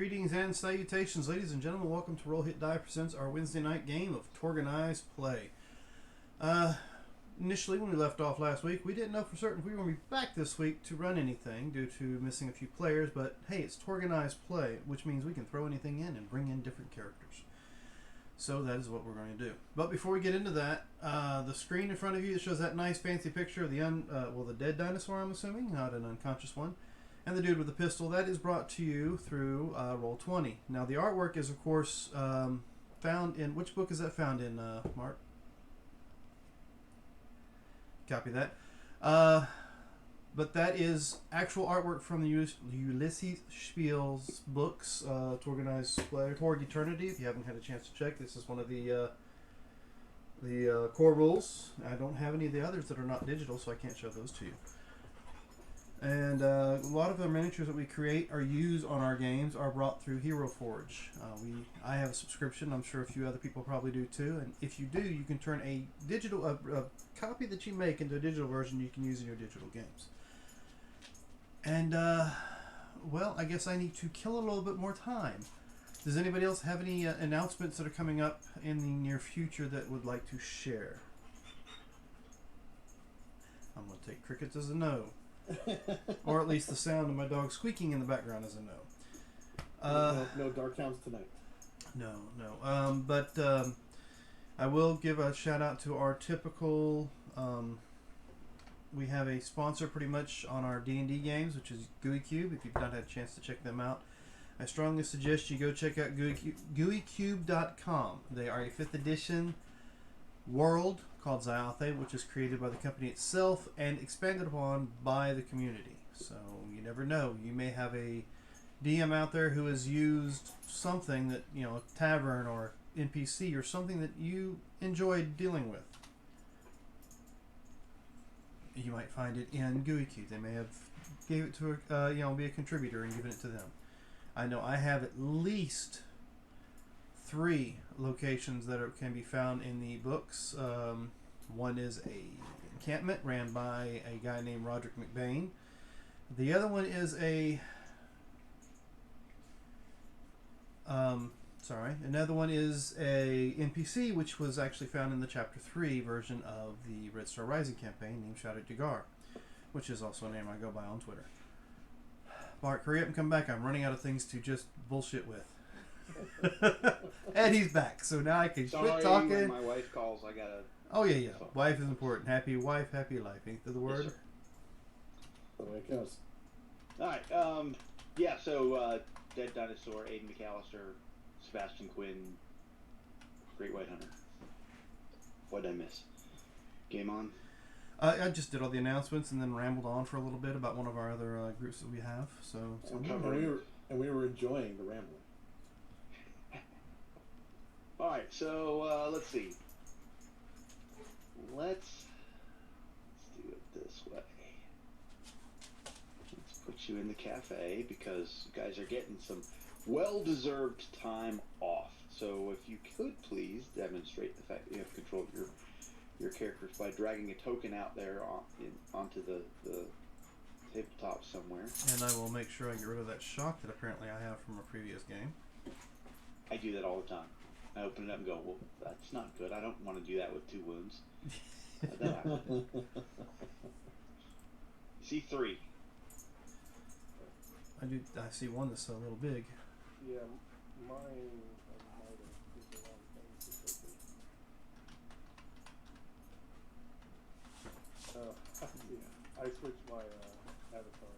Greetings and salutations, ladies and gentlemen. Welcome to Roll Hit Die presents our Wednesday night game of TORGanized play. Initially, when we left off last week, we didn't know for certain if we were going to be back this week to run anything due to missing a few players, but hey, it's TORGanized play, which means we can throw anything in and bring in different characters. So that is what we're going to do. But before we get into that, the screen in front of you shows that nice fancy picture of the dead dinosaur, I'm assuming, not an unconscious one. And the dude with the pistol, that is brought to you through Roll20. Now, the artwork is, of course, found in... Which book is that found in, Mark? Copy that. But that is actual artwork from the Ulysses Spiel's books, TORGanized Play, Torg Eternity. If you haven't had a chance to check, this is one of the core rules. I don't have any of the others that are not digital, so I can't show those to you. And a lot of the miniatures that we create or use on our games are brought through Hero Forge. I have a subscription. I'm sure a few other people probably do too. And if you do, you can turn a copy that you make into a digital version you can use in your digital games. And well, I guess I need to kill a little bit more time. Does anybody else have any announcements that are coming up in the near future that would like to share? I'm going to take crickets as a no. Or at least the sound of my dog squeaking in the background is a no. No dark hounds tonight. No. But I will give a shout out to our typical... we have a sponsor pretty much on our D&D games, which is GUI Cube. If you've not had a chance to check them out, I strongly suggest you go check out GUICube.com. They are a 5th edition world called Zyathe, which is created by the company itself and expanded upon by the community. So you never know. You may have a DM out there who has used something that, a tavern or NPC or something that you enjoyed dealing with. You might find it in GUICube. They may have gave it to be a contributor and given it to them. I know I have at least 3 locations that can be found in the books. One is a encampment ran by a guy named Roderick McBain. The other one is another one is a NPC which was actually found in the Chapter 3 version of the Red Star Rising campaign named Shouted Jagar, which is also a name I go by on Twitter. Bart, hurry up and come back. I'm running out of things to just bullshit with. And he's back, so now I can quit talking. When my wife calls, I gotta... Oh, yeah. Wife is important. Happy wife, happy life. Ain't that the word? Yes, The way it goes. Alright, Dead Dinosaur, Aiden McAllister, Sebastian Quinn, Great White Hunter. What did I miss? Game on? I just did all the announcements and then rambled on for a little bit about one of our other groups that we have. And we were enjoying the rambling. Alright, so let's see. Let's do it this way. Let's put you in the cafe because you guys are getting some well-deserved time off. So if you could please demonstrate the fact that you have control of your characters by dragging a token out there onto the tabletop somewhere. And I will make sure I get rid of that shock that apparently I have from a previous game. I do that all the time. I open it up and go, well, that's not good. I don't want to do that with 2 wounds. See 3. I see one that's a little big. Yeah, mine might have did the wrong thing. I switched my avatar.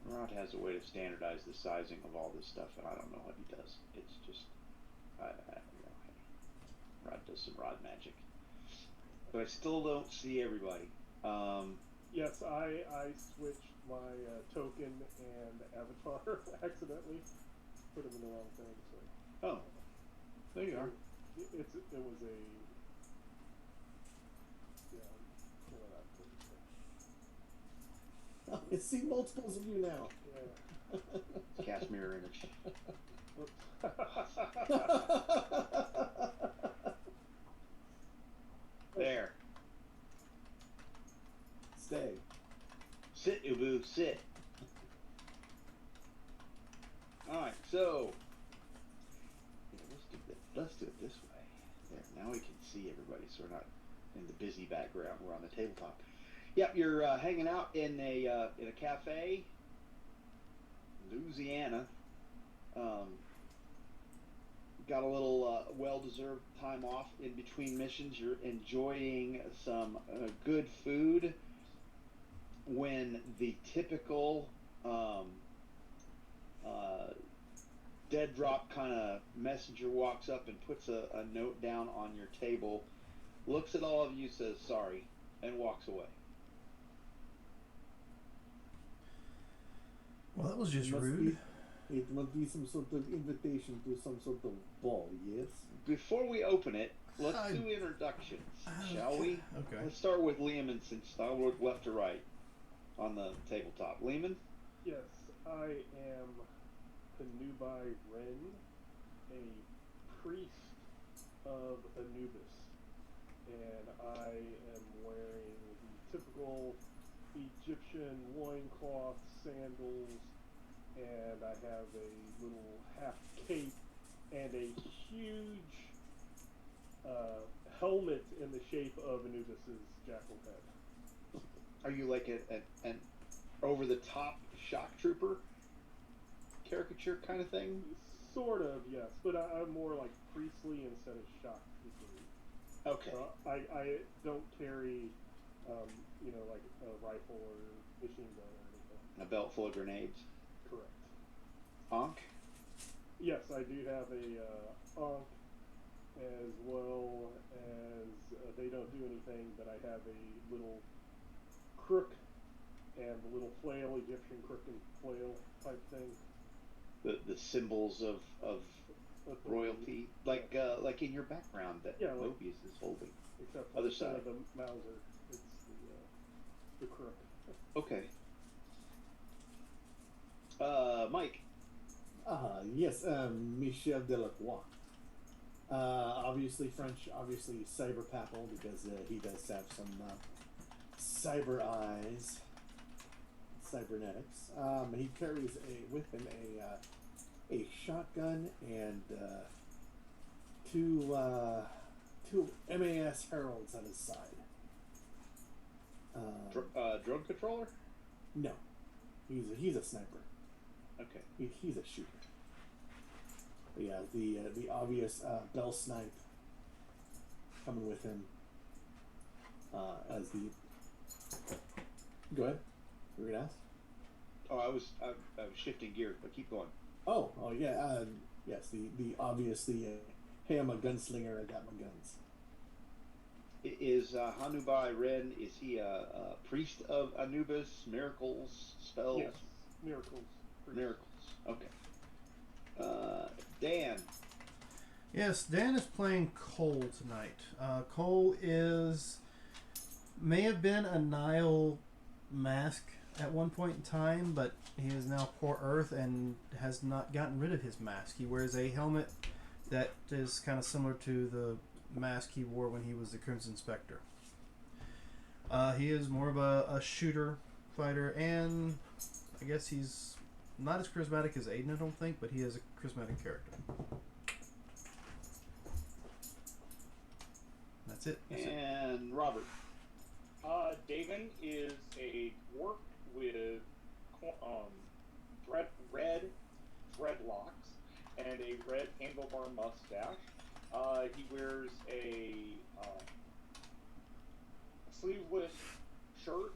Rod has a way to standardize the sizing of all this stuff, and I don't know what he does. It's just, Rod does some Rod magic. But I still don't see everybody. Yes, I switched my token and avatar accidentally. Put them in the wrong thing. So. Oh, there you are. It was a... I see multiples of you now. Yeah. Cast mirror image. There. Stay. Sit, Ubu, sit. Alright, so let's do it this way. There, now we can see everybody, so we're not in the busy background. We're on the tabletop. Yep, you're hanging out in a cafe, Louisiana. Got a little well-deserved time off in between missions. You're enjoying some good food when the typical dead drop kind of messenger walks up and puts a note down on your table, looks at all of you, says sorry, and walks away. Well, that was just It must rude. It must be some sort of invitation to some sort of ball, yes? Before we open it, let's do introductions, shall we? Okay. Let's start with Lehman, since I'll work left to right on the tabletop. Lehman? Yes, I am Hanubai Ren, a priest of Anubis, and I am wearing the typical Egyptian loincloth, sandals, and I have a little half cape and a huge helmet in the shape of Anubis's jackal head. Are you like an over-the-top shock trooper caricature kind of thing? Sort of, yes, but I'm more like priestly instead of shock trooper. Okay. I don't carry, like a rifle or machine gun or anything. A belt full of grenades? Correct. Ankh? Yes, I do have a Ankh, as well as they don't do anything, but I have a little crook and the little flail, Egyptian crook and flail type thing. The symbols of royalty, like in your background that Mobius is holding. Except for other instead side of the Mauser, it's the crook. Okay. Mike. Yes, Michel Delacroix. Obviously French, obviously cyber papal, because he does have some cyber eyes, cybernetics. He carries with him a shotgun and two MAS heralds at his side. Drone controller? No, he's a sniper. Okay. He's a shooter. But yeah, the obvious bell snipe coming with him as the. Go ahead. You were gonna ask? Oh, I was shifting gears, but keep going. Oh yeah. Yes, the obvious hey, I'm a gunslinger. I got my guns. Is Hanubai Ren? Is he a priest of Anubis? Miracles, spells? Yes, miracles. Priest. Miracles. Okay. Dan. Yes, Dan is playing Cole tonight. Cole may have been a Nile mask at one point in time, but he is now Poor Earth and has not gotten rid of his mask. He wears a helmet that is kind of similar to the mask he wore when he was the Crimson Spectre. He is more of a shooter fighter, and I guess he's not as charismatic as Aiden, I don't think, but he is a charismatic character. That's it. And Robert. Dagon is a dwarf with red dreadlocks and a red handlebar mustache. He wears a sleeveless shirt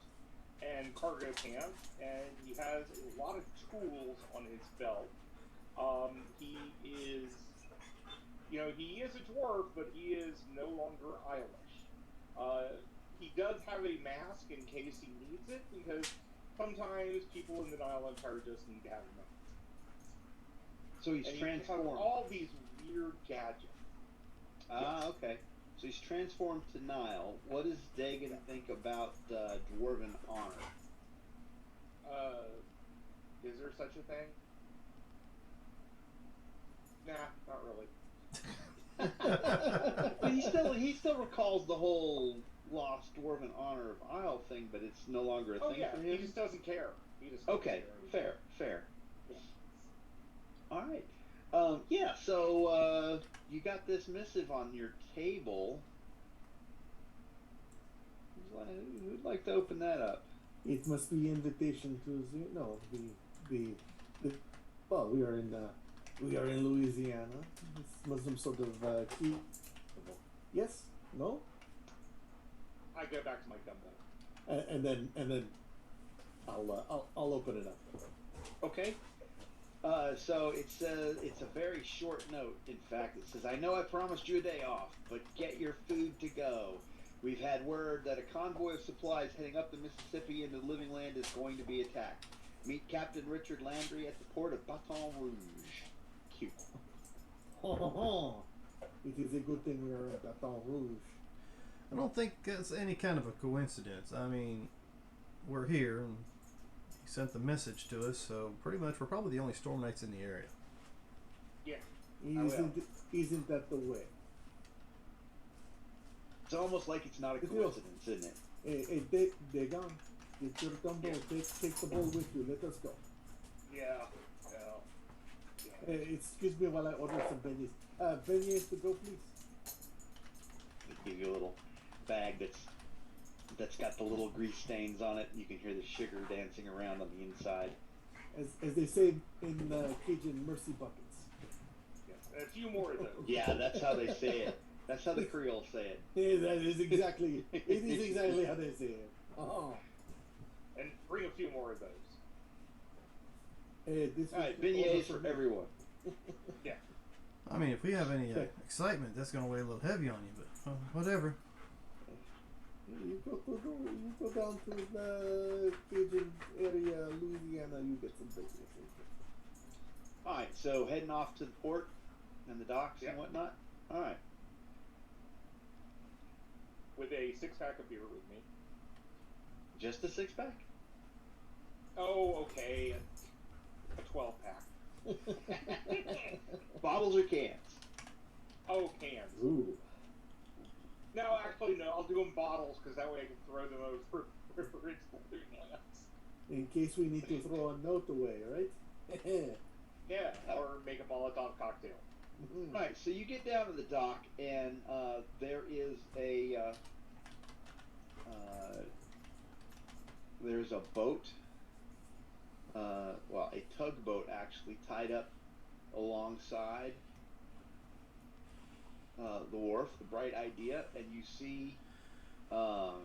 and cargo pants, and he has a lot of tools on his belt. He is, he is a dwarf, but he is no longer Eilish. He does have a mask in case he needs it, because sometimes people in the Nile Empire just need to have a mask. So he's transformed. He has all these weird gadgets. Okay. So he's transformed to Nile. What does Dagon think about dwarven honor? Is there such a thing? Nah, not really. But he still recalls the whole lost dwarven honor of Isle thing, but it's no longer a Oh thing yeah, for he him. just doesn't care. He just doesn't Okay, care anymore. fair. Yeah. All right. Yeah. So you got this missive on your table. Who'd like to open that up? It must be invitation to the well, we are in Louisiana. It's Muslim sort of key. Yes? No? I go back to my gumbo. And then I'll open it up. Okay. So it's a very short note. In fact, it says, "I know I promised you a day off, but get your food to go. We've had word that a convoy of supplies heading up the Mississippi into the Living Land is going to be attacked. Meet Captain Richard Landry at the port of Baton Rouge." Cute. It is a good thing we are in Baton Rouge. I don't think it's any kind of a coincidence. I mean, we're here, and he sent the message to us, so pretty much we're probably the only Storm Knights in the area. Yeah. Isn't that the way? It's almost like it's not a coincidence, isn't it? Hey, they're gone. Get your gumbo. Take the ball with you. Let us go. Yeah. Excuse me while I order some beignets. Beignets to go, please. They give you a little bag that's got the little grease stains on it. You can hear the sugar dancing around on the inside. As they say in Cajun, mercy buckets. Yeah. A few more of those. Yeah, that's how they say it. That's how the Creoles say it. Yeah, that is exactly. It is exactly how they say it. Oh. And bring a few more of those. This All right, beignets for everyone. Yeah. I mean, if we have any excitement, that's going to weigh a little heavy on you, but whatever. You go down to the Cajun area, Louisiana. You get some beignets. All right, so heading off to the port and the docks and whatnot. All right. With a 6-pack of beer with me. Just a 6-pack? Oh, okay. A 12-pack. Bottles or cans? Oh, cans. Ooh. No, actually, no. I'll do them bottles because that way I can throw them over wherever it's holding us. In case we need to throw a note away, right? Yeah, or make a Molotov cocktail. All right, so you get down to the dock, and there is there's a boat, well, a tugboat actually tied up alongside the wharf, the Bright Idea, and you see over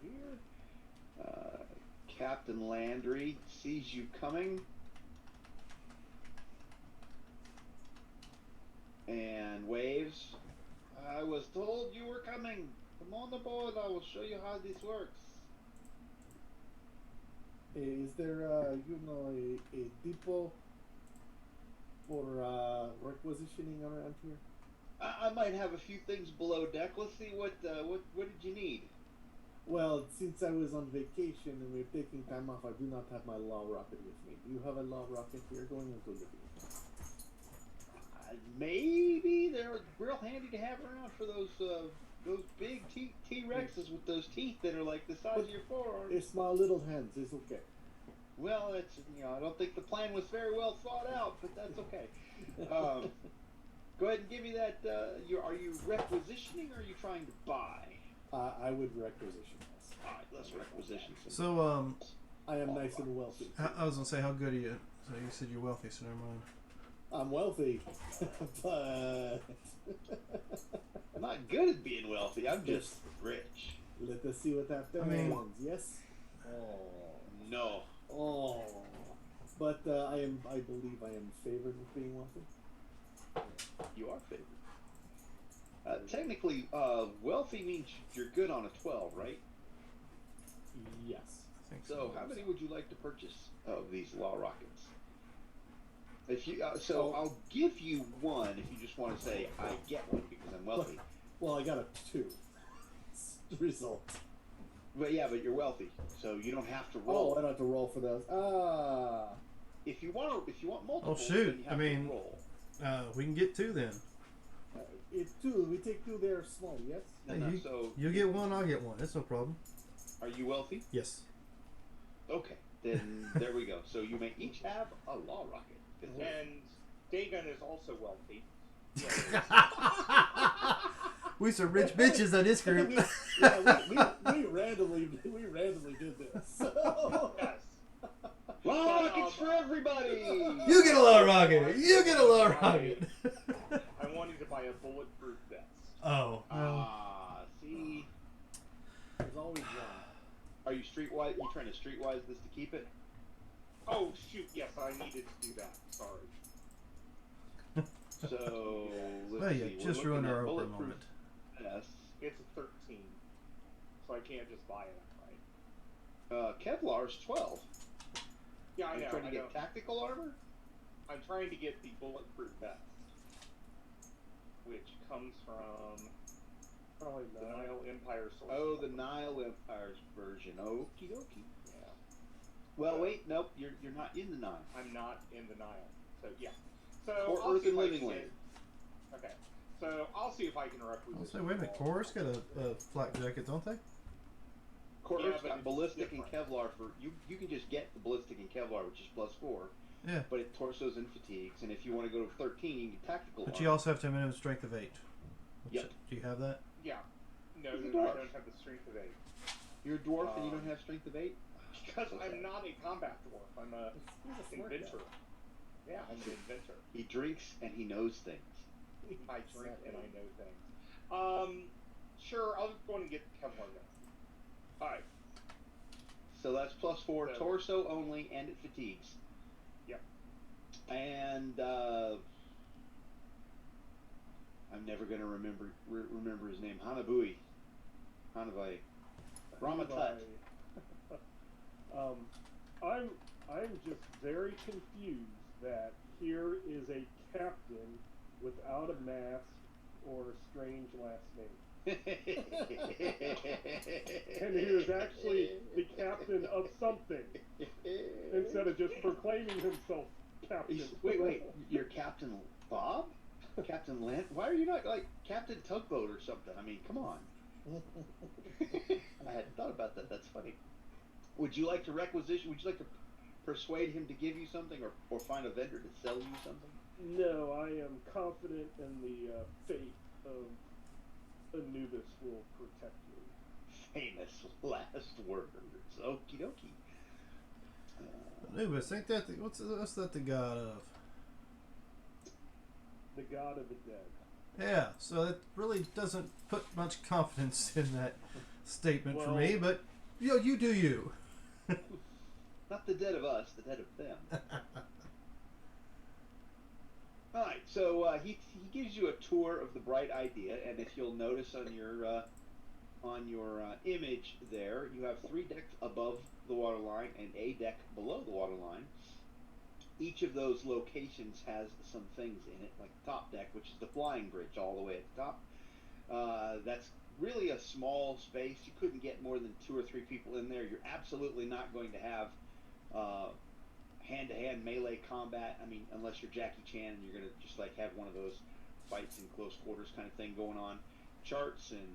here, Captain Landry sees you coming and waves. "I was told you were coming. Come on aboard. I will show you how this works." Is there, a depot for requisitioning around here? I might have a few things below deck. Let's see what did you need? Well, since I was on vacation and we're taking time off, I do not have my law rocket with me. Do you have a law rocket here going into the field? Maybe they're real handy to have around for those big T-Rexes with those teeth that are like the size of your forearm. It's my little hands. It's okay. Well, it's I don't think the plan was very well thought out, but that's okay. Go ahead and give me that. Are you requisitioning or are you trying to buy? I would requisition this. All right, let's requisition some. So, I am nice and wealthy. I was going to say, how good are you? So you said you're wealthy, so never mind. I'm wealthy, but I'm not good at being wealthy. I'm just rich. let us see what that means. Yes. Oh no. Oh, but I believe I am favored with being wealthy. You are favored. Technically, wealthy means you're good on a 12, right? Yes. I think So, how many would you like to purchase of these law rockets? If you, I'll give you one if you just want to say I get one because I'm wealthy. Well, I got a 2 result. But yeah, but you're wealthy, so you don't have to Oh, roll. I don't have to roll for those. if you want multiple, Oh, shoot. then you have I mean- to roll. We can get 2 then. It's 2. We take 2 there small, yes? No, Hey, no, you, so you get 1, I'll get 1. That's no problem. are you wealthy? Yes. Okay, then there we go. So you may each have a law rocket. And Dagon is also wealthy. We some rich bitches on this group. we randomly did this. So. Yes. Law rockets for everybody! You get a law rocket. You get a law rocket. I wanted to buy a bulletproof vest. Oh. See, There's always one. are you streetwise? You trying to streetwise this to keep it? Oh shoot! Yes, I needed to do that. Sorry. So let's Well, see. you we're just looking ruined at our Oprah bulletproof moment. vest. It's a 13, so I can't just buy it outright. Kevlar's 12. Yeah, I Are you know. trying to I get know. tactical armor? I'm trying to get the bulletproof vest, which comes from Probably the not. Nile Empire source. Oh, the Nile Empire's version. Okie dokie. Yeah, Well, wait, nope, you're not in the Nile. I'm not in the Nile, so yeah. So Or I'll Earth see and if I Living can Land. get. Okay, so I'll see if I can I'll requisition. say, wait a minute. Chorus got a flak jacket, don't they? Corvus Yeah, but got it's ballistic and different. Kevlar for you can just get the ballistic and Kevlar, which is +4, Yeah. but it torsos and fatigues. And if you want to go to 13, you can get tactical But armor. you also have to have a minimum strength of 8. Yep. Do you have that? Yeah. No, He's a no, I dwarf. don't have the strength of 8. You're a dwarf and you don't Um, have strength of 8. Because I'm not a combat dwarf. I'm a He's a smart guy. inventor. Yeah, I'm an inventor. He drinks and he knows things. I drink and I know things. Sure, I'll go and get Kevlar then. Alright. So that's +4, So- torso only, and it fatigues. Yep. And I'm never gonna remember his name. Hanabui. Hanavai. Ramatut. I'm just very confused that here is a captain without a mask or a strange last name. And he is actually the captain of something instead of just proclaiming himself captain. Wait, you're Captain Bob? Captain Land? Why are you not like Captain Tugboat or something? I mean, come on. I hadn't thought about that. That's funny. Would you like to requisition? Would you like to persuade him to give you something, or find a vendor to sell you something? No, I am confident in the fate of Anubis will protect me. Famous last words. Okie dokie. Anubis, ain't that what's that the god of? The god of the dead. Yeah, so it really doesn't put much confidence in that statement for me, Well- but you do you. Not the dead of us, the dead of them. All right, so he gives you a tour of the bright idea, and if you'll notice on your image there, you have 3 decks above the waterline and a deck below the waterline. Each of those locations has some things in it, like the top deck, which is the flying bridge all the way at the top. That's really a small space. You couldn't get more than 2 or 3 people in there. You're absolutely not going to have hand-to-hand melee combat. I mean, unless you're Jackie Chan and you're going to just like have one of those fights in close quarters kind of thing going on. Charts and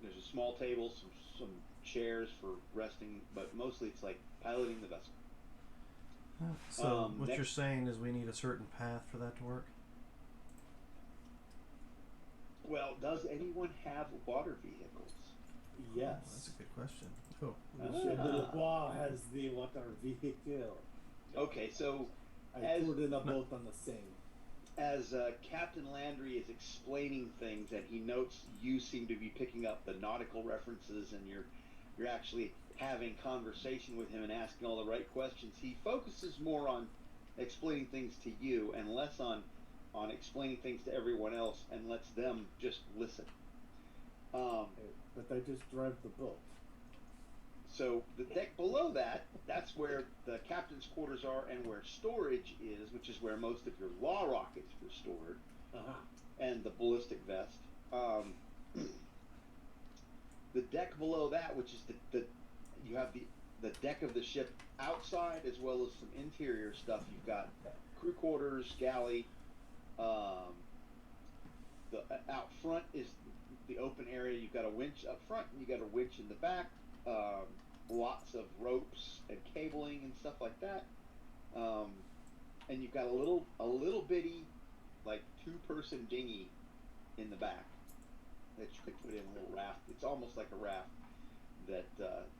there's a small table, some chairs for resting, but mostly it's like piloting the vessel. So what next- you're saying is we need a certain path for that to work? Well, does anyone have water vehicles? Yes. That's a good question. Cool. Monsieur de Bois has the water vehicle. Okay, so I As- put in a boat on the Seine. as Captain Landry is explaining things, and he notes you seem to be picking up the nautical references, and you're actually having conversation with him and asking all the right questions. He focuses more on explaining things to you and less on explaining things to everyone else, and lets them just listen. But I just drive the boat. So the deck below that's where the captain's quarters are, and where storage is, which is where most of your law rockets were stored, Uh-huh. and the ballistic vest. The deck below that, which is the you have the deck of the ship outside as well as some interior stuff. You've got crew quarters, galley. Um, the out front is the open area. You've got a winch up front, and you got a winch in the back. Um, Lots of ropes and cabling and stuff like that. Um, and you've got a little bitty, like 2-person dinghy in the back that you could put in a little raft. It's almost like a raft that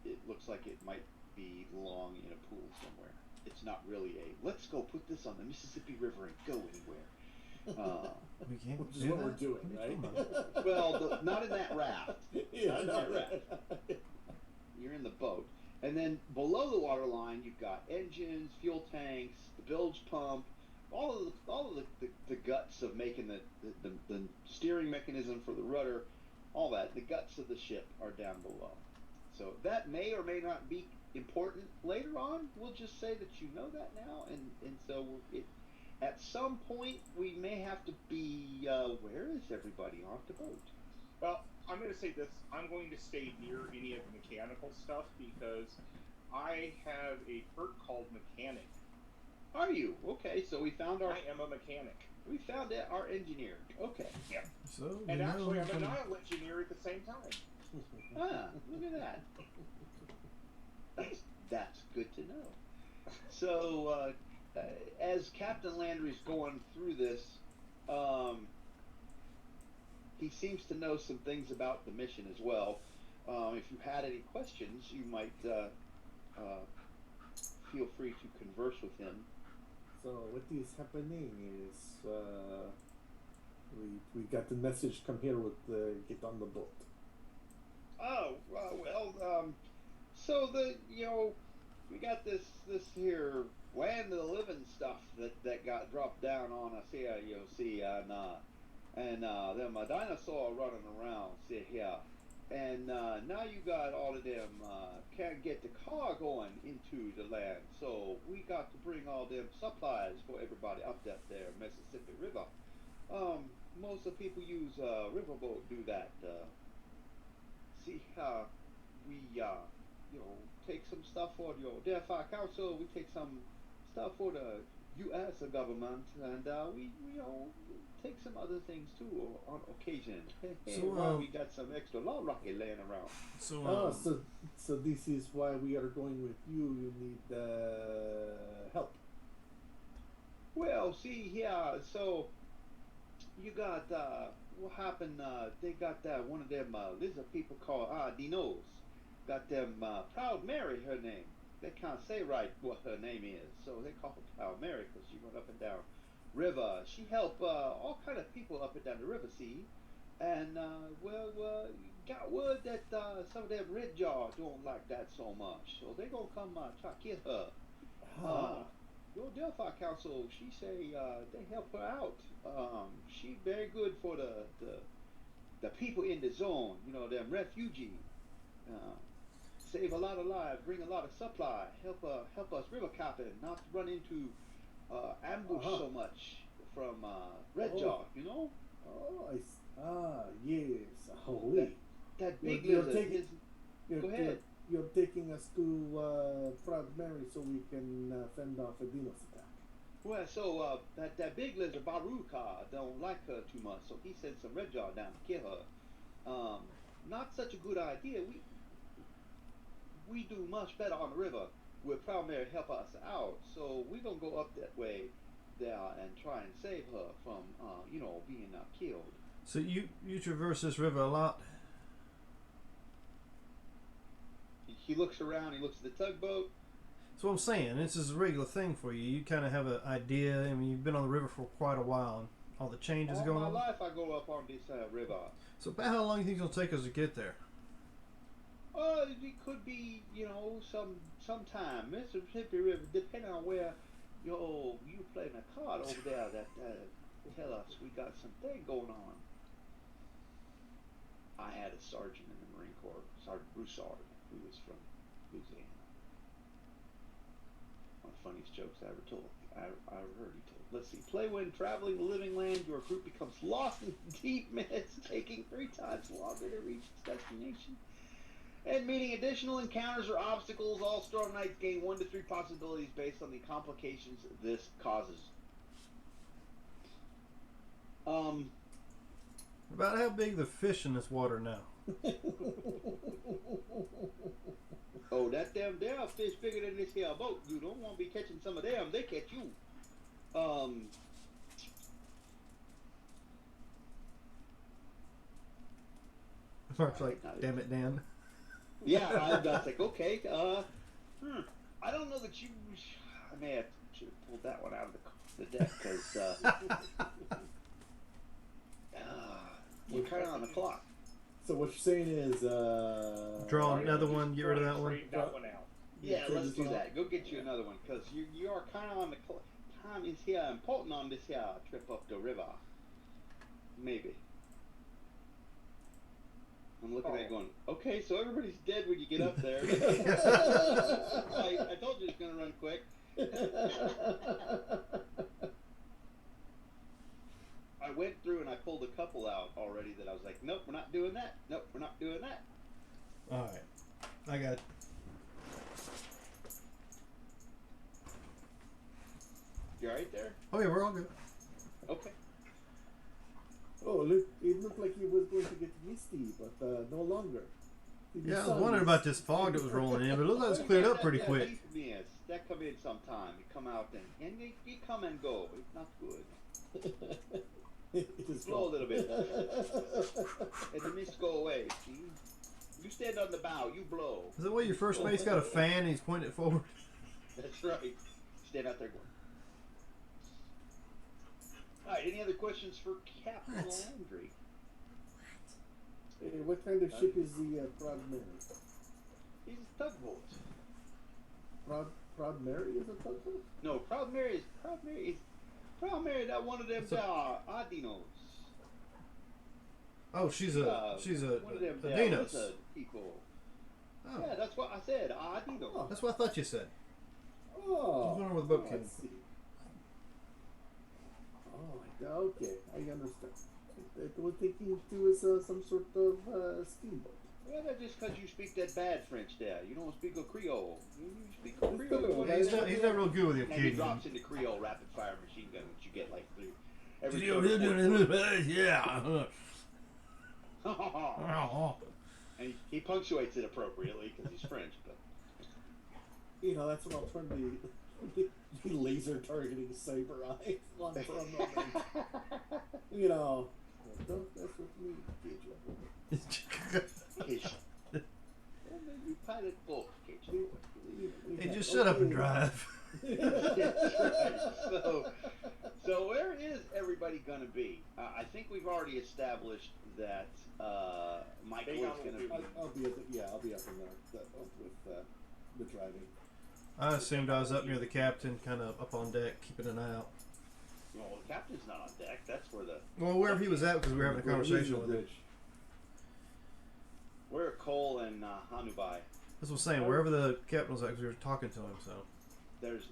it looks like it might be long in a pool somewhere. It's not really a let's go put this on the Mississippi River and go anywhere. We can't Which is do what that? we're doing, What are you right? talking about? Well, not in that raft. Yeah, Not in no, that raft. You're in the boat. And then below the waterline, you've got engines, fuel tanks, the bilge pump, all of the guts of making the steering mechanism for the rudder, all that. The guts of the ship are down below. So that may or may not be important later on. We'll just say that you know that now, and so at some point we may have to be. Where is everybody off the boat? Well, I'm going to say this. I'm going to stay near any of the mechanical stuff because I have a perk called mechanic. Are you okay? So we found our I am a mechanic. we found our engineer. Okay. Yeah. So And we know actually, I'm who's a gonna- Nile engineer at the same time. Ah, look at that. That's good to know. So, as Captain Landry's going through this, he seems to know some things about the mission as well. If you had any questions, you might feel free to converse with him. So what is happening is we got the message, come here with get on the boat. Oh, so we got this here land of the living stuff that got dropped down on us here, you see, and them dinosaur running around, see here, and now you got all of them can't get the car going into the land, so we got to bring all them supplies for everybody up there, Mississippi River. Most of the people use riverboat do that. See how we take some stuff for the DFI Council, we take some stuff for the U.S. government, and we take some other things too on occasion. So, we got some extra law rocket laying around. So, So this is why we are going with you. You need help. Well, see here, so you got what happened? They got one of them lizard people called Dinos. Got them Proud Mary, her name. They can't say right what her name is, so they call her Proud Mary because she went up and down river. She helped all kind of people up and down the river, see. And got word that some of them red jaw don't like that so much, so they gonna come try to kill her. Your Delphi Council, she say they help her out. She very good for the people in the zone, them refugees. Save a lot of lives, bring a lot of supply, help us river capping, not to run into ambush so much from red jaw, Oh, yes. Oh, that big You're lizard. taking- Go ahead. You're taking us to Proud Mary so we can fend off a Dinos attack. Well, so that big lizard Baruka don't like her too much, so he sent some red jaw down to kill her. Not such a good idea. We do much better on the river with Proud Mary help us out, so we're gonna go up that way there and try and save her from being killed. so you traverse this river a lot. He looks around. He looks at the tugboat. That's what I'm saying. This is a regular thing for you. You kind of have an idea. I mean, you've been on the river for quite a while, and all the changes All going my on. life I go up on this river. So about how long do you think it's gonna take us to get there? It could be, some time. Mississippi River, depending on where you playing a card over there that tell us we got some thing going on. I had a sergeant in the Marine Corps, Sergeant Broussard, who was from Louisiana. One of the funniest jokes I ever told. I heard he told. Let's see. Play when traveling the living land, your group becomes lost in deep mist, taking 3 times longer to reach its destination. And meeting additional encounters or obstacles, all Storm Knights gain 1 to 3 possibilities based on the complications this causes. About how big the fish in this water now? Oh, that damn there are fish bigger than this here boat. You don't want to be catching some of them. They catch you. Mark's like, damn it, Dan. Yeah, I was like, okay. I don't know that you. I may have should have pulled that one out of the deck because you're kind of on the clock. So what you're saying is, Draw another one. Get rid of that one. Trade that one out. Yeah, trade let's this do one that. Go get you another one because you are kind of on the clock. Time is here important on this here trip up the river. Maybe. I'm looking at it going, okay, so everybody's dead when you get up there. I told you it's going to run quick. I went through and I pulled a couple out already that I was like, nope, we're not doing that. Nope, we're not doing that. All right, I got it. You all right there? Oh yeah, we're all good. Okay. Oh, look! It looked like it was going to get misty, but no longer. Yeah, I was wondering about this fog that was rolling in, but it looks like it's cleared up pretty quick. Yes, that come in sometime. It come out and you come and go. It's not good. It is Blow a little bit. And the mist go away. See? You stand on the bow, you blow. Is that why your first mate's got a fan and he's pointing it forward? That's right. Stand out there going. Alright, any other questions for Captain Landry? What kind of ship is the Proud Mary? He's a tugboat. Proud Mary is a tugboat? No, Proud Mary is that one of them Adinos. Oh, she's a one of them Dinos. people. Oh, Yeah, that's what I said. Adinos. that's what I thought you said. Oh, I was wondering where the boat came let's see. Oh, okay, I understand. I was thinking it was some sort of steamboat. Well, that's just because you speak that bad French there. You don't speak a Creole. You speak a Creole. Yeah, he's not real good with the And he Acadian. drops into Creole rapid fire machine gun, which you get like through every Yeah. And he punctuates it appropriately because he's French. But You know, that's an alternative. The laser targeting cyber eyes on for a moment. You know, don't mess with me, Well, maybe you pilot both, Cajun. Hey, just shut up and drive. That's right. So where is everybody going to be? I think we've already established that Michael is going to be. I'll be up in there with the driving. I assumed I was up near the captain, kind of up on deck, keeping an eye out. Well, the captain's not on deck. That's where the. Well, wherever he was at, because we were having a conversation with him. Where are Cole and Hanubai? That's what I'm saying. Wherever the captain was at, because we were talking to him. So There's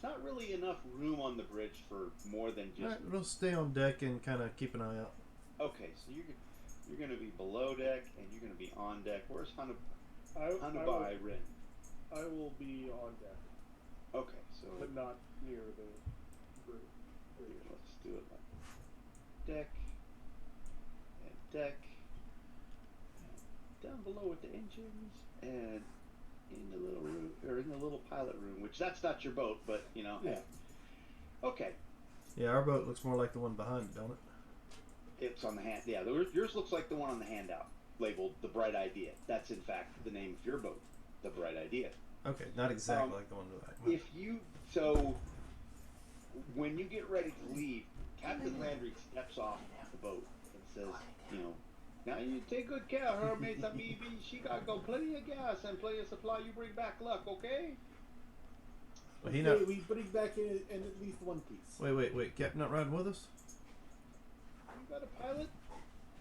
not really enough room on the bridge for more than just. right, we'll stay on deck and kind of keep an eye out. Okay, so you're going to be below deck and you're going to be on deck. Where's Hanubai Rin? I will be on deck, Okay, so but not near the bridge. here, let's do it like deck and deck and down below with the engines and in the little room or in the little pilot room, which that's not your boat, but you know. Yeah. Okay, Yeah, our boat looks more like the one behind it, don't it? it's on the hand. Yeah, yours looks like the one on the handout, labeled the Bright Idea. That's in fact the name of your boat, the Bright Idea. Okay, not exactly like the one behind. When you get ready to leave, Captain Landry steps off the boat and says, you know, now you take good care of her, mate. She got plenty of gas and plenty of supply. You bring back luck, okay? Well, he Okay, not. we bring back in at least one piece. Wait. Captain not riding with us? You got a pilot?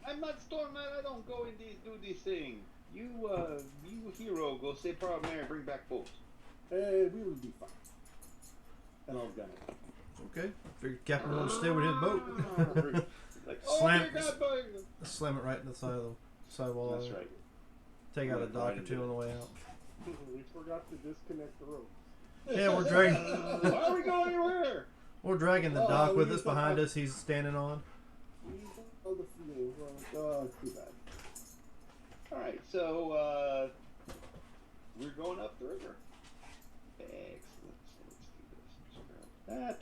I'm not Storm Knight. I don't go in do these things. You hero, go say Proud Mary, bring back boats. We will be fine. And I'll gun it. Okay. Figured Captain wanted to stay with his boat. Like, Slam- oh, dear God, boy. Slam it right in the sidewall. That's right. Take out a Right dock or into two it. on the way out. We forgot to disconnect the rope. Yeah, we're dragging. Why are we going anywhere? We're dragging the Oh, dock we with need us to behind have- us. He's standing on. Oh, the fuel. Oh, too bad. All right, so we're going up the river. Excellent. So let's do this. Let's grab that.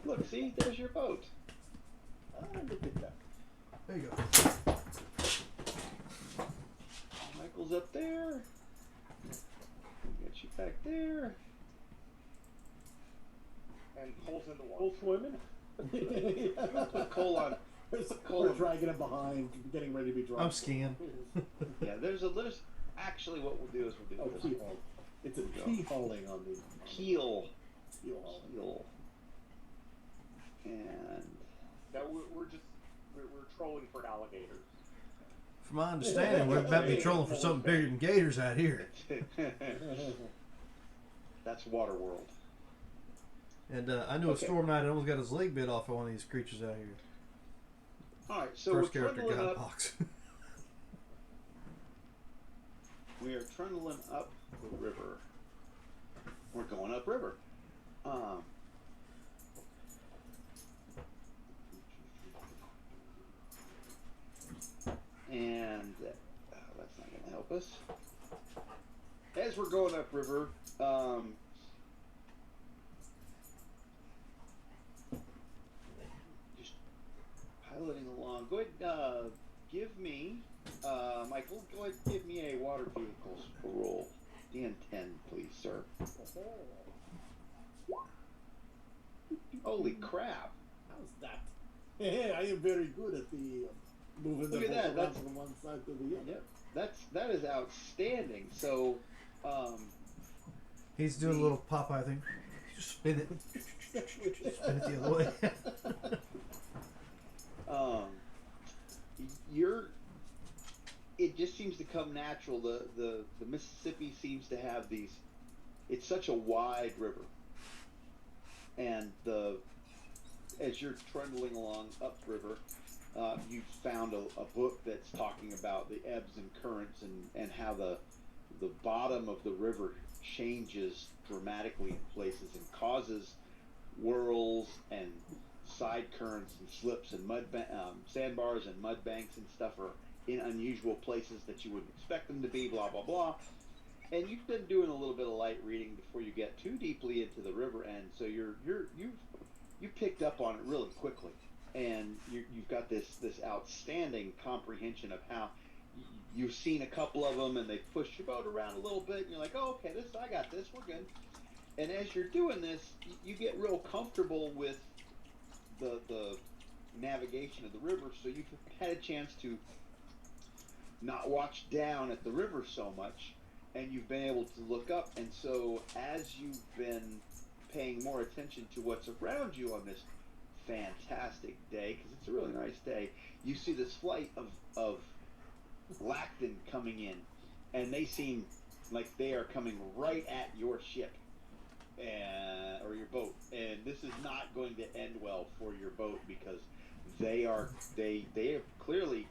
Look, see, there's your boat. Ah, look at that. There you go. Michael's up there. Get you back there. And Cole's in the water. Full swimming? Put Cole on. We're dragging him behind, getting ready to be dropped. I'm skiing. Yeah, there's actually what we'll do is we'll do Oh, this. key haul. It's a key hauling on the Keel. keel hauling. Keel. And No, we're trolling for alligators. From my understanding, we're about to be trolling for something bigger than gators out here. that's Waterworld. And I knew Okay. a storm night almost got his leg bit off of one of these creatures out here. All right, so First we're character trundling got up. pox. We are trundling up the river. We're going up river. And that's not going to help us. As we're going up river, just piloting along. Go ahead, give me, Michael, go ahead and give me a water vehicles roll. DN10, please, sir. Holy crap. How's that? Hey, I am very good at the moving Look the at that, boat around that's- from one side to the other. Yep, that is outstanding. So, He's doing a little Popeye thing. Just spin it. Spin it the other way. It just seems to come natural. The Mississippi seems to have these. It's such a wide river, and as you're trundling along upriver, you found a book that's talking about the ebbs and currents and how the bottom of the river changes dramatically in places and causes whirls and side currents and slips and sandbars and mud banks and stuff are in unusual places that you wouldn't expect them to be, blah blah blah. And you've been doing a little bit of light reading before you get too deeply into the river, and so you picked up on it really quickly, and you've got this outstanding comprehension of how you've seen a couple of them, and they push your boat around a little bit, and you're like, oh, okay, I got this, we're good. And as you're doing this, you get real comfortable with the navigation of the river, so you've had a chance to not watch down at the river so much, and you've been able to look up. And so as you've been paying more attention to what's around you on this fantastic day, because it's a really nice day, you see this flight of Lacton coming in, and they seem like they are coming right at your ship or your boat, and this is not going to end well for your boat, because they are clearly,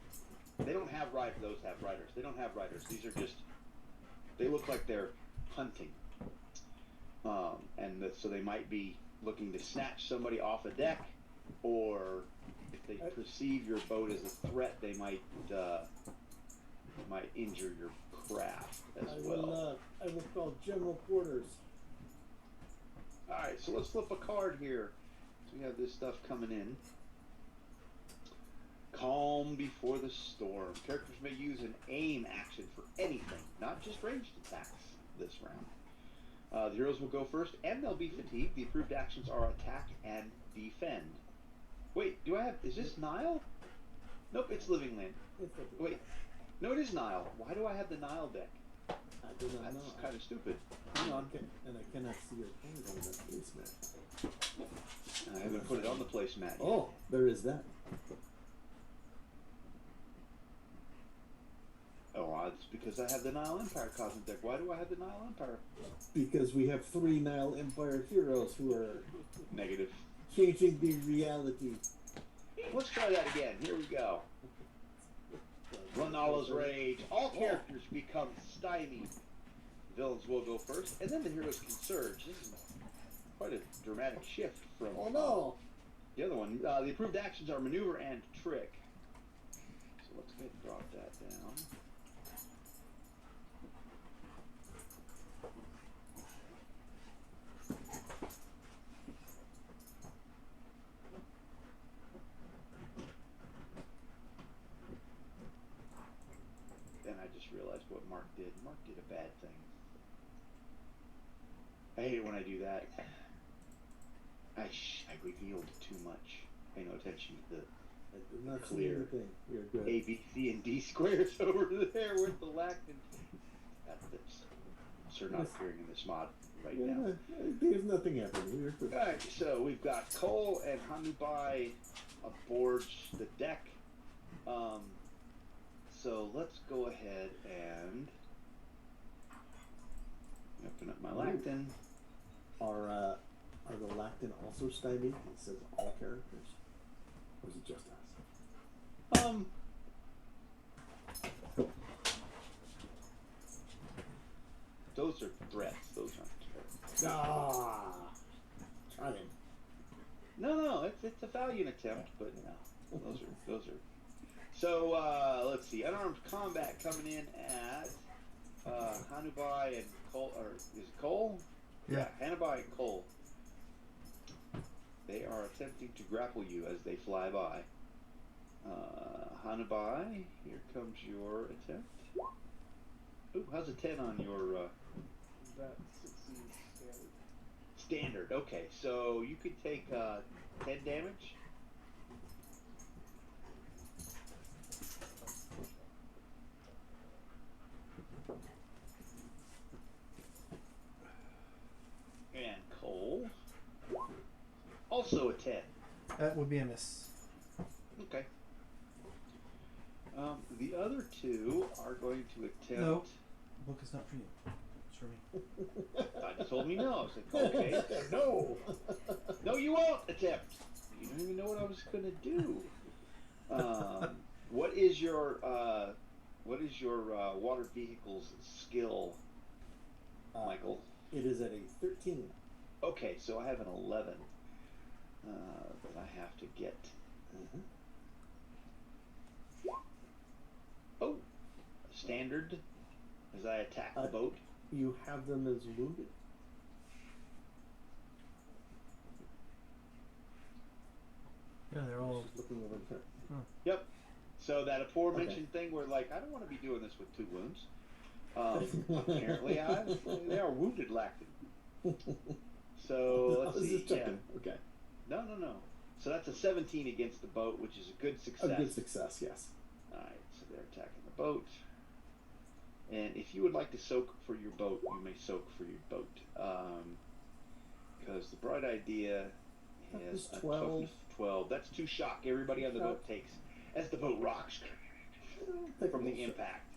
they don't have riders. Those have riders. They don't have riders. These are just, they look like they're hunting, so they might be looking to snatch somebody off a deck, or if they perceive your boat as a threat, they might injure your craft as well. I will call General Quarters. All right, so let's flip a card here. So we have this stuff coming in. Calm before the storm. Characters may use an aim action for anything, not just ranged attacks this round. The heroes will go first, and they'll be fatigued. The approved actions are attack and defend. Wait, is this Nile? Nope, it's Living Land. Wait, no, it is Nile. Why do I have the Nile deck? I do not That's know. kind of stupid. Hang on, and I cannot see your hand on that placement. I haven't put it on the placemat yet. Oh, there is that. Oh, It's because I have the Nile Empire Cosmic deck. Why do I have the Nile Empire? Because we have 3 Nile Empire heroes who are Negative. changing the reality. Let's try that again. Here we go. Lunala's Rage. All characters become stymied. Villains will go first, and then the heroes can surge. This is quite a dramatic shift from Oh no! the other one. The approved actions are maneuver and trick. So let's go ahead and drop that down. Then I just realized what Mark did. Mark did a bad thing. I hate it when I do that. I revealed too much. Pay no attention to the I did not see Clear. anything. You're good. A, B, C, and D squares over there with the lactin. That's sure not appearing in this mod right Yeah, now. there's nothing happening. You're good. Alright, so we've got Cole and Hanubai aboard the deck. So let's go ahead and open up my lactin. Are the Lactin also stymied? It says all characters. Or is it just us? Those are threats. Those aren't threats. Ah! Trying. No, it's a valiant attempt, but no, those are. So let's see, unarmed combat coming in at Hanubai and Cole, or is it Cole? Yeah. Hanubai and Cole. They are attempting to grapple you as they fly by. Hanubai, here comes your attempt. Ooh, how's a 10 on your That succeeds standard. standard? Okay, so you could take 10 damage. And Cole, also a 10. That would be a miss. Okay. The other two are going to attempt. No. The book is not for you. It's for me. I just told me no. I said, okay. No! No, you won't attempt. You don't even know what I was going to do. What is your water vehicle's skill, Michael? It is at a 13. Okay, so I have an 11 that I have to get. Oh, standard as I attack the boat. You have them as wounded. Yeah, they're all. Just looking over there. Yep. So that aforementioned thing where like I don't want to be doing this with 2 wounds. Apparently they are wounded lactic. So I let's was see. just checking. Okay. No. So that's a 17 against the boat, which is a good success. A good success, yes. Alright, so they're attacking the boat. And if you would like to soak for your boat, you may soak for your boat. Because the bright idea is a 12. toughness of 12. That's 2 shock. Everybody on the boat takes as the boat rocks from the impact.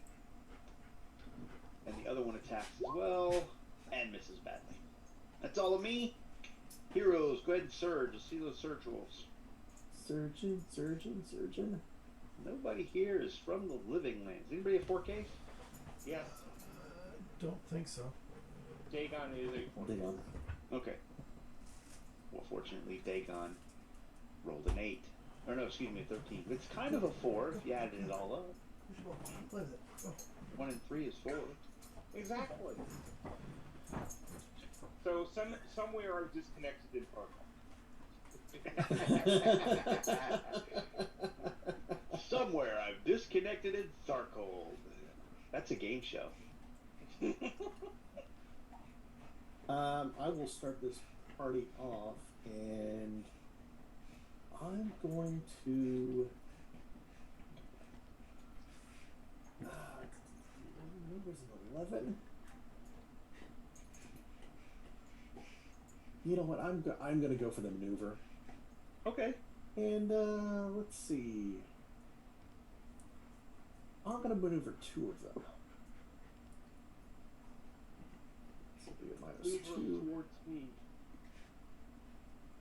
And the other one attacks as well and misses badly. That's all of me. Heroes, go ahead and surge. Let's see those surge rolls. Surgeon. Nobody here is from the living lands. Anybody at 4K? Yes, Don't think so. Dagon is a 4. Hang on. Okay. Well, fortunately, Dagon rolled an 8. Or no, excuse me, 13. It's kind of a 4 if you added it all up. What is it? 1 and 3 is 4. Exactly. So somewhere I've disconnected in protocol. Somewhere I've disconnected in Tharkold. That's a game show. I will start this party off, and I'm going to. Numbers an 11. You know what? I'm going to go for the maneuver, Okay. and let's see. I'm going to maneuver 2 of them. be a Lever -2. towards me.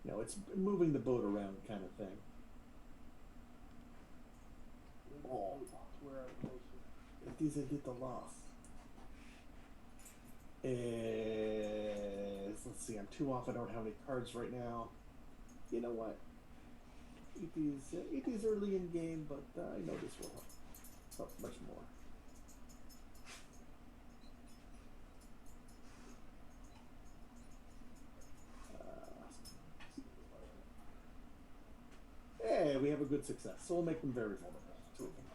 No, it's moving the boat around kind of thing. Oh. To where I'm closer. It is a little off. Let's see, I'm 2 off. I don't have any cards right now. You know what? It is early in game, but I know this will help much more. Hey, we have a good success, so we'll make them very vulnerable. 2 of them.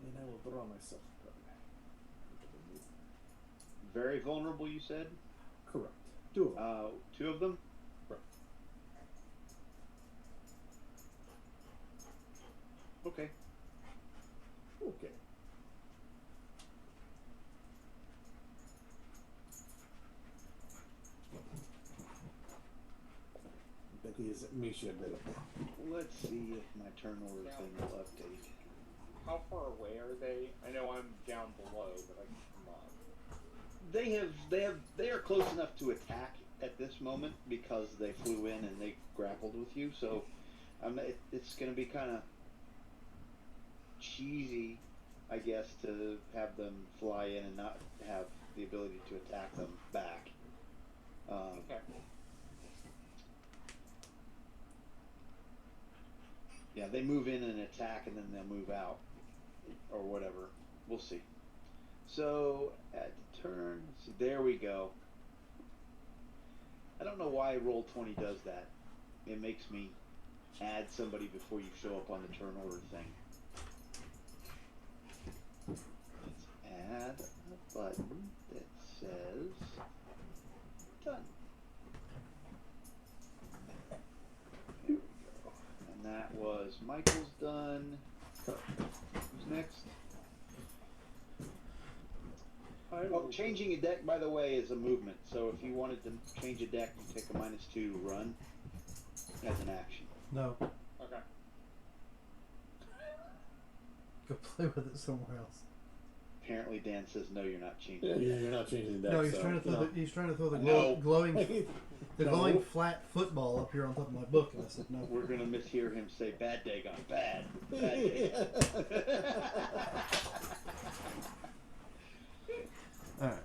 And I will draw myself a card. Very vulnerable, you said? Correct. 2 of them. 2 of them? Correct. Okay. Okay. That is Misha available. Let's see if my turn order thing will update. How far away are they? I know I'm down below, but I can come up. They are close enough to attack at this moment because they flew in and they grappled with you. So, it's going to be kind of cheesy, I guess, to have them fly in and not have the ability to attack them back. Okay. Yeah, they move in and attack, and then they'll move out, or whatever. We'll see. So, at the turn, see, there we go. I don't know why Roll20 does that. It makes me add somebody before you show up on the turn order thing. Let's add a button that says done. There we go. And that was Michael's done. Who's next? Oh, changing a deck, by the way, is a movement. So if you wanted to change a deck, you take a -2 run as an action. No. Okay. Go play with it somewhere else. Apparently, Dan says no. You're not changing. Yeah, the deck. you're not changing the deck. No, he's so, trying to throw no. he's trying to throw the No. glowing the No. glowing flat football up here on top of my book, and I said no. We're gonna mishear him say "bad day gone bad." Bad day. All right.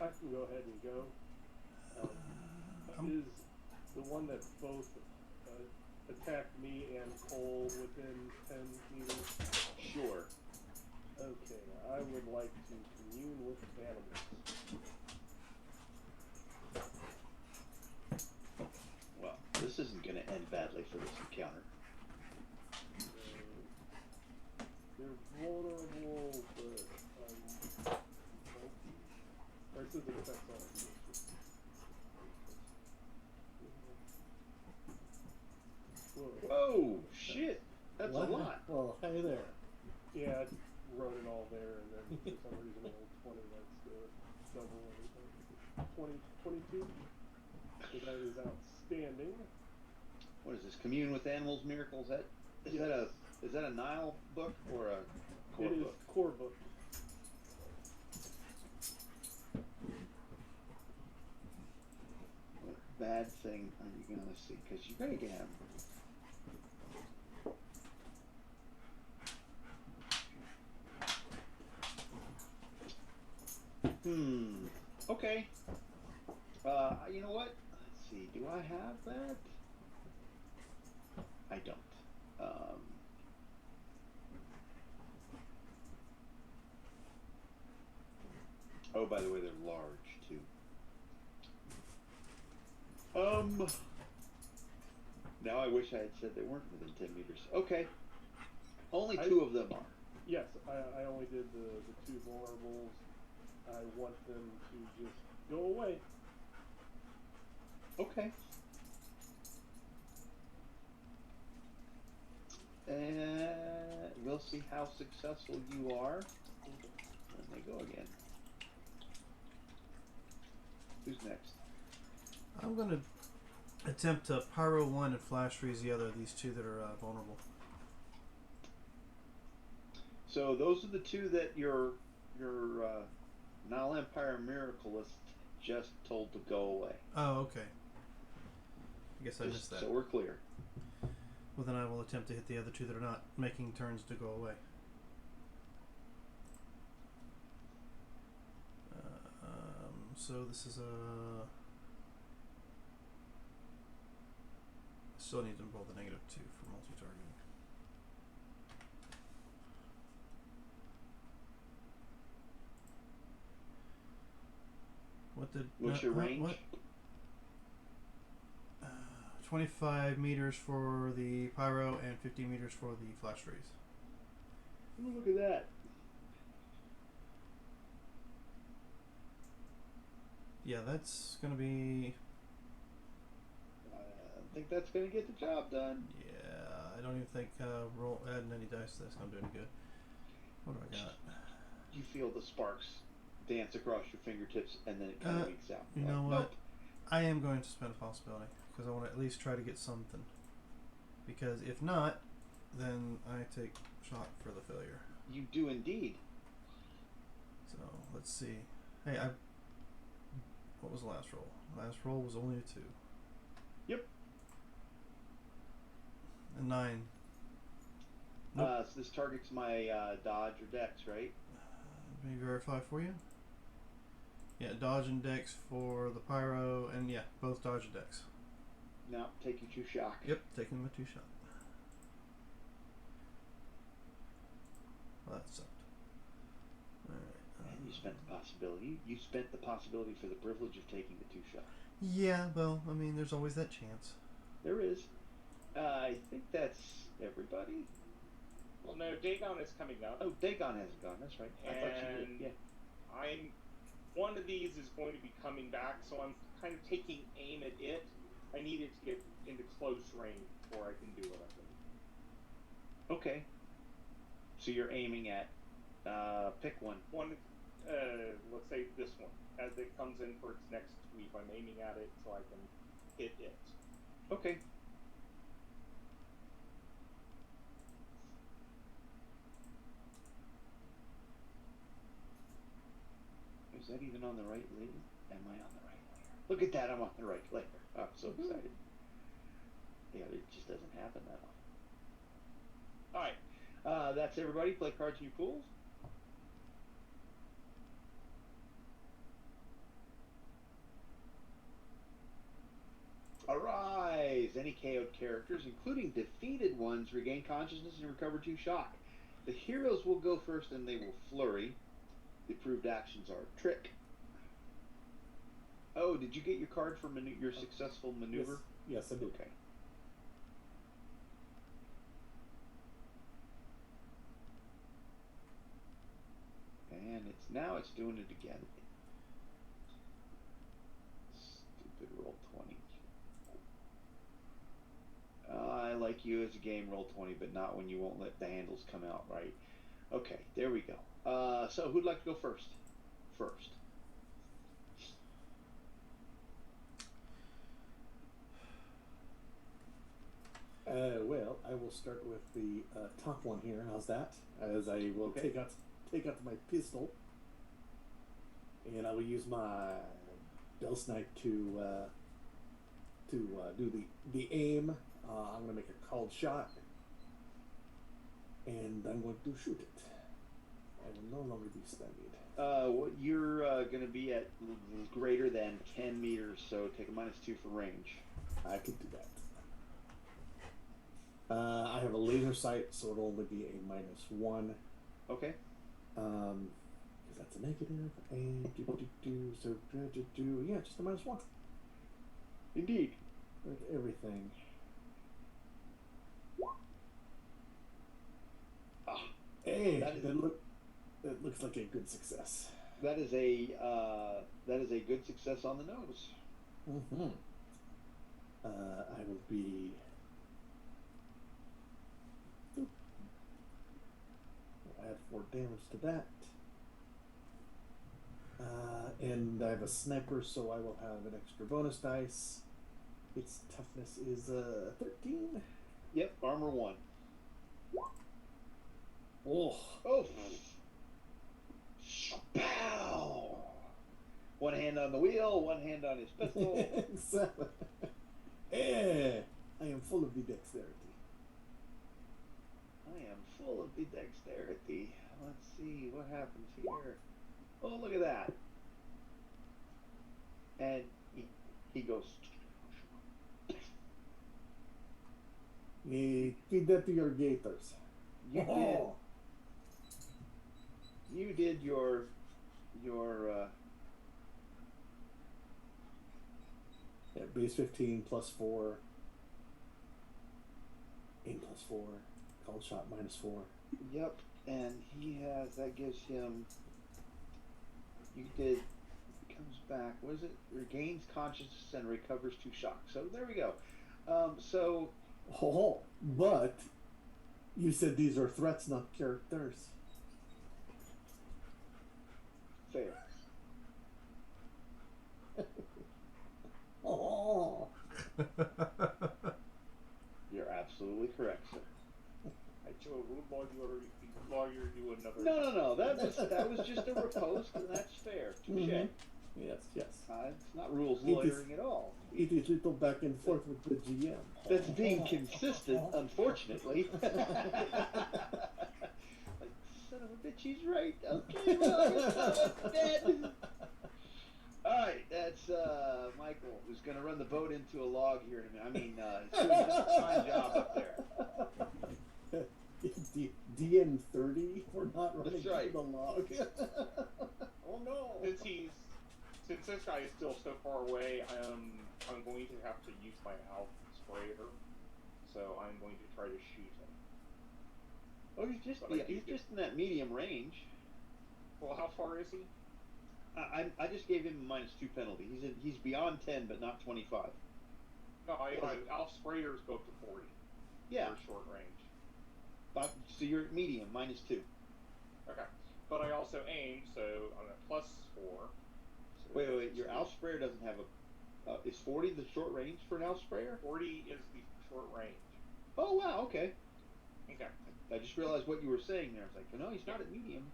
I can go ahead and go. Is the one that both attacked me and Cole within 10 meters? Sure. Okay, I would like to commune with animals. Well, this isn't gonna end badly for this encounter. They're vulnerable, but or it says it affects all of you. Whoa, shit! That's What? a lot. Oh, hey there. Yeah, I wrote it all there, and then for some reason I rolled 20 likes to double everything. 22. So that is outstanding. What is this? Commune with Animals, Miracles? Is that a Nile book or a core It is book? core book. What bad thing are you gonna see? Because you're gonna get him. Okay. You know what? Let's see. Do I have that? I don't. Oh, by the way, they're large too. Now I wish I had said they weren't within 10 meters. Okay. Only 2 of them are. Yes, I only did the 2 vulnerables. I want them to just go away. Okay. And we'll see how successful you are when they go again. Who's next? I'm gonna attempt to pyro one and flash freeze the other of these 2 that are vulnerable. So those are the two that your Nile Empire Miracleist just told to go away. Oh, okay. I guess I missed that. So we're clear. Well, then I will attempt to hit the other two that are not making turns to go away. So this is a... Still need to roll the -2 for multi-targeting. What's your range? What? 25 meters for the pyro and 50 meters for the flash rays. Ooh, look at that. Yeah, that's gonna be... I think that's going to get the job done. Yeah, I don't even think adding any dice to that's gonna do any good. What do I got? You feel the sparks dance across your fingertips, and then it kind of leaks out. You know what? Nope. I am going to spend a possibility because I want to at least try to get something. Because if not, then I take shot for the failure. You do indeed. So let's see. Hey, what was the last roll? Last roll was only a 2. Yep. A 9. Nope. So this targets my dodge or dex, right? Let me verify for you. Yeah, dodge and dex for the pyro, and yeah, both dodge and dex. Now take you 2 shock. Yep, taking them a 2 shot. Well, that sucked. Alright. And you spent the possibility. You spent the possibility for the privilege of taking the 2 shot. Yeah, well, I mean, there's always that chance. There is. I think that's everybody. Well, no, Dagon is coming up. Oh, Dagon hasn't gone. That's right. I thought you did. Yeah. One of these is going to be coming back, so I'm kind of taking aim at it. I need it to get into close range before I can do what I'm doing. Okay. So you're aiming at pick one. Let's say this one. As it comes in for its next sweep, I'm aiming at it so I can hit it. Okay. Is that even on the right layer? Am I on the right layer? Look at that, I'm on the right layer. I'm so excited. Yeah, it just doesn't happen that often. Alright. That's everybody. Play cards in your pools. Arise! Any KO'd characters, including defeated ones, regain consciousness and recover 2 shock. The heroes will go first and they will flurry. The approved actions are trick. Oh, did you get your card for your successful maneuver? Yes, I did. Okay. And it's doing it again. Stupid roll 20. I like you as a game, roll 20, but not when you won't let the handles come out right. Okay, there we go. So who'd like to go first? Well, I will start with the top one here. How's that? As I will take out my pistol, and I will use my bell snipe to do the aim. I'm going to make a called shot, and I'm going to shoot it. I will no longer be stymied. You're going to be at greater than 10 meters, so take a -2 for range. I could do that. I have a laser sight, so it'll only be a -1. Okay. Because that's a negative. And so yeah, just a -1. Indeed. With everything. Hey, that looks like a good success. That is a good success on the nose. Mm-hmm. I will be. I'll add 4 damage to that. And I have a sniper, so I will have an extra bonus dice. Its toughness is 13. Yep, armor 1. Oh. Oh. Pow! One hand on the wheel, one hand on his pistol. Exactly. Eh, I am full of the dexterity. I am full of the dexterity. Let's see what happens here. Oh, look at that. And he goes. Feed that to your gators. You did your Yeah, base 15 plus 4. Aim plus 4. Called shot minus 4. yep, and that gives him, you did, comes back, what is it? Regains consciousness and recovers 2 shocks. So there we go. So. Oh, but you said these are threats, not characters. Fair. Oh. You're absolutely correct, sir. I chose a rule lawyer do another. No. That was just a riposte, and that's fair. Touche. Mm-hmm. Yes. It's not rules lawyering at all. It is little back and forth with the GM. That's being consistent, unfortunately. Like, son of a bitch, he's right. Okay, well, dead. Alright, that's Michael, who's going to run the boat into a log here in a minute. I mean, he's doing a fine job up there. DN 30 for not running That's right. the log. Oh no! Since this guy is still so far away, I'm going to have to use my Alpha sprayer. So I'm going to try to shoot him. Oh, he's just in that medium range. Well, how far is he? I just gave him a -2 penalty. He's beyond 10, but not 25. No, Alpha sprayers go up to 40. Yeah. For short range. So you're at medium, -2. Okay. But I also aim, so I'm at +4. So Wait. Your Alf sprayer doesn't have a. Is 40 the short range for an Alf sprayer? 40 is the short range. Oh wow. Okay. Okay. I just realized what you were saying there. I was like, no, he's not at medium.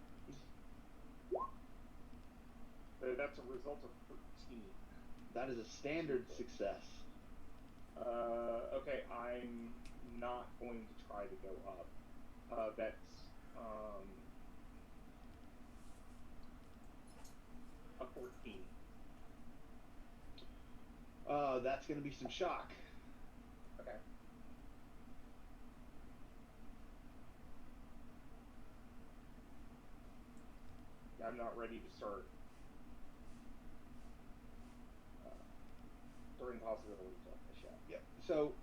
That's a result of 13. That is a standard success. Okay, I'm not going to try to go up. That's a 14. That's going to be some shock. Okay. I'm not ready to start. During possibilities of the shot. Yep. So,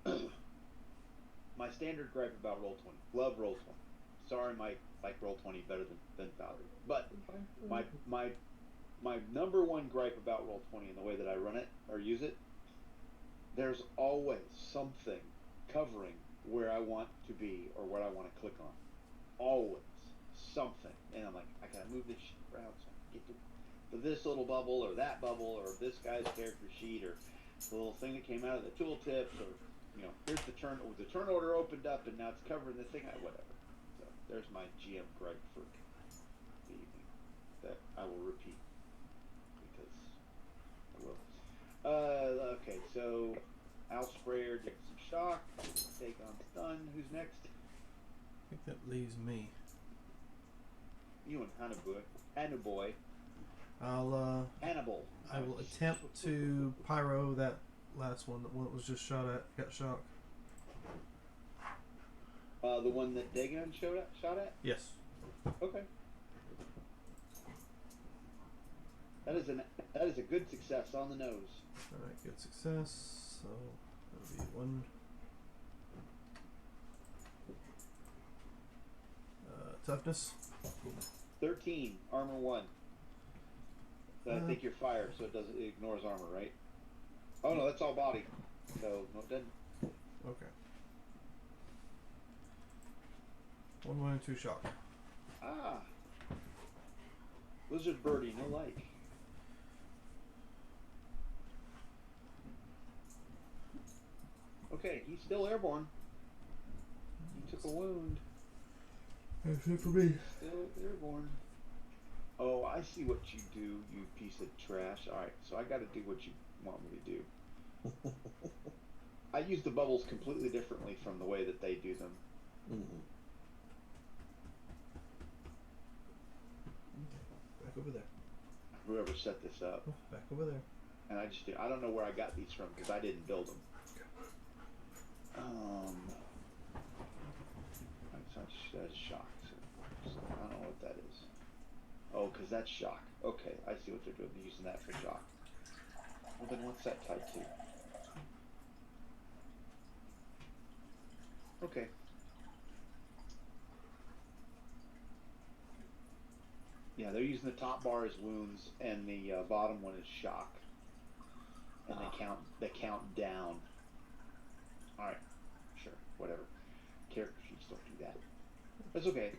my standard gripe about Roll20. Love Roll20. Sorry, Mike, like Roll20 better than Valerie. But my number one gripe about Roll20 and the way that I run it or use it, there's always something covering where I want to be or what I want to click on. Always something. And I'm like, I gotta move this shit around so I can get to this little bubble or that bubble or this guy's character sheet or the little thing that came out of the tooltips, or here's the turn order opened up and now it's covering this thing, whatever. So there's my GM gripe for the evening that I will repeat because I will. Okay, so Al Sprayer gets some shock, take on stun. Who's next? I think that leaves me. You and Hannaboy. Hannibal. I will attempt to pyro that last one, the one that was just shot at, got shocked. The one that Dagon shot at? Yes. Okay. That is a good success on the nose. Alright, good success. So that'll be 1. Toughness. 13, armor 1. So I think you're fire, so it ignores armor, right? Oh no, that's all body. So no, it doesn't. Okay. 1 wound, 2 shock. Ah. Lizard birdie, no like. Okay, he's still airborne. He took a wound. That's it for me. Still airborne. Oh, I see what you do, you piece of trash. Alright, so I gotta do what you want me to do. I use the bubbles completely differently from the way that they do them. Mm-hmm. Back over there. Whoever set this up. Back over there. And I don't know where I got these from because I didn't build them. That's shock. So I don't know what that is. Oh, because that's shock. Okay, I see what they're doing. They're using that for shock. Well, then what's that tied to? Okay. Yeah, they're using the top bar as wounds, and the bottom one is shock. And they count down. All right, sure, whatever. Character sheets don't do that. That's okay.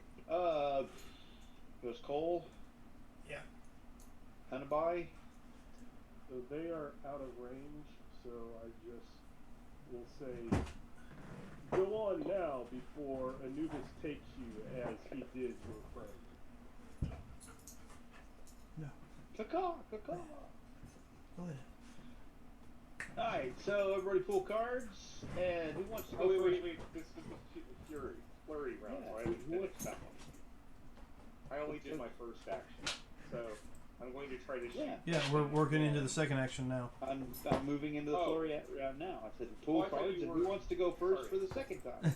Goes Cole. Yeah. Hanabai. So they are out of range, so I just will say, go on now before Anubis takes you as he did your friend. No. Caw-caw, caw-caw. Go ahead. Alright, so everybody pull cards, and who wants to go Oh, first? wait. This is the flurry round, Yeah, so I haven't who finished that one. I only did my first action, so I'm going to try to shoot. Yeah, we're working into the second action now. I'm moving into the flurry round now. I said pull Oh, I thought cards, you and were- who wants to go first Sorry. for the second time?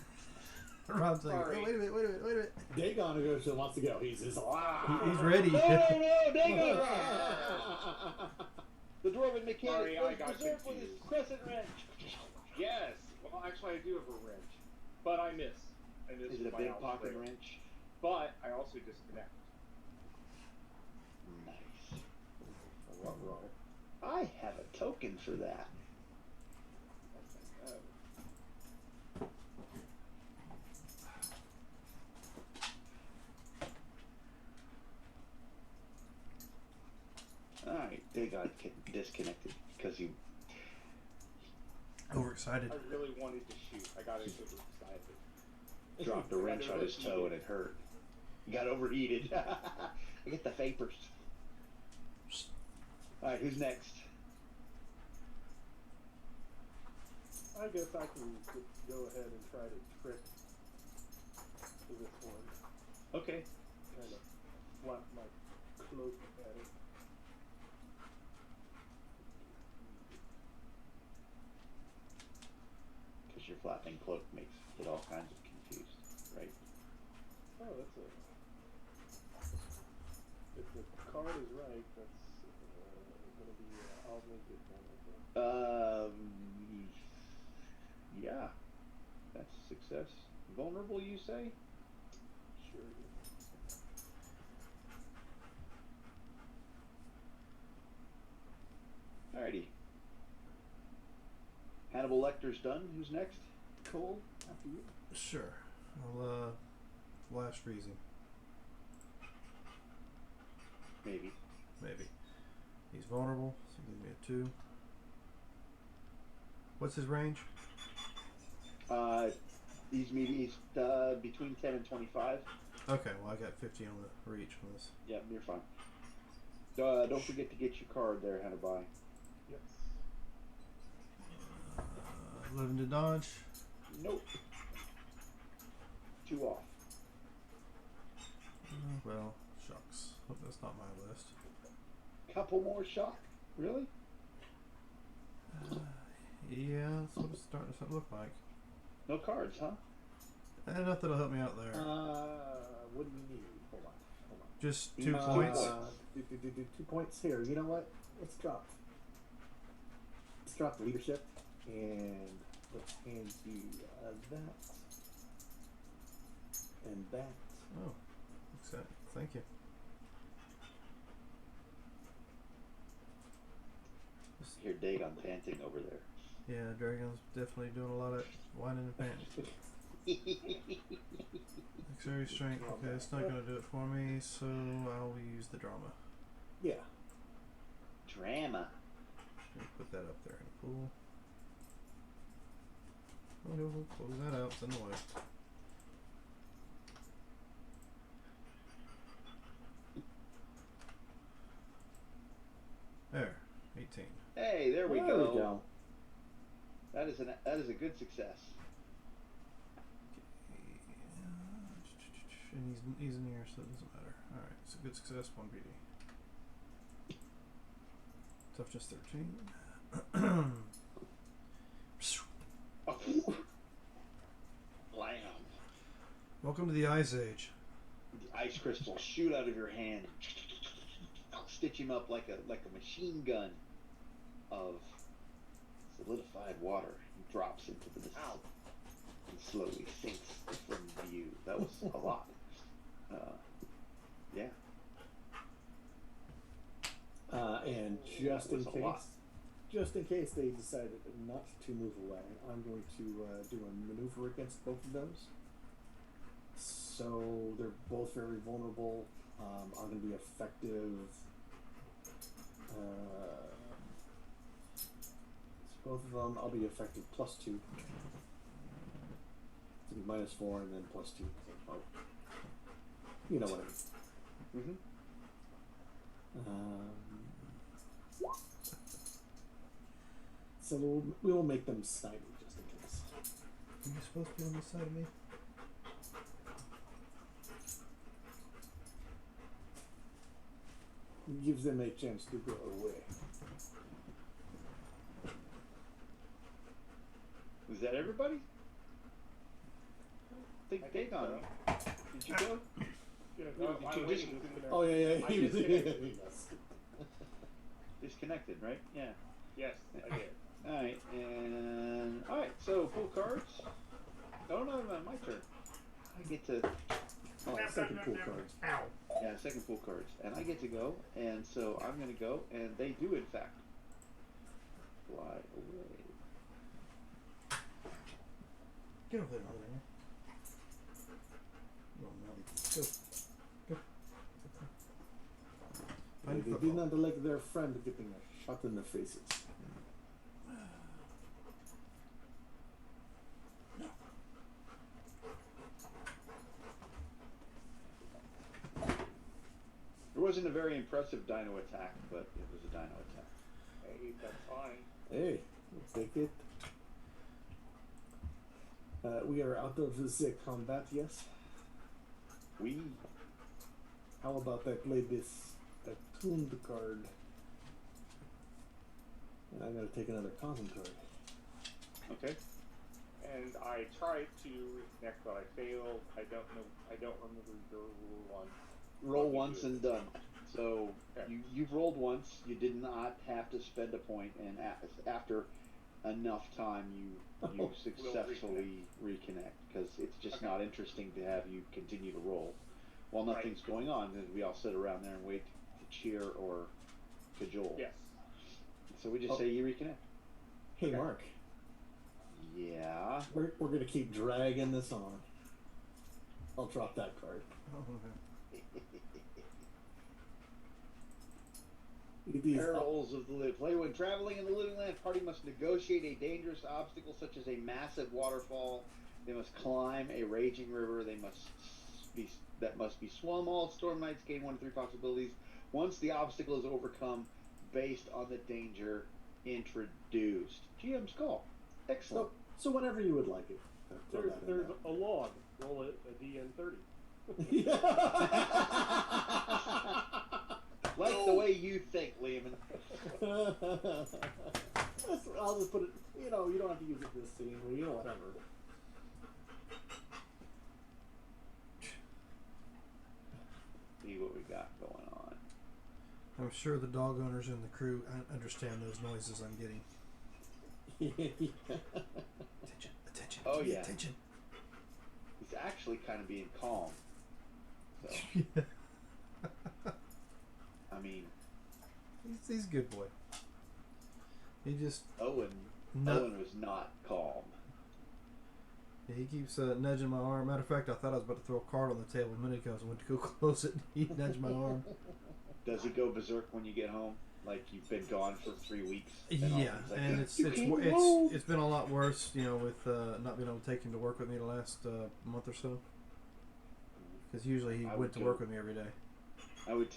Rob's like, Sorry. oh, wait a minute. Dagon wants to go. He's just He's ready. No, Dagon! The dwarven mechanic Sorry, I was got reserved for this confused. crescent wrench. Yes! Well, actually, I do have a wrench. But I miss. I miss Is it with a my big pocket outstrike. wrench? But I also disconnect. Nice. What roll? I have a token for that. Alright, they got disconnected because you Overexcited. I really wanted to shoot. I got overexcited. dropped a wrench on his toe and it hurt. He got overheated. I get the vapors. Alright, who's next? I guess I can just go ahead and try to trick this one. Okay. Kind of flap my cloak at it. Because your flapping cloak makes it all kinds of confused, right? Oh, that's a. If the card is right, that's going to be. I'll make it one, I think. Yeah. That's a success. Vulnerable, you say? Sure. Alrighty. Hannibal Lecter's done. Who's next? Cole, after you. Sure. I'll flash freezing. Maybe. Maybe. He's vulnerable, so give me a 2. What's his range? He's between 10 and 25. Okay, well I got 50 on the reach on this. Yeah, you're fine. Don't forget to get your card there, Hannibal. Yes. 11 to dodge. Nope. 2 off. Well, shucks. Hope that's not my list. Couple more shock. Really? Yeah, that's what it's starting to look like. No cards, huh? Nothing will help me out there. What do you need? Hold on. Just 2 2 points. points. 2 points here. You know what? Let's drop the leadership, and let's hand you that and that. Oh, except, thank you. Hear Dagon panting over there. Yeah, Dragon's definitely doing a lot of whining and panting. Dexterity strength. Okay, it's not going to do it for me, so I'll use the drama. Yeah. Drama. Gonna put that up there in the pool. Oh, no, we'll close that out. It's in the way. there we There go. we go. That is a good success. And he's in here, so it doesn't matter. All right, so good success, 1 BD. Toughness 13. Oh. Lamb. Welcome to the Ice Age. The ice crystals shoot out of your hand, stitch him up like a machine gun of solidified water. He drops into the mist and slowly sinks from view. That was a lot. Yeah. And That was a lot. just in case they decided not to move away, I'm going to do a maneuver against both of those. So they're both very vulnerable. I'm going to be effective. Both of them, I'll be effective +2. To be -4 and then +2. Oh, you know what I mean. So we'll make them snipey just in case. Are you supposed to be on this side of me? Gives them a chance to go away. Was that everybody? I think they gone. Did you go? Yeah, No, no, you I'm just- waiting. Oh yeah. I disconnected. Yes. Disconnected, right? Yeah. Yes, I did. Alright, and alright, so pull cards. Oh no, my turn. I get to Second pool cards. yeah, second pull cards. And I get to go, and so I'm gonna go, and they do in fact fly away. Get over there, man. No, no. Go. Find They the did football. not like their friend getting a shot in the faces. It wasn't a very impressive dino attack, but it was a dino attack. Hey, that's fine. Hey, we'll take it. We are out of the combat, yes? We How about I play this attuned card? And I'm gonna take another cosm card. okay. And I tried to reconnect, but I failed. I don't remember your rule one. Roll What you once do. and done. So Okay. you've rolled once. You did not have to spend a point, and after enough time, you successfully reconnect because it's just Okay. not interesting to have you continue to roll while Right. nothing's going on. Then we all sit around there and wait to cheer or cajole. Yes. So we just Oh. say you reconnect. Hey, Okay. Mark, Yeah. we're gonna keep dragging this on. I'll drop that card. Oh, okay. These Perils of the living. Play when traveling in the living land, party must negotiate a dangerous obstacle such as a massive waterfall. They must climb a raging river. They must be swum. All storm nights gain 1 to 3 possibilities. Once the obstacle is overcome, based on the danger introduced. GM's call. Excellent. So whenever you would like it. throw There's, that in there's there. a log. Roll it a DN30. Like the way you think, Lehman. I'll just put it. You don't have to use it this scene. Whatever. See what we got going on. I'm sure the dog owners and the crew understand those noises I'm getting. Attention. Oh, give me yeah. Attention. He's actually kind of being calm. So, I mean, He's a good boy. He just Owen was not calm. he keeps nudging my arm. Matter of fact, I thought I was about to throw a card on the table a minute ago, so I went to go close it. He nudged my arm. Does he go berserk when you get home? Like you've been gone for 3 weeks? And all Yeah, things like and that? it's been a lot worse, with not being able to take him to work with me the last month or so. Because usually he I went would to go- work with me every day. I would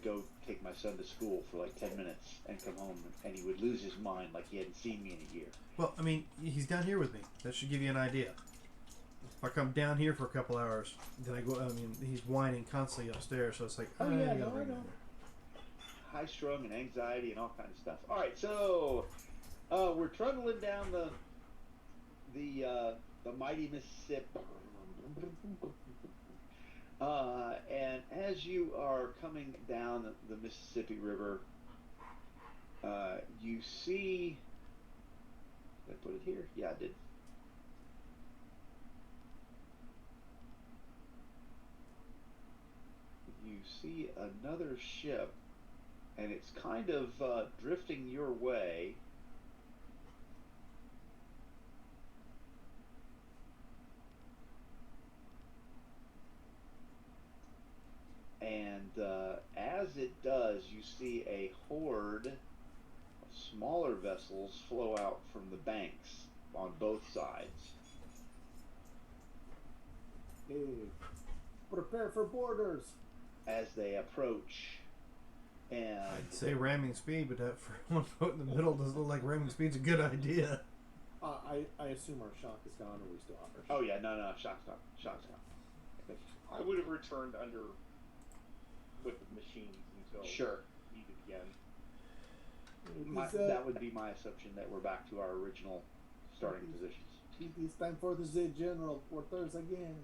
go take my son to school for like 10 minutes and come home, and he would lose his mind like he hadn't seen me in a year. Well, I mean, he's down here with me. That should give you an idea. If I come down here for a couple hours, then I go. I mean, he's whining constantly upstairs, so it's like, Oh, I yeah, gotta no, bring I him know. down High strung and anxiety and all kinds of stuff. All right, so we're trundling down the mighty Mississippi. And as you are coming down the Mississippi River, you see. Did I put it here? Yeah, I did. You see another ship, and it's kind of drifting your way. And as it does, you see a horde of smaller vessels flow out from the banks on both sides. Hey, prepare for boarders. As they approach, and I'd say ramming speed, but that for one boat in the middle doesn't look like ramming speed's a good idea. I assume our shock is gone, or we still have our shock. oh yeah, no, shock's gone. I would have returned under with the machines until Sure. needed again. That would be my assumption that we're back to our original starting positions. It's time for the Z General quarters again.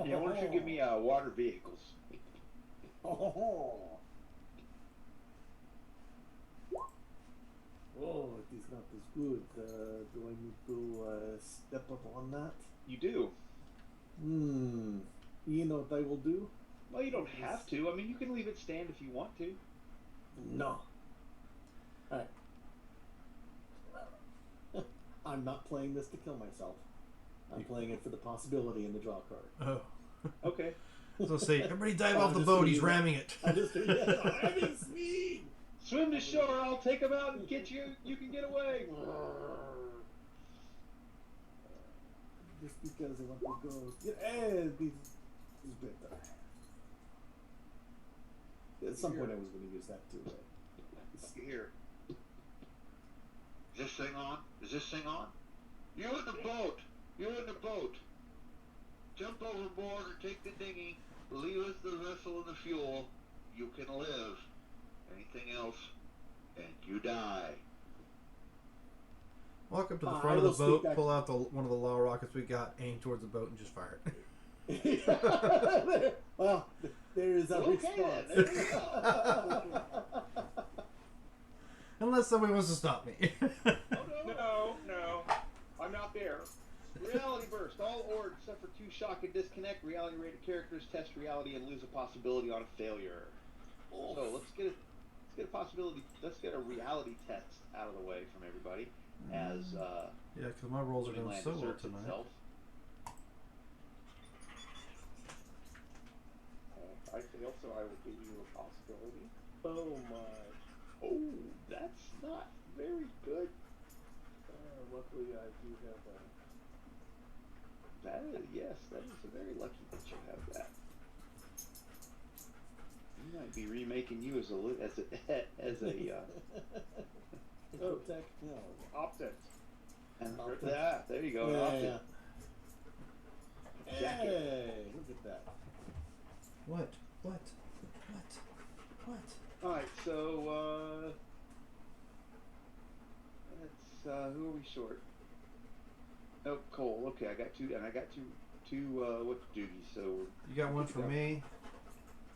Yeah, why don't you give me water vehicles? Oh, it is not as good. Do I need to step up on that? You do. You know what I will do? Well, you don't have to. I mean, you can leave it stand if you want to. No. Alright. I'm not playing this to kill myself. I'm playing it for the possibility in the draw card. Oh. Okay. So say, everybody dive I'm off the just boat, gonna he's do that. ramming it. I'm just having speed! Swim to shore. I'll take them out and get you. You can get away. Just because I want to go. This is better. At some point I was going to use that too. Here. Is this thing on? Is this thing on? You in the boat. You in the boat. Jump overboard or take the dinghy. Leave us the vessel and the fuel. You can live. Anything else, and you die. Walk up to the I front of the will speak boat, back- pull out one of the law rockets we got, aim towards the boat, and just fire it. Well, there is a Okay, response. then. There you go. Unless somebody wants to stop me. No, I'm not there. Reality burst. All orgs suffer 2 shock and disconnect. Reality rated characters test reality and lose a possibility on a failure. So let's get a possibility. Let's get a reality test out of the way from everybody. As Yeah, because my rolls are going Land so well asserts tonight. itself. I fail, so I will give you a possibility. Oh my. Oh, that's not very good. Luckily, I do have That is, yes, that is very lucky that you have that. You might be remaking you as a Oh, tech. No. Optent. and Optic. that. There you go. Yeah, Optic. yeah. Jacket. Hey, look at that. What? All right, so let's. Who are we short? Oh, Cole. Okay, I got two, and I got two what duties. So You got one for me.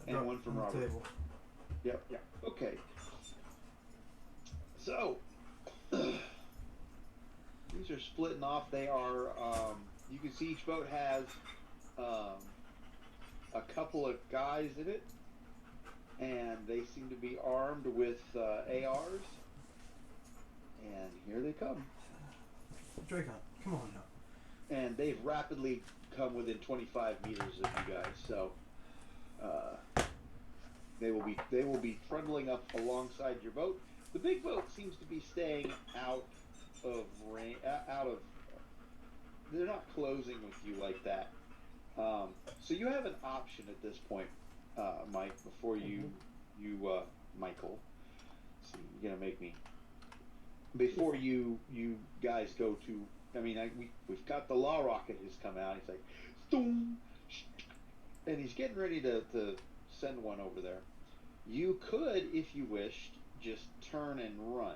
And Drop one from on the Robert. table. Yep. Yeah. Okay. So these are splitting off. They are. You can see each boat has a couple of guys in it, and they seem to be armed with ARs. And here they come. Dracon, come on now. And they've rapidly come within 25 meters of you guys. So they will be trundling up alongside your boat. The big boat seems to be staying out of range. They're not closing with you like that. So you have an option at this point. Mike, before Michael. See, you're gonna make me. Before you guys go to, I mean, we've got the law rocket has come out. He's like, "Stoom," and he's getting ready to send one over there. You could, if you wished, just turn and run.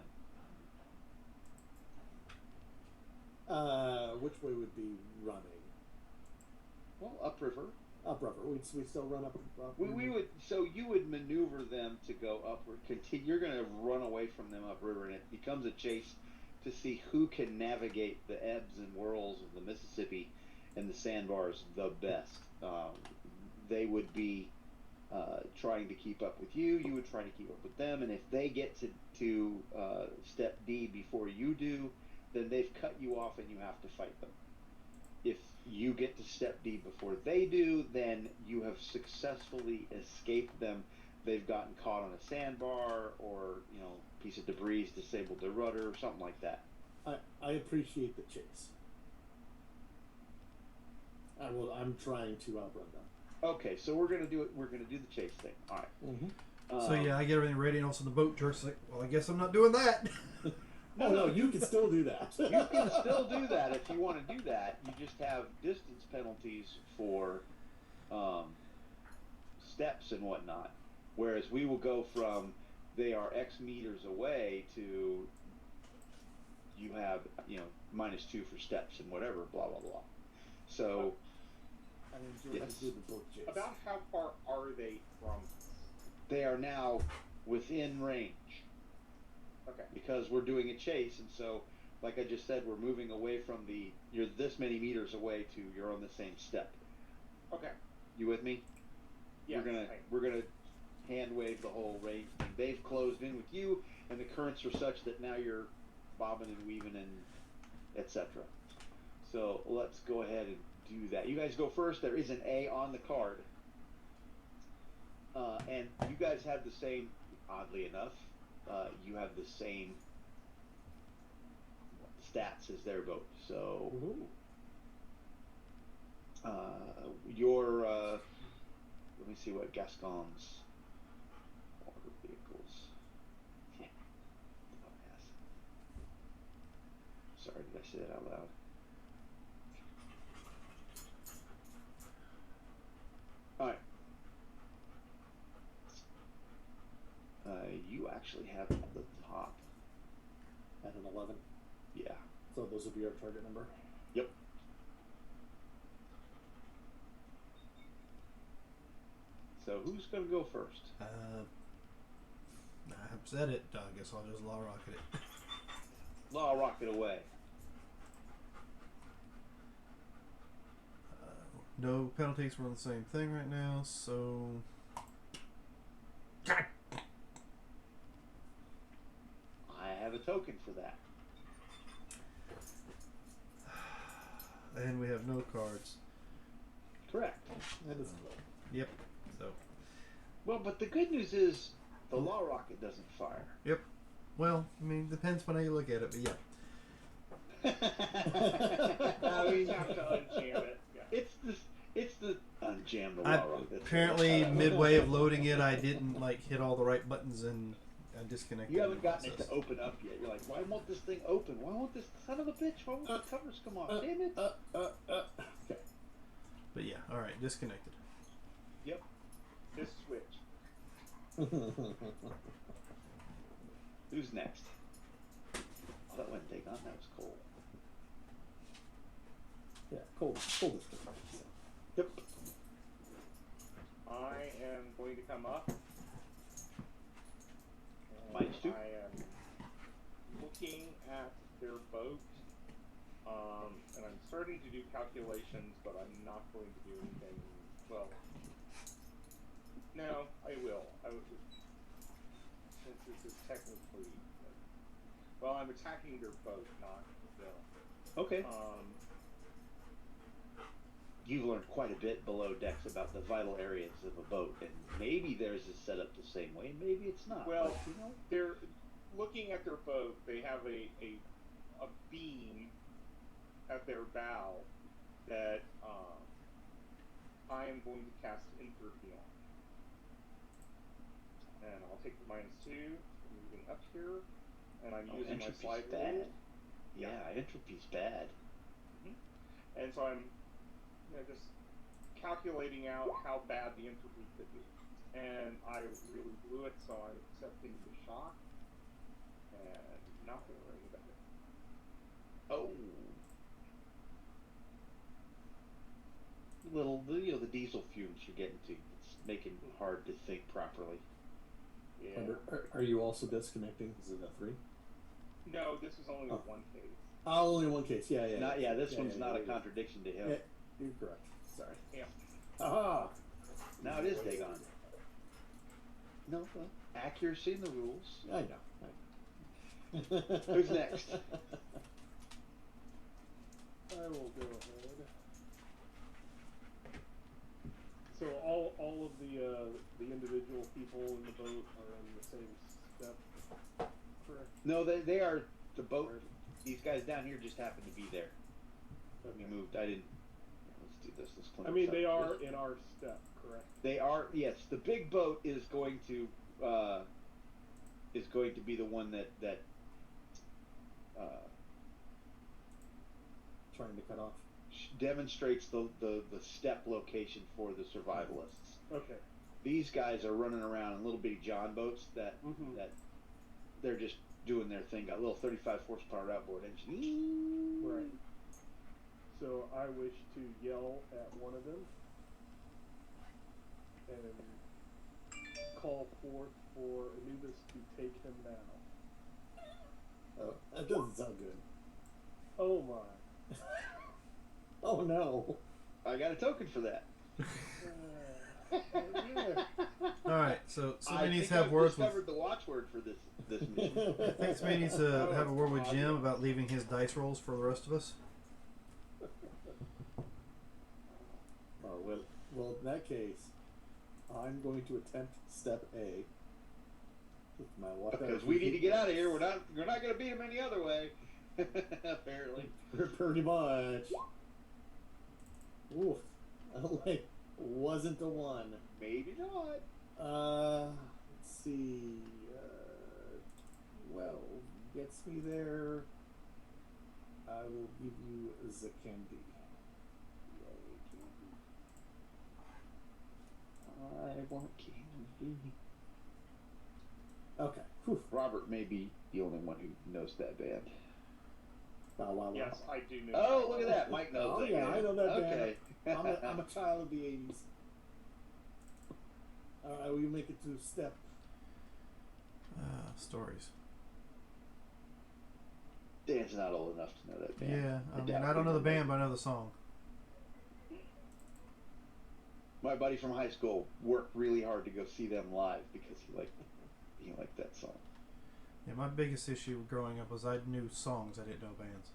Which way would be running? Well, upriver. Upriver. We still run up. We would. So you would maneuver them to go upward. Continue. You're going to run away from them upriver, and it becomes a chase to see who can navigate the ebbs and whirls of the Mississippi and the sandbars the best. They would be trying to keep up with you. You would try to keep up with them, and if they get to step D before you do, then they've cut you off, and you have to fight them. If you get to step D before they do, then you have successfully escaped them. They've gotten caught on a sandbar, or piece of debris disabled their rudder, or something like that. I appreciate the chase. I'm trying to outrun them. Okay, so we're gonna do it. We're gonna do the chase thing. All right. Mm-hmm. So yeah, I get everything ready, and also the boat jerks like, well, I guess I'm not doing that. No, you can still do that. You can still do that if you want to do that. You just have distance penalties for steps and whatnot. Whereas we will go from they are X meters away to you have -2 for steps and whatever, blah blah blah. So I enjoy yes. to do the boat chase. About how far are they from us? They are now within range. Okay. Because we're doing a chase, and so, like I just said, we're moving away from you're this many meters away to you're on the same step. Okay. You with me? Yeah. We're gonna hand wave the whole range thing. They've closed in with you, and the currents are such that now you're bobbing and weaving and etc. So let's go ahead and do that. You guys go first. There is an A on the card, and you guys have the same. Oddly enough. You have the same stats as their boat. So your let me see what Gascon's water vehicles. Yeah. Dumbass. Sorry, did I say that out loud? All right. You actually have at the top. At an 11. Yeah. So those would be our target number. Yep. So who's going to go first? I've said it. I guess I'll just law rocket it. Law rocket away. No penalties. We're on the same thing right now, so. I have a token for that. And we have no cards. Correct. That is Yep. So. Well, but the good news is the law rocket doesn't fire. Yep. Well, I mean, depends on how you look at it, but yeah. We have to unjam it. Yeah. It's the unjam the law I, rocket. apparently, midway of loading it, I didn't hit all the right buttons and I disconnected. You haven't gotten it process. to open up yet. You're like, why won't this thing open? Why won't this son of a bitch? Why won't the covers come off? Damn it! Okay. But yeah, all right, disconnected. Yep. This switch. Who's next? Oh, that went big on. That was cool. Yeah, cold district. Yep. I am going to come up. -2. I am looking at their boat, and I'm starting to do calculations, but I'm not going to do anything. Well, no, I will. Since this is technically, well, I'm attacking their boat, not them. Okay. You've learned quite a bit below decks about the vital areas of a boat, and maybe theirs is set up the same way, maybe it's not. Well, but, they're looking at their boat. They have a beam at their bow that I am going to cast Entropy on. and I'll take the -2 for moving up here, and I'm Oh, using my entropy's slide bad. rule. Yeah, entropy's bad. And so I'm just calculating out how bad the entropy could be. And I really blew it, so I'm accepting the shock and not worrying about it. Oh. The diesel fumes you're getting to. It's making it hard to think properly. Yeah. Are you also disconnecting? Is it a 3? No, this is only Oh. one case. Oh, only one case. Yeah. This one's not a contradiction to him. Yeah, you're correct. Sorry. Yeah. Ah. Now it is Dagon. No, well, accuracy in the rules. I know. Who's next? I will go ahead. So all of the individual people in the boat are in the same step, correct? No, they are the boat. These guys down here just happen to be there. We Okay. moved. I didn't. Let's do this. Let's clean I mean, this they up. are in our step, correct? They are. Yes, the big boat is going to be the one that Trying to cut off. demonstrates the step location for the survivalists. Okay. These guys are running around in little bitty John boats that they're just doing their thing. Got a little 35 horsepower outboard engine. Right. So I wish to yell at one of them and call forth for Anubis to take him now. Oh, that doesn't sound good. Oh my. Oh no. I got a token for that. Yeah. All right, so I somebody needs think to have I've words with. discovered the watchword for this mission. I think somebody needs to have a word with Jim about leaving his dice rolls for the rest of us. Oh, well, in that case, I'm going to attempt step A. With my Because we need to get out of here. We're not going to beat him any other way. Apparently. Pretty much. Oof. Like, wasn't the one. Maybe not. Let's see. Well, gets me there. I will give you the candy. I want candy. Okay. Whew. Robert may be the only one who knows that band. Bow, wow, wow. Yes, I do know. Oh, look at that. Mike knows Oh, that yeah, band. I know that Okay. band. I'm a child of the 80s. Alright, will you make it to step? Stories. Dan's not old enough to know that band. Yeah, I mean, doubt I don't he know the knows. band, but I know the song. My buddy from high school worked really hard to go see them live because he liked that song. Yeah, my biggest issue growing up was I knew songs, I didn't know bands.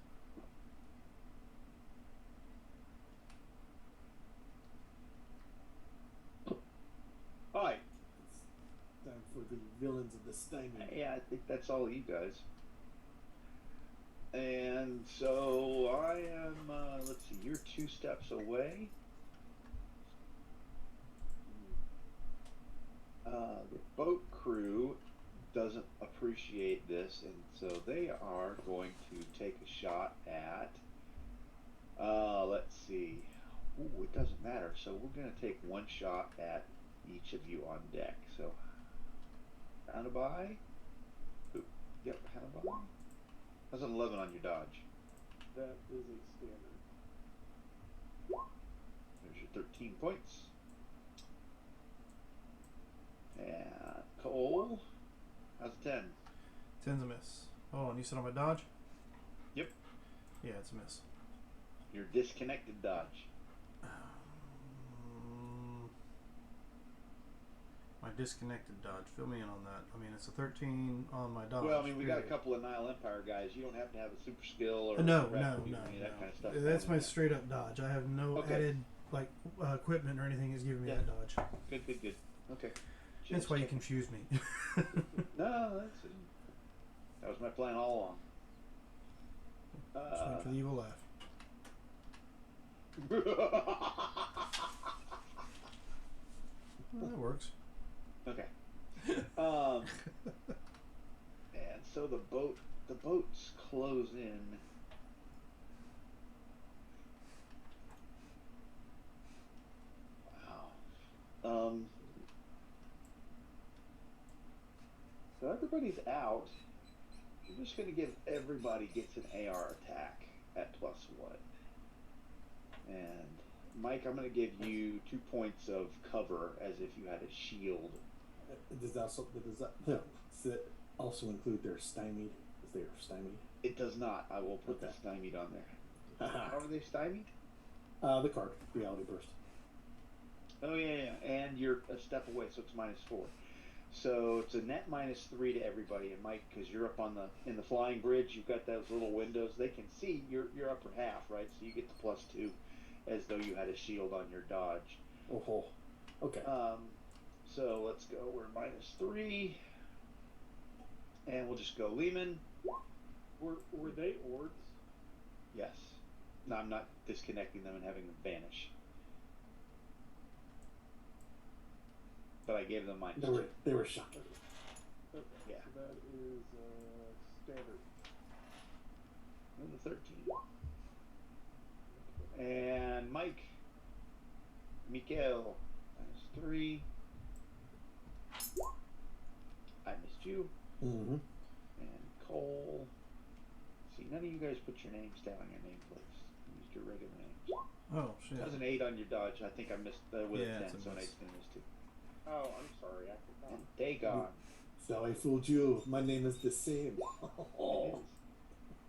Hi. It's time for the villains of the Steinman. Yeah, I think that's all you guys. And so I am, let's see, you're 2 steps away. The boat crew doesn't appreciate this, and so they are going to take a shot at, let's see, ooh, it doesn't matter, so we're going to take 1 shot at each of you on deck, so, Hannibal, yep, Hannibal, how's an 11 on your dodge? That is a standard. There's your 13 points. And Cole, how's a 10? 10's a miss. Oh, and you said on my dodge? Yep. Yeah, it's a miss. Your disconnected dodge. My disconnected dodge. Fill me in on that. I mean, it's a 13 on my dodge. Well, I mean, we got a period. couple of Nile Empire guys. You don't have to have a super skill or No, rapid no, any of that kind of stuff. That's my straight up dodge. I have no Okay. added like equipment or anything that's giving me Yeah. that dodge. Good. Okay. That's why you confuse me. No, that was my plan all along. Just wait for the evil laugh. Well, that works. Okay. Um, and so the boats close in. Wow. So everybody's out. I'm just going to give everybody gets an AR attack at +1. And Mike, I'm going to give you 2 points of cover as if you had a shield. Does that also include their stymied? If they are stymied? It does not. I will put the Okay. stymied on there. How are they stymied? The card, Reality Burst. Oh yeah, and you're a step away, so it's -4. So it's a net -3 to everybody. And Mike, because you're up on in the flying bridge, you've got those little windows. They can see your upper half, right? So you get the +2, as though you had a shield on your dodge. Oh, okay. So let's go. We're -3, and we'll just go Lehman. Were they orbs? Yes. No, I'm not disconnecting them and having them vanish. But I gave them -2. They were shot. Okay. Yeah. So that is standard. And the 13. And Mike. Mikael. -3. I missed you. Mm-hmm. And Cole. See, none of you guys put your names down on your nameplates. You used your regular names. Oh shit. That was an 8 on your dodge. I think I missed with Yeah, a 10, it's a so an miss. 8's going to miss too. Oh, I'm sorry. I forgot. And Dagon. So I fooled you. My name is the same. It is.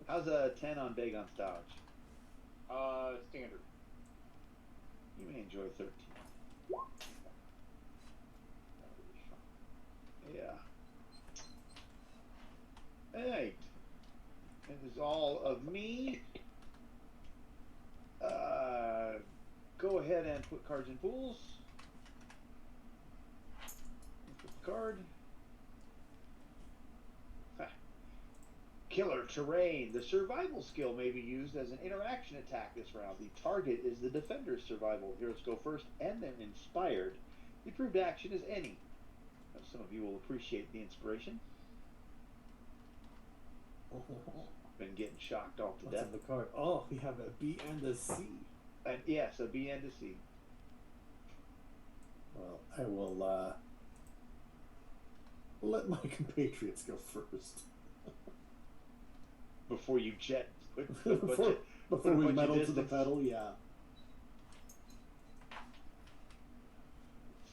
How's a 10 on Dagon's dodge? Standard. You may enjoy 13. Yeah. Alright. It is all of me. Go ahead and put cards in pools. Put the card. Killer terrain. The survival skill may be used as an interaction attack this round. The target is the defender's survival. Heroes go first and then inspired. The approved action is any. Now, some of you will appreciate the inspiration. Been getting shocked all to What's death. on the card? Oh, we have a B and a C. And yes, a B and a C. Well, I will let my compatriots go first. Before you jet. Before we meddle to the pedal, yeah.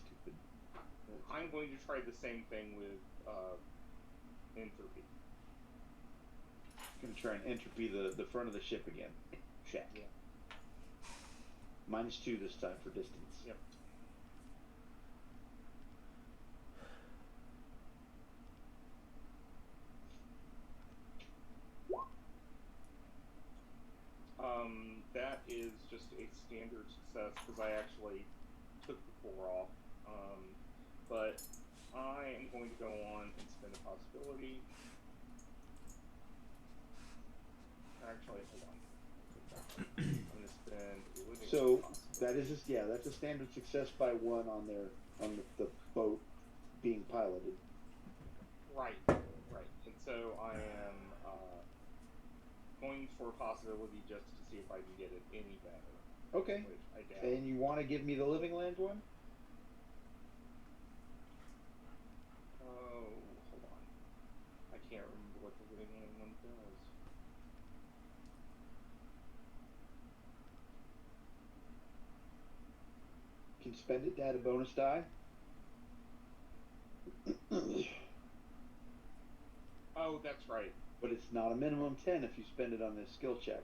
Stupid. I'm going to try the same thing with entropy. Gonna try and entropy the front of the ship again. Check. Yeah. -2 this time for distance. Yep. That is just a standard success because I actually took the 4 off. But I am going to go on and spend a possibility. Actually, hold on. I'm going to spend a living So possibility. that is just that's a standard success by 1 on the boat being piloted. Right. And so I am going for a possibility just to see if I can get it any better. Okay. Which I doubt. And you want to give me the living land one? Oh, hold on. I can't remember what the living land one does. Can spend it to add a bonus die. Oh, that's right. But it's not a minimum 10 if you spend it on this skill check.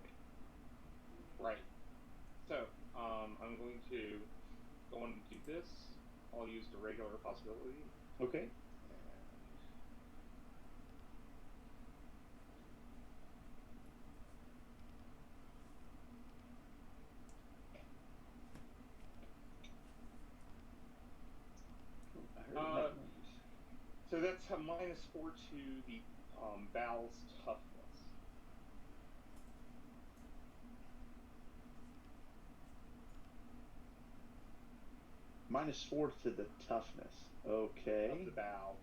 Right. So, I'm going to go on and do this. I'll use the regular possibility. Okay. I heard that noise. So that's a -4 to the bow's toughness. -4 to the toughness. Okay. Of the bow.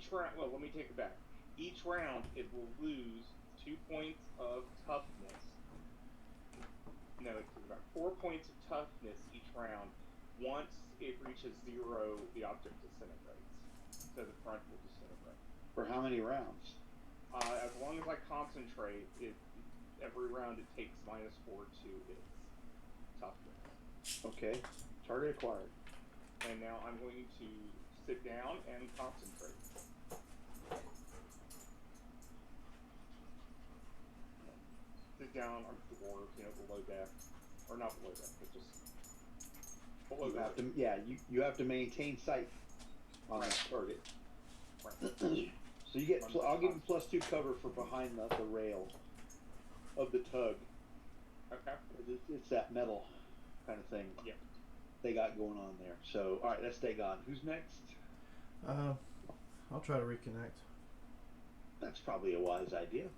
each round. Well, let me take it back. Each round, it will lose 2 points of toughness. No, it's about 4 points of toughness each round. Once it reaches 0, the object disintegrates. So the front will disintegrate. For how many rounds? As long as I concentrate, every round it takes -4 to its toughness. Okay. Target acquired. And now I'm going to sit down and concentrate. Sit down on the floor, below deck. Or not below deck, but just below You deck. have to, yeah, you have to maintain sight on that target. Right. So you get, I'll give you +2 cover for behind the rail of the tug. Okay. It's that metal kind of thing. Yep. They got going on there. So, all right, let's stay gone. Who's next? I'll try to reconnect. That's probably a wise idea.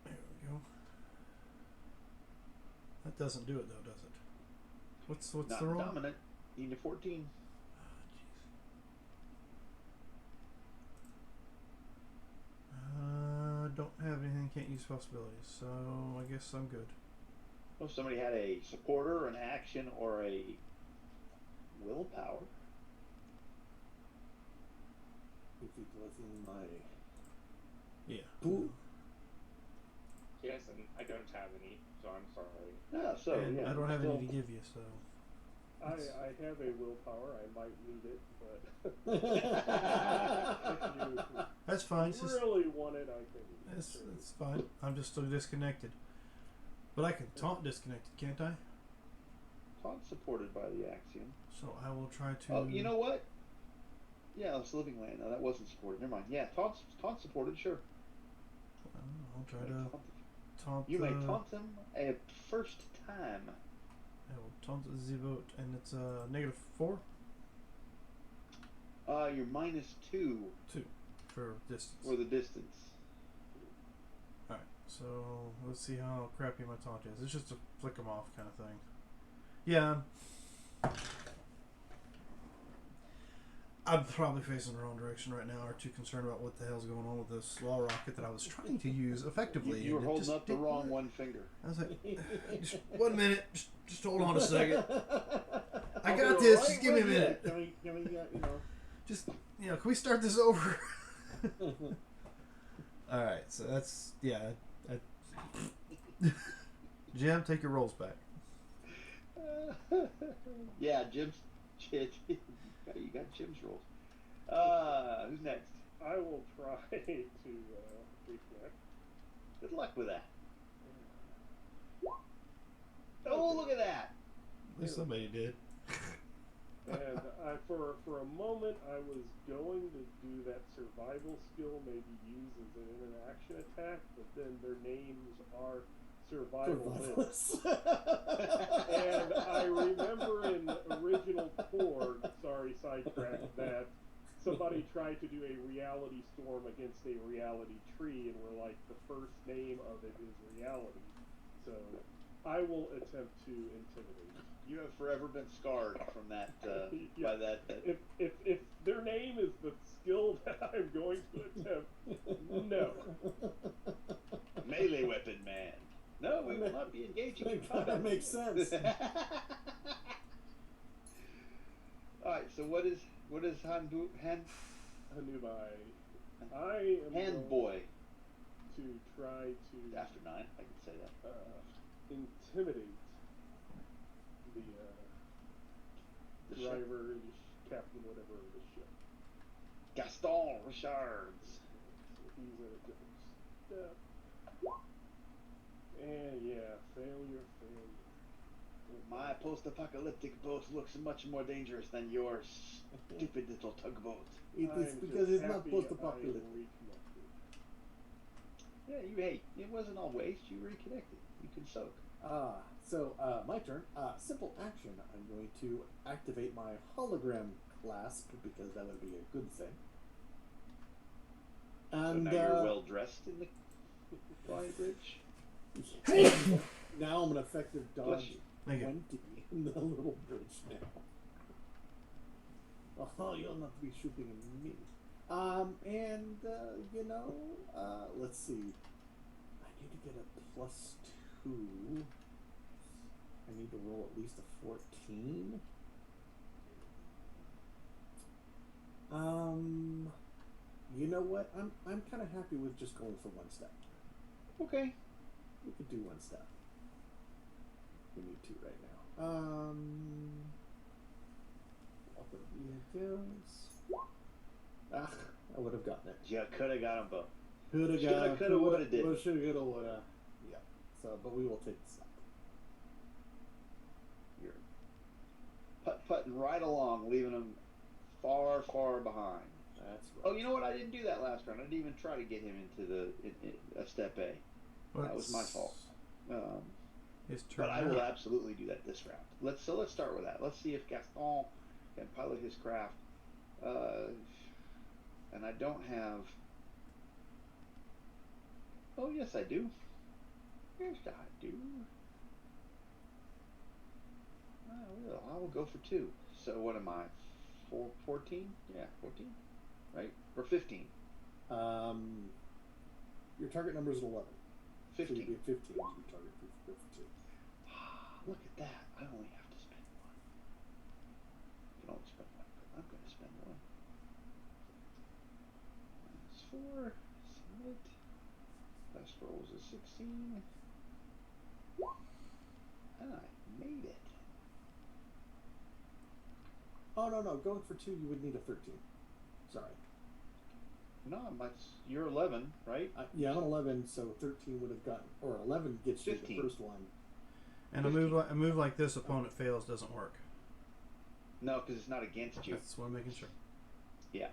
There we go. That doesn't do it though, does it? What's Not the roll? dominant. Need a 14. Don't have anything. Can't use possibilities. So I guess I'm good. Well, if somebody had a supporter, an action, or a willpower. If it was in my Yeah. pool. Yes, and I don't have any, so I'm sorry. Yeah, so And yeah. I don't have still, any to give you, so. I have a willpower. I might need it, but if That's fine. you It's just, really want it, I can. it's fine. I'm just still disconnected. But I can taunt disconnected, can't I? Taunt supported by the axiom. So I will try to. Oh, you know what? Yeah, it's living land. No, that wasn't supported. Never mind. Yeah, taunt supported. Sure. I'll try to taunt. You may taunt them a first time. I will taunt the boat, and it's -4. You're -2 For distance. for the distance. Alright, so let's see how crappy my taunt is. It's just a flick them off kind of thing. Yeah. I'm probably facing the wrong direction right now, or too concerned about what the hell's going on with this law rocket that I was trying to use effectively. You were and it holding just up the didn't wrong work. one finger. I was like, just 1 minute, just hold on a second. I I'll got go this. right Just give me a with you. minute. Can we Just, can we start this over? All right, so that's Jim, take your rolls back. Yeah, Jim's. You got Jim's rolls. Who's next? I will try to reconnect. Good luck with that. Oh, look at that! At least somebody did. And for a moment, I was going to do that survival skill, maybe use as an interaction attack, but then their names are survivalists. And I remember in original Torg, sorry, sidetrack, that somebody tried to do a reality storm against a reality tree, and we're like, the first name of it is reality. So I will attempt to intimidate. You have forever been scarred from that. Yeah. By that. If their name is the skill that I'm going to attempt, no. Melee weapon man. No, we will not be engaging in combat. That makes sense. All right. So what is Hanubai. I am hand going boy? to try to After 9, I can say that. intimidate the The ship. driver, captain, whatever of the ship. Gaston Richards. He's at a different step. And yeah, failure. My post-apocalyptic boat looks much more dangerous than your stupid little tugboat. It is I'm because just it's not happy post-apocalyptic. I reconnected. Yeah, it wasn't all waste. You reconnected. You can soak. So my turn. Simple action. I'm going to activate my hologram clasp because that would be a good thing. And So now you're well dressed in the flying bridge. now I'm an effective Bless dodge you. 20 in the little bridge now. Oh, you'll not be shooting at me. And let's see. I need to get a +2. I need to roll at least a 14. You know what? I'm kind of happy with just going for one step. Okay. We could do one step. We need to right now. Up it goes. Ah, I would have gotten it. You could have got them both. Coulda, Shoulda, coulda, woulda, did. Shoulda, coulda, woulda. Yeah. So, but we will take the step. You're putting right along, leaving them far, far behind. That's right. Oh, you know what? I didn't do that last round. I didn't even try to get him into a step A. Well, That was my fault. His turn. But I will absolutely do that this round. Let's start with that. Let's see if Gaston can pilot his craft. And I don't have. Oh yes, I do. Yes, I do. I will go for 2. So what am I? 14? Yeah, 14. Right? Or 15? Your target number is 11. 15. So you'd be at 15 as your target for 2. Look at that. I only have to spend 1. I can only spend 1, but I'm going to spend 1. -4. Submit. Last roll was a 16. And I made it. Oh, no. Going for 2, you would need a 13. Sorry. No, you're 11, right? Yeah, I'm an 11, so 13 would have gotten, or 11 gets you 15. the first one. And a move like this, opponent fails, doesn't work. No, because it's not against you. That's what I'm making sure. Yeah.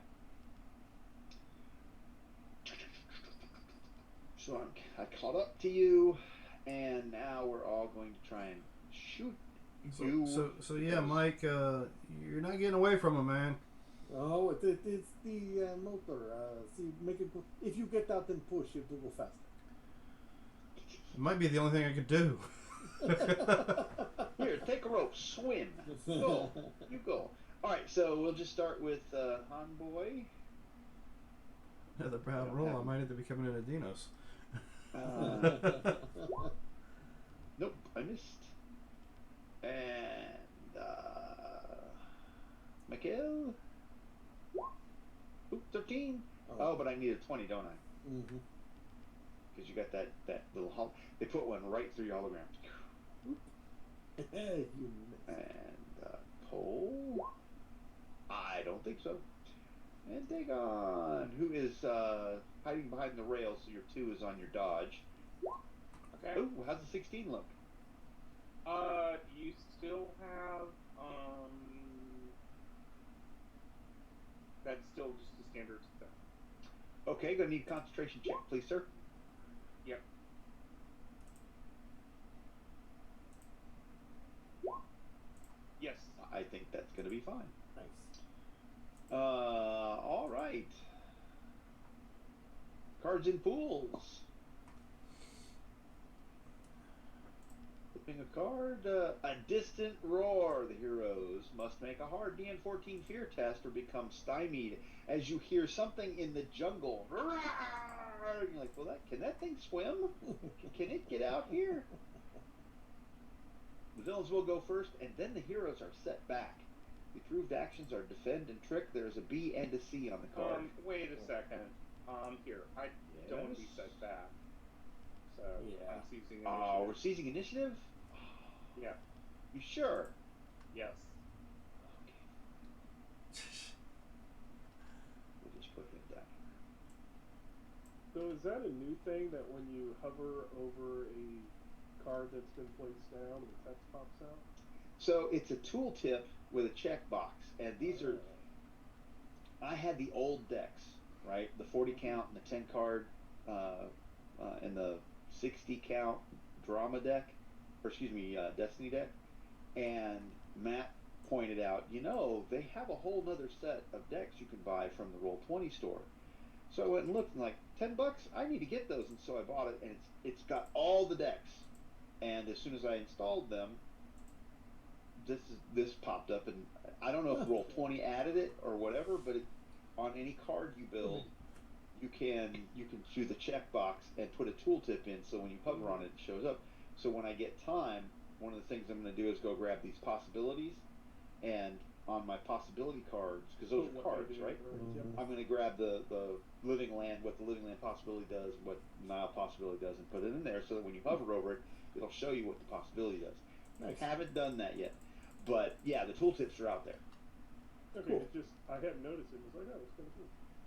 So I caught up to you, and now we're all going to try and shoot you. So yeah, Mike, you're not getting away from him, man. Oh, it's the motor. See, make it. If you get out and push, it will go faster. It might be the only thing I could do. Here, take a rope, swim. Go. You go. All right, so we'll just start with Han Boy. Another bad roll. I might have to be coming into Dinos. Nope, I missed. And Mikhail. Oop, 13. Oh, but I need a 20, don't I? Mm-hmm. Because you got that little they put one right through your hologram. And Cole. I don't think so. And Dagon, who is hiding behind the rail, so your 2 is on your dodge. Okay. Ooh, how's the 16 look? You still have that's still just a standard stuff. Okay, gonna need a concentration check, please, sir. Yep. Yes. I think that's gonna be fine. nice. All right. Cards in pools. Flipping a card. A distant roar. The heroes must make a hard DN14 fear test or become stymied as you hear something in the jungle. And you're like, well, can that thing swim? Can it get out here? The villains will go first, and then the heroes are set back. The approved actions are defend and trick. There's a B and a C on the card. Wait a second. Here, I don't want to be set back. So Yeah. I'm seizing initiative. Oh, we're seizing initiative? Yeah. You sure? Yes. Okay. We'll just put him down here. So is that a new thing that when you hover over a card that's been placed down, the text pops out? So it's a tooltip with a checkbox, and these are. I had the old decks, right? The 40 count and the 10 card, and the 60 count drama deck, or excuse me, Destiny deck. And Matt pointed out, they have a whole nother set of decks you can buy from the Roll20 store. So I went and looked, and like $10, I need to get those, and so I bought it, and it's got all the decks. And as soon as I installed them, this popped up, and I don't know if Roll20 added it or whatever, but on any card you build, you can do the checkbox and put a tooltip in, so when you hover on it, it shows up. So when I get time, one of the things I'm going to do is go grab these possibilities, and on my possibility cards, because those are cards, right? I'm going to grab the living land, what the living land possibility does, what Nile possibility does, and put it in there so that when you hover over it, it'll show you what the possibility does. Nice. I haven't done that yet, but yeah, the tooltips are out there. Okay, Cool. it's just I hadn't noticed it. It was like, oh, it's kind of cool.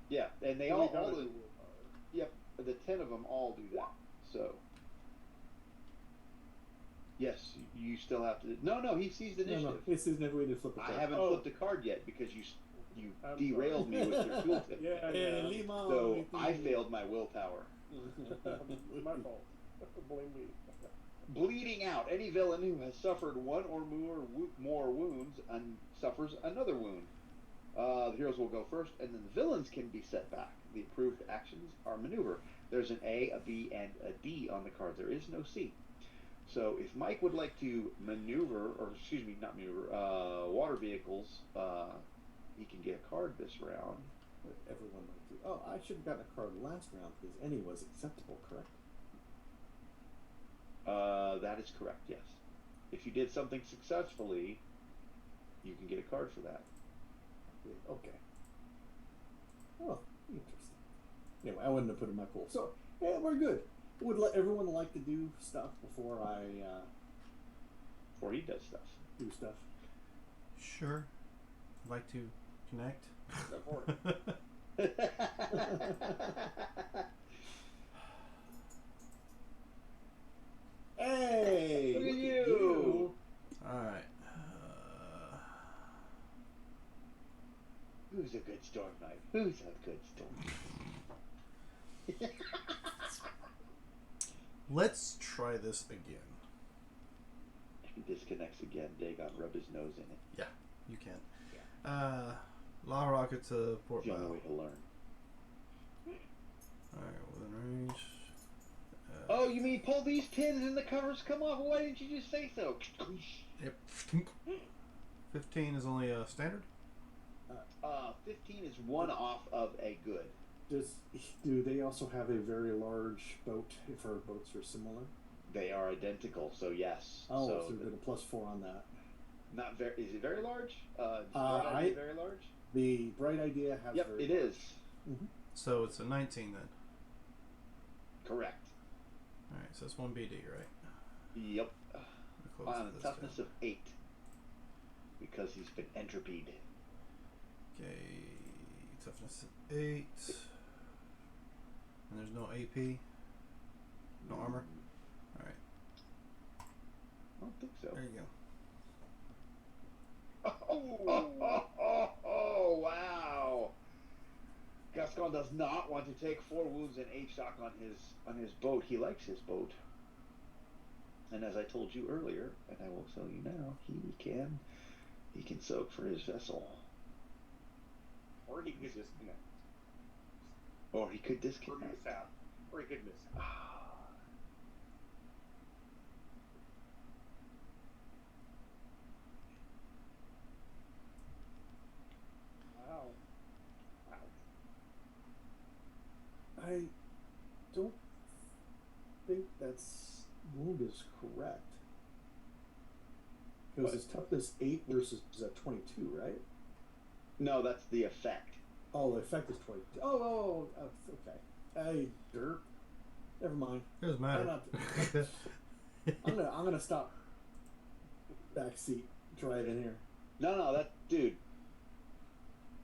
Yeah, and they So all we got all a the, dual power. yep, the 10 of them all do that. So yes, you still have to. No, he sees the No, initiative. this is never way to flip a I card. haven't flipped a card yet because you I'm derailed me with your tooltip. Yeah, Hey, yeah. Lima, So I anything- failed my willpower. My fault. Blame me. Bleeding out. Any villain who has suffered one or more wounds and suffers another wound. The heroes will go first, and then the villains can be set back. The approved actions are maneuver. There's an A, a B, and a D on the card. There is no C. So if Mike would like to maneuver, or excuse me, not maneuver, water vehicles, he can get a card this round. What everyone might do. Oh, I should have gotten a card last round because any was acceptable, correct? That is correct, yes. If you did something successfully, you can get a card for that. Yeah, okay. Oh, interesting. Anyway, I wouldn't have put in my pool. So, yeah, we're good. Would everyone like to do stuff before I Or he does stuff. do stuff? Sure. I'd like to connect. Go for it. Hey! Look at at you. Alright. Who's a good storm knight? Who's a good storm? Let's try this again. He disconnects again. Dagon rub his nose in it. Yeah, you can. La Rocket to Port It's the only Bow. way to learn. Alright, within range. Oh, you mean pull these pins and the covers come off? Why didn't you just say so? Yep. 15 is only a standard? 15 is one off of a good. Do they also have a very large boat if our boats are similar? They are identical, so yes. Oh, so so we get a +4 on that. not very. Is it very large? Very large. The Bright Idea has Yep, very it is. Mm-hmm. So it's a 19 then. Correct. Alright, so it's 1 BD, right? Yep. We'll close On a this toughness down. of 8, because he's been entropied. Okay, toughness of 8. And there's no AP? No armor? Alright, I don't think so. there you go. Oh, wow! Gascon does not want to take 4 wounds and 8 shock on his boat. He likes his boat. And as I told you earlier, and I will tell you now, he can soak for his vessel. Or he could disconnect. Or he could Or disconnect. miss out. Or he could miss out. Wow. Wow. I don't think that's wound is correct. Because What? it's toughness 8 versus 22, right? No, that's the effect. Oh, the effect is 22. Okay. Hey, derp. Never mind. It doesn't matter. I'm gonna stop. Back seat. Try it in here. No, that dude.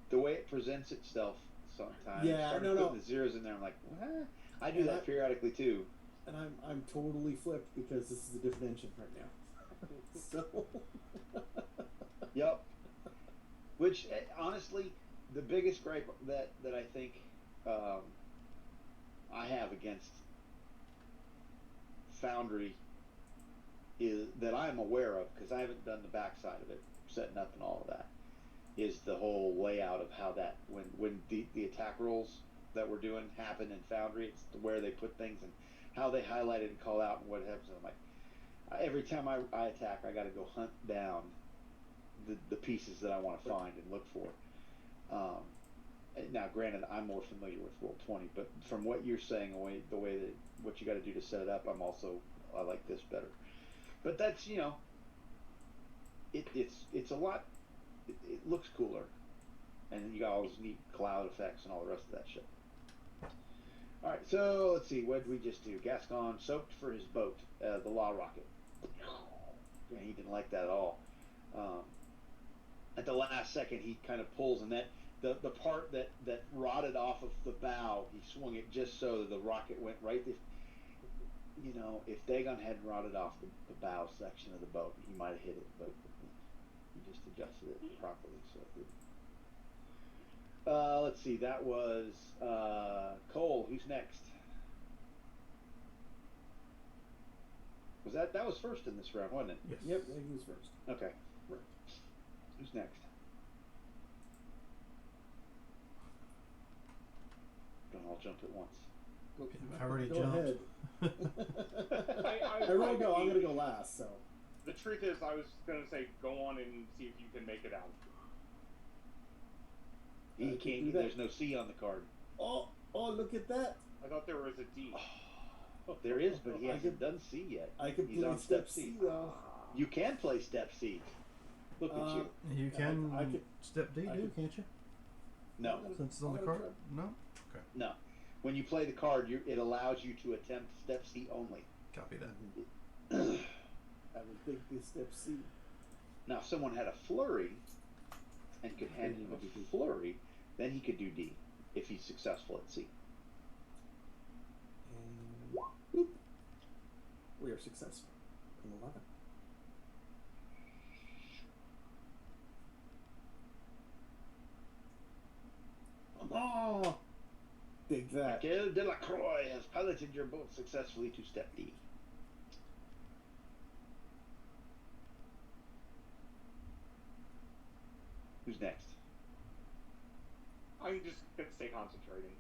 The way it presents itself sometimes. Yeah, started no. putting the zeros in there. I'm like, what? I do And that periodically too. And I'm totally flipped because this is a different engine right now. So Yep. Which, honestly, the biggest gripe that I think I have against Foundry is that I'm aware of, because I haven't done the backside of it, setting up and all of that, is the whole layout of how that when the attack rolls that we're doing happen in Foundry. It's where they put things and how they highlight it and call out and what happens. I'm like, every time I attack, I got to go hunt down the pieces that I want to find and look for. Now, granted, I'm more familiar with Roll20, but from what you're saying, the way that what you got to do to set it up, I like this better. But that's it's a lot. It looks cooler, and then you got all those neat cloud effects and all the rest of that shit. All right, so let's see. What did we just do? Gascon soaked for his boat, the Law Rocket. Yeah, he didn't like that at all. At the last second, he kind of pulls, and that the part that rotted off of the bow, he swung it just so that the rocket went right. If Dagon hadn't rotted off the bow section of the boat, he might have hit it, but he just adjusted it properly, so it didn't. Let's see. That was Cole. Who's next? That was first in this round, wasn't it? Yes. Yep, he was first. Okay. Right. Who's next? Don't all jump at once. I already Go jumped. ahead. I Everyone go. I'm gonna go last. So. The truth is, I was going to say, go on and see if you can make it out. He can't. There's no C on the card. Oh, look at that. I thought there was a D. There is, but he hasn't done C yet. I could He's play on step C though. You can play step C. Look at you. You can I could- step D, I do, could- can't you? No, Since it's on the I'm card? gonna No? no. When you play the card, it allows you to attempt step C only. Copy that. I would think this step C. Now, if someone had a flurry and could hand him a flurry, then he could do D if he's successful at C. And boop. We are successful. In 11. Oh, dig that. Miguel Delacroix has piloted your boat successfully to step D. Who's next? I'm just going to stay concentrating.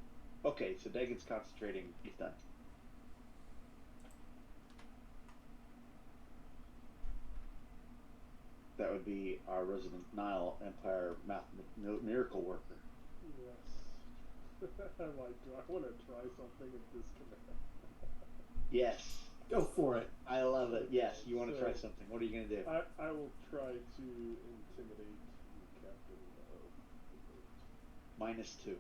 Okay, so Dagon's concentrating. He's done. That would be our resident Nile Empire miracle worker. Yes. I want to try something at this command. Yes, Go for it. I love it. Yes, you want to So- try something. What are you going to do? I will try to intimidate the captain of the boat. -2.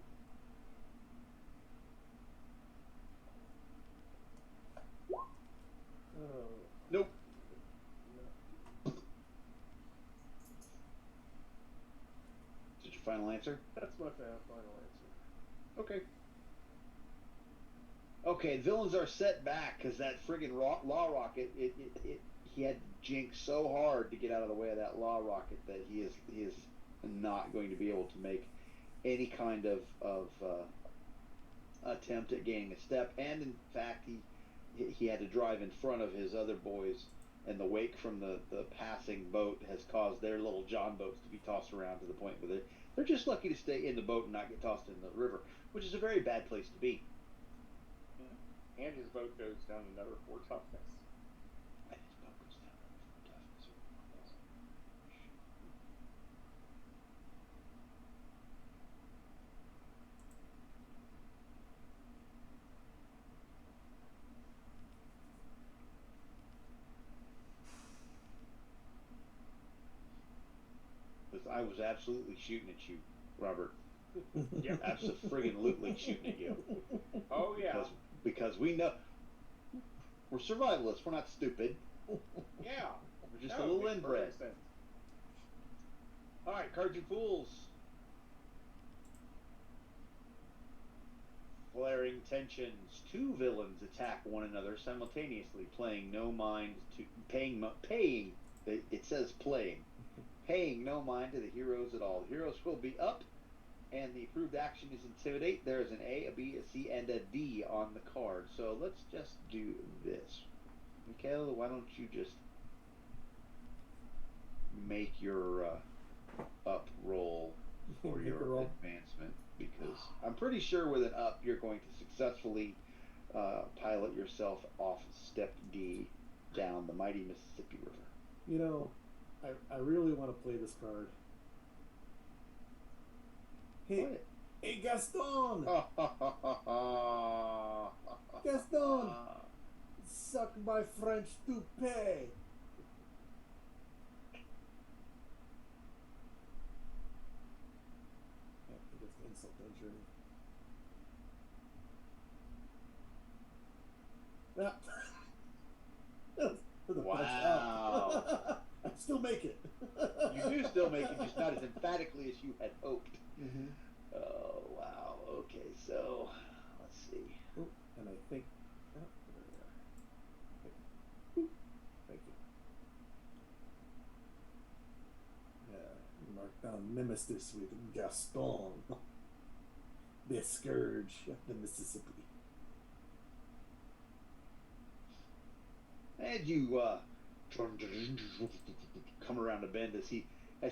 Oh. Nope. No. Is it your final answer? That's my final answer. Okay. Okay, villains are set back because that friggin' law rocket. He had to jinx so hard to get out of the way of that law rocket that he is not going to be able to make any kind of attempt at gaining a step. And in fact, he had to drive in front of his other boys, and the wake from the passing boat has caused their little John boats to be tossed around to the point where they're just lucky to stay in the boat and not get tossed in the river, which is a very bad place to be. And his boat goes down another 4 toughness. And his boat goes down to toughness. I was absolutely shooting at you, Robert. Yeah. Absolutely shooting at you. Oh, yeah. Because we know we're survivalists. We're not stupid. Yeah. We're just No, a little makes inbred. perfect sense. All right, cards and fools. Flaring tensions. 2 villains attack one another simultaneously, paying no mind to paying. It says playing. Paying no mind to the heroes at all. The heroes will be up, and the approved action is intimidate. There is an A, a B, a C, and a D on the card. So let's just do this. Mikhail, why don't you just make your up roll for Make your a roll. advancement? Because I'm pretty sure with an up, you're going to successfully pilot yourself off step D down the mighty Mississippi River. You know, I really want to play this card. Hey, Play it. hey, Gaston! Gaston! Gaston! Suck my French toupee! I think it's insult to injury. Ah. For the punch Wow. out. I still make it. You do still make it, just not as emphatically as you had hoped. Mm-hmm. Oh, wow. Okay, so let's see. Oh, and I think. Oh, there we are. Thank you. Yeah, mark down Nemesis with Gaston, the scourge of the Mississippi. And you come around a bend as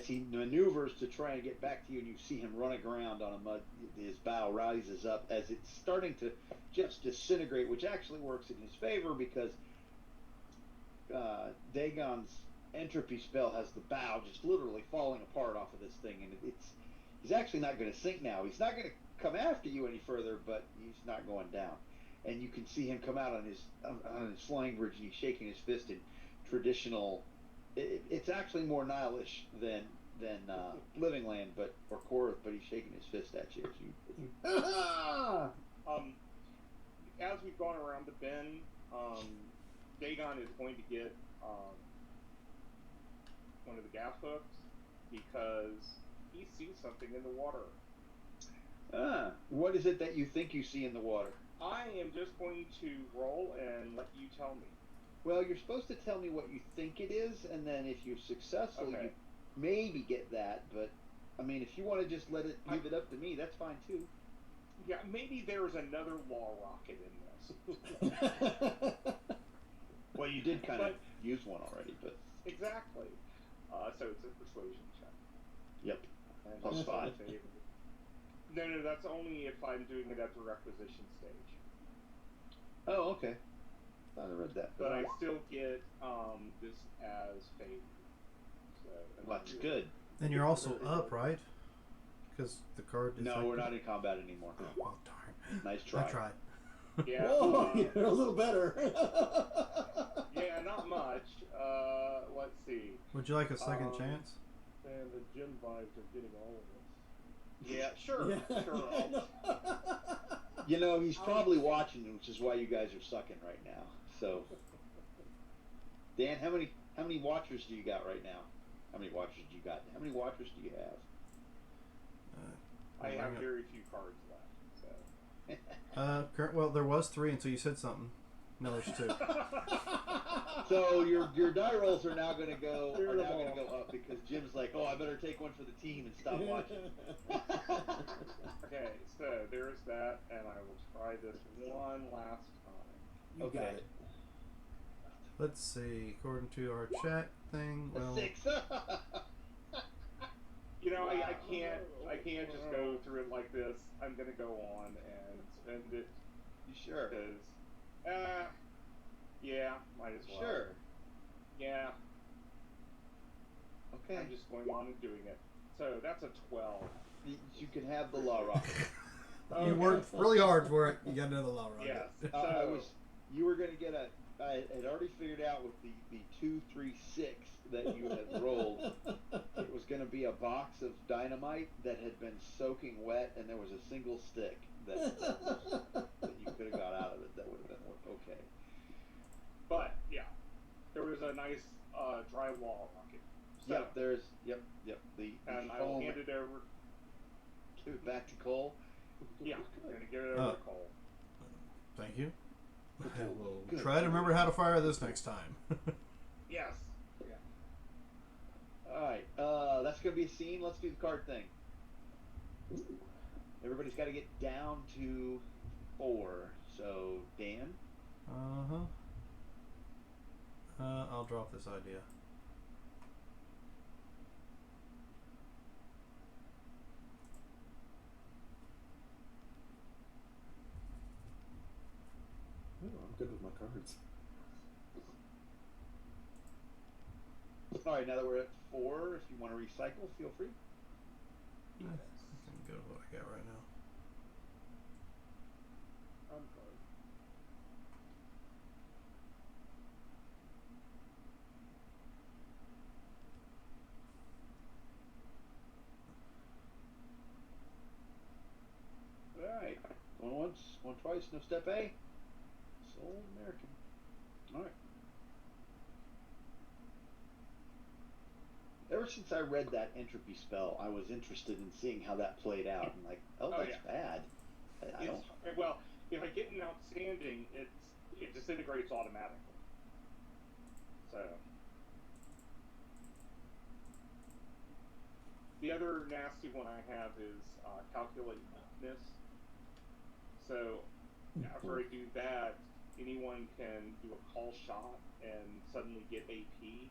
he maneuvers to try and get back to you, and you see him run aground on a mud. His bow rises up as it's starting to just disintegrate, which actually works in his favor because Dagon's entropy spell has the bow just literally falling apart off of this thing, and he's actually not going to sink now. He's not going to come after you any further, but he's not going down. And you can see him come out on his flying bridge, and he's shaking his fist in traditional. It's actually more Nihilish than Living Land, or Korath, but he's shaking his fist at you. As we've gone around the bend, Dagon is going to get one of the gas hooks because he sees something in the water. What is it that you think you see in the water? I am just going to roll and let you tell me. Well, you're supposed to tell me what you think it is, and then if you're successful, Okay. you maybe get that. But I mean, if you want to just leave it up to me, that's fine too. Yeah, maybe there's another law rocket in this. Well, you did kind of use one already, but Exactly. So it's a persuasion check. yep. And Plus it's 5. in favor. No, that's only if I'm doing it at the requisition stage. Oh, okay. I read that. But I still get this as favor. So, Well, that's good. And you're also up, right? Because the card is. No, we're not in combat anymore. Oh, well, darn. Nice try. I tried. Yeah. Oh, you're a little better. Yeah, not much. Let's see. Would you like a second chance? And the gym vibes are getting all of us. Yeah, sure. Yeah. Sure. You know, he's probably watching, which is why you guys are sucking right now. So, Dan, how many watchers do you got right now? How many watchers do you got? How many watchers do you have? I have very few cards left. So. Well, there was 3 until you said something. No, there's 2. So your die rolls are now going to go up because Jim's like, oh, I better take one for the team and stop watching. Okay, so there's that, and I will try this one last time. You got it. Let's see. According to our chat thing, well, 6. You know, I can't just go through it like this. I'm gonna go on and spend it. You sure? Because, yeah, might as well. Sure. Yeah, Okay. I'm just going on and doing it. So that's a 12. You can have the law rocket. you worked really hard for it. You got another law Yes. rocket. You were going to get I had already figured out with the 2, 3, 6 that you had rolled, it was going to be a box of dynamite that had been soaking wet, and there was a single stick that you could have got out of it. That would have been okay. But yeah, there was a nice drywall rocket. So, Yep. The and I will foam. hand it over. Give it back to Cole. Yeah, I'm gonna give it over to Cole. Thank you. I will Good. try to remember how to fire this next time. Yes. All right. That's going to be a scene. Let's do the card thing. Everybody's got to get down to 4. So, Dan? I'll drop this idea. Oh, I'm good with my cards. All right, now that we're at 4, if you want to recycle, feel free. I can go to what I got right now. I'm fine. All right, going once, going twice, no step A. Sold American. All right. Ever since I read that entropy spell, I was interested in seeing how that played out. And like, oh, that's bad. I don't. Well, if I get an outstanding, it disintegrates automatically. So the other nasty one I have is calculate miss. So after I do that, anyone can do a call shot and suddenly get AP.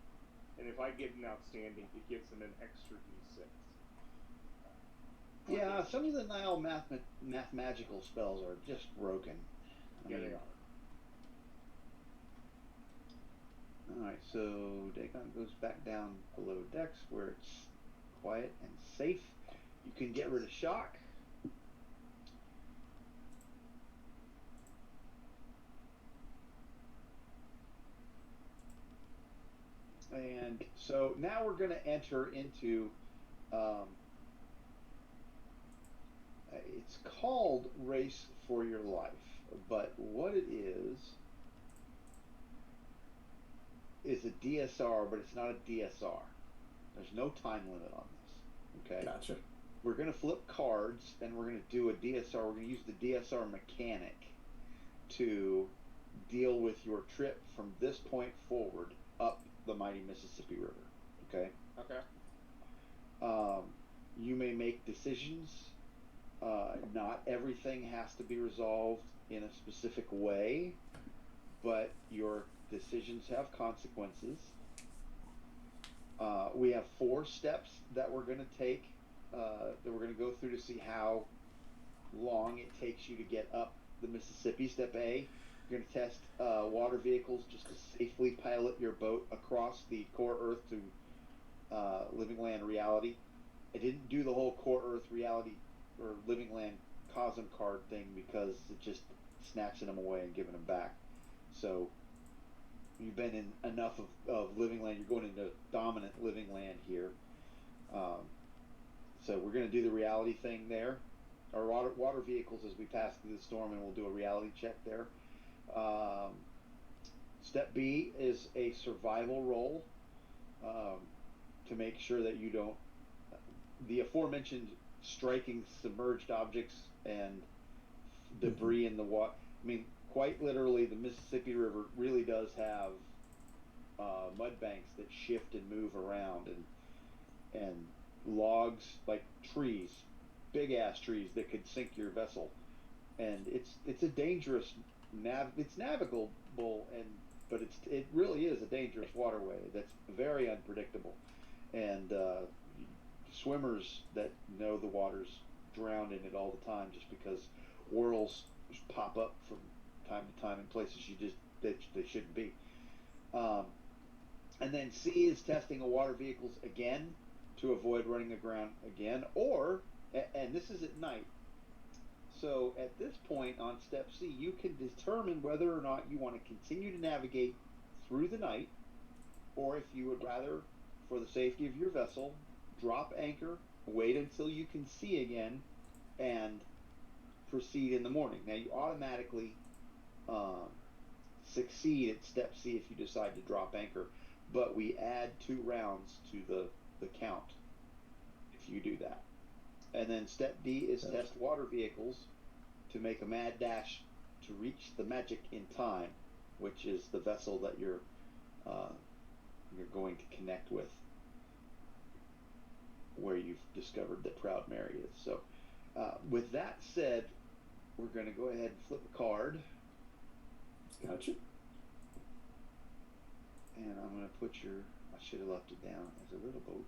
And if I get an outstanding, it gives them an extra D6. Yeah, some of the Nile mathemagical spells are just broken. They are. Alright, so Dagon goes back down below decks where it's quiet and safe. You can get rid of shock. And so now we're going to enter into, it's called Race for Your Life, but what it is a DSR, but it's not a DSR. There's no time limit on this, okay? Gotcha. We're going to flip cards, and we're going to do a DSR. We're going to use the DSR mechanic to deal with your trip from this point forward up the mighty Mississippi River, okay? Okay. You may make decisions. Not everything has to be resolved in a specific way, but your decisions have consequences. We have 4 steps that we're going to take, that we're going to go through to see how long it takes you to get up the Mississippi. Step A, you're going to test water vehicles just to safely pilot your boat across the core Earth to living land reality. I didn't do the whole core Earth reality or living land Cosm card thing because it just snatching them away and giving them back. So you've been in enough of living land. You're going into dominant living land here. So we're going to do the reality thing there. Our water vehicles as we pass through the storm, and we'll do a reality check there. Step B is a survival roll to make sure that you don't. The aforementioned striking submerged objects and debris in the water. I mean, quite literally, the Mississippi River really does have mud banks that shift and move around, and logs like trees, big ass trees that could sink your vessel, and it's a dangerous it's navigable, but it really is a dangerous waterway that's very unpredictable, and swimmers that know the water's drowned in it all the time just because whirls pop up from time to time in places that they shouldn't be. And then C is testing a water vehicles again to avoid running aground again, and this is at night. So at this point on step C, you can determine whether or not you want to continue to navigate through the night, or if you would rather, for the safety of your vessel, drop anchor, wait until you can see again, and proceed in the morning. Now you automatically succeed at step C if you decide to drop anchor, but we add 2 rounds to the count if you do that. And then step D is test water vehicles to make a mad dash to reach the magic in time, which is the vessel that you're going to connect with, where you've discovered that Proud Mary is. So with that said, we're going to go ahead and flip a card. Gotcha. And I'm going to put I should have left it down as a little boat.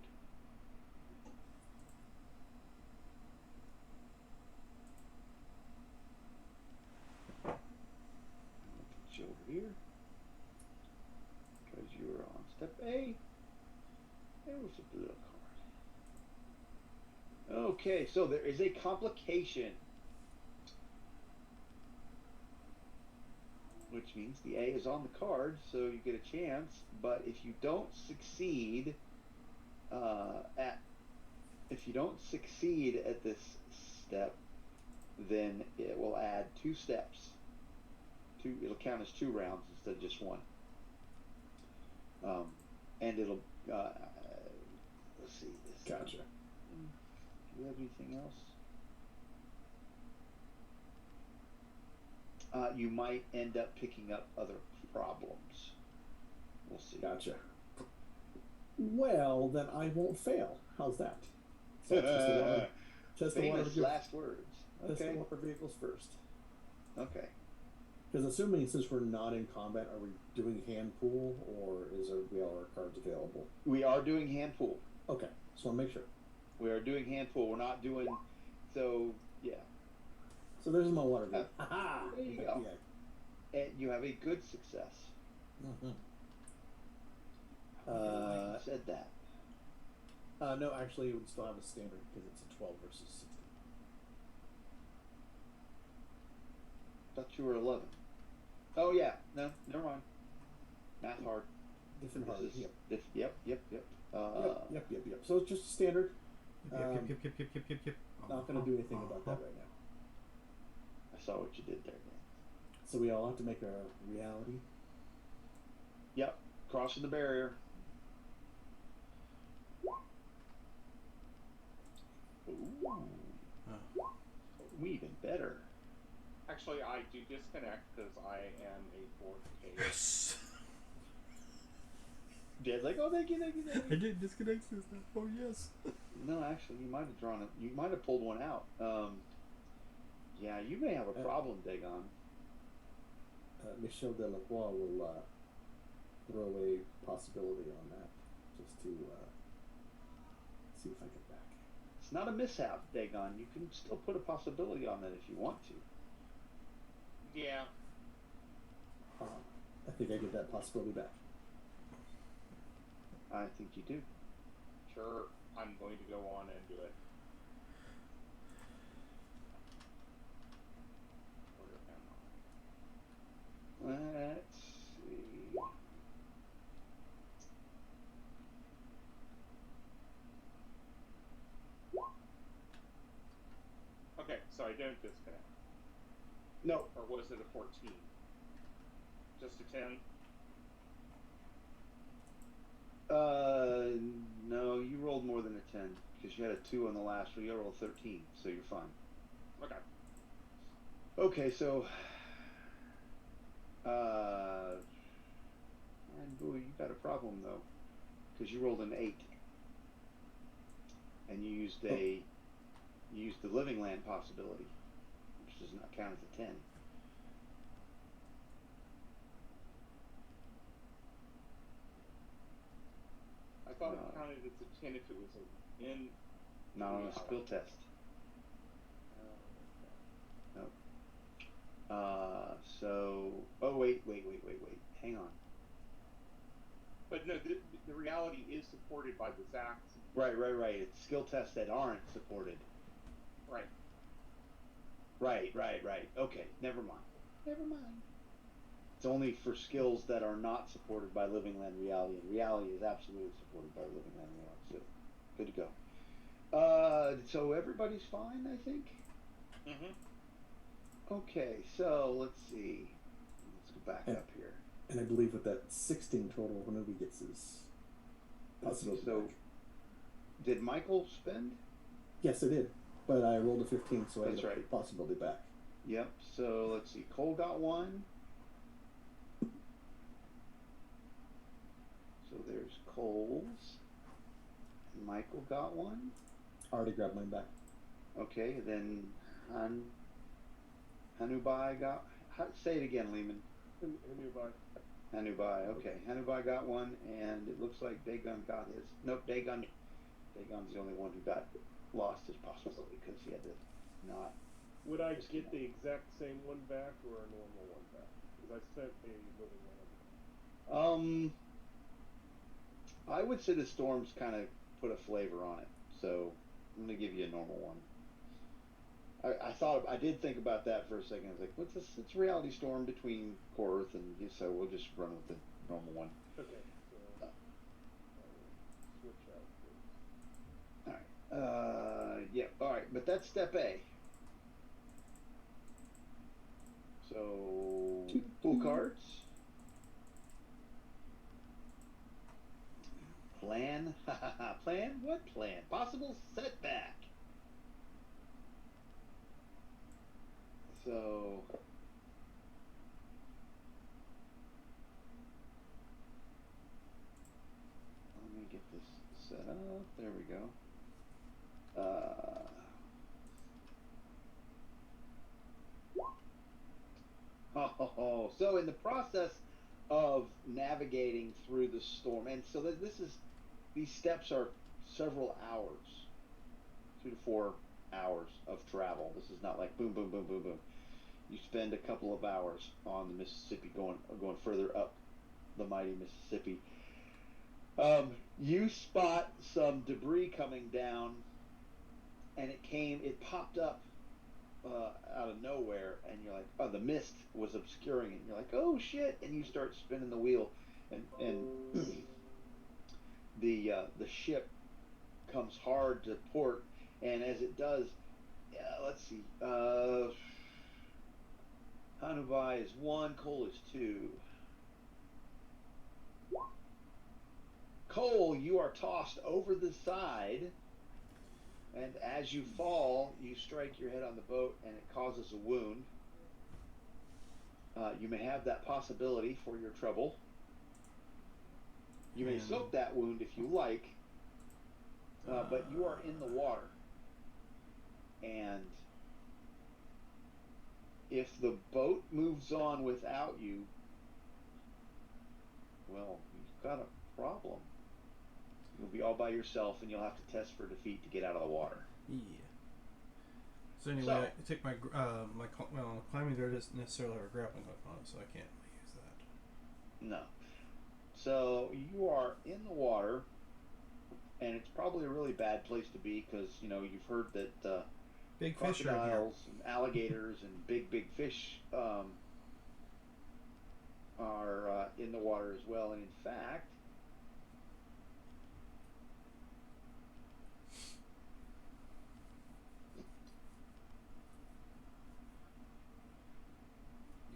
I'm going to put you over here because you are on step A. Okay, so there is a complication, which means the A is on the card, so you get a chance. But if you don't succeed at this step, then it will add 2 steps. It'll count as 2 rounds instead of just 1. And it'll let's see. Gotcha. Do you have anything else? You might end up picking up other problems. We'll see. Gotcha. Well, then I won't fail. How's that? So test the water Famous vehicles. last words. Test the Okay. water vehicles first. Okay. Because assuming since we're not in combat, are we doing hand pool or we all our cards available? We are doing hand pool. Okay, so I'll make sure. We are doing hand pool. We're not doing. So yeah. So there's my water vehicle. Aha! There you go. And you have a good success. Mm-hmm. I said that. No, actually, it would still have a standard because it's a 12 versus 16. Thought you were 11. Oh yeah. No, never mind. Math hard. Different hard. This is, Yep. Yep. Yep. So it's just standard. Yep. Not going to do anything about that right now. I saw what you did there, Dan. So we all have to make a reality. Yep. Crossing the barrier. Ooh. Even better. Actually, I do disconnect because I am a 4K. Yes. Dad's like, oh, thank you. I did disconnect this time. Oh yes. No, actually, you might have drawn it. You might have pulled one out. Yeah, you may have a problem, Dagon. Michel Delacroix will throw a possibility on that just to see if I get back. It's not a mishap, Dagon. You can still put a possibility on that if you want to. Yeah. I think I get that possibility back. I think you do. Sure. I'm going to go on and do it. Where am I? Let's see. Okay, so I don't disconnect. No. Or was it a 14? Just a 10? No, you rolled more than a 10 because you had a 2 on the last one. You rolled 13, so you're fine. Okay. Okay, so and boy, you got a problem though, because you rolled an 8, and you used the living land possibility, which does not count as a 10. I thought it counted as a 10 if it was in. Not on a skill test. No. So, oh wait. Hang on. But no, the reality is supported by the Zacks. Right. It's skill tests that aren't supported. Right. Right. Okay, never mind. It's only for skills that are not supported by Living Land Reality, and Reality is absolutely supported by Living Land Reality. So, good to go. So everybody's fine, I think? Mm-hmm. Okay, so let's see. Let's go back up here. And I believe with that 16 total, Hanobi gets his possibility So, back. did Michael spend? Yes, I did. But I rolled a 15, so I That's get right. the possibility back. Yep, so let's see. Cole got 1. So there's Cole's. And Michael got 1. I already grabbed mine back. Okay, then Hanubai got. Say it again, Lehman. Hanubai. Okay, Hanubai got 1, and it looks like Dagon got his. Nope, Dagon's the only one who got lost his possibility because he had to not. Would I get the exact same one back or a normal one back? Because I spent a living one. I would say the storms kind of put a flavor on it. So I'm gonna give you a normal one. I did think about that for a second. I was like, what's this? It's a reality storm between core Earth and so we'll just run with the normal one. Okay, so I will switch out this. All right. Yeah. All right. But that's step A. So pull cards. Plan. Plan. What plan? Possible setback. So. Let me get this set up. There we go. So in the process of navigating through the storm, and so these steps are several hours, 2 to 4 hours of travel. This is not like boom, boom, boom, boom, boom. You spend a couple of hours on the Mississippi, going further up the mighty Mississippi. You spot some debris coming down, and it popped up out of nowhere, and you're like, oh, the mist was obscuring it. And you're like, oh shit, and you start spinning the wheel, and the ship comes hard to port, and as it does, let's see, Hanubai is 1, Cole is 2. Cole, you are tossed over the side, and as you fall, you strike your head on the boat, and it causes a wound. You may have that possibility for your trouble. You may soak that wound if you like, but you are in the water. And if the boat moves on without you, well, you've got a problem. You'll be all by yourself, and you'll have to test for defeat to get out of the water. Yeah. So anyway, I take my climbing there doesn't necessarily have a grappling hook on it, so I can't use that. No. So you are in the water, and it's probably a really bad place to be because you've heard that big fish crocodiles and alligators and big fish are in the water as well, and in fact.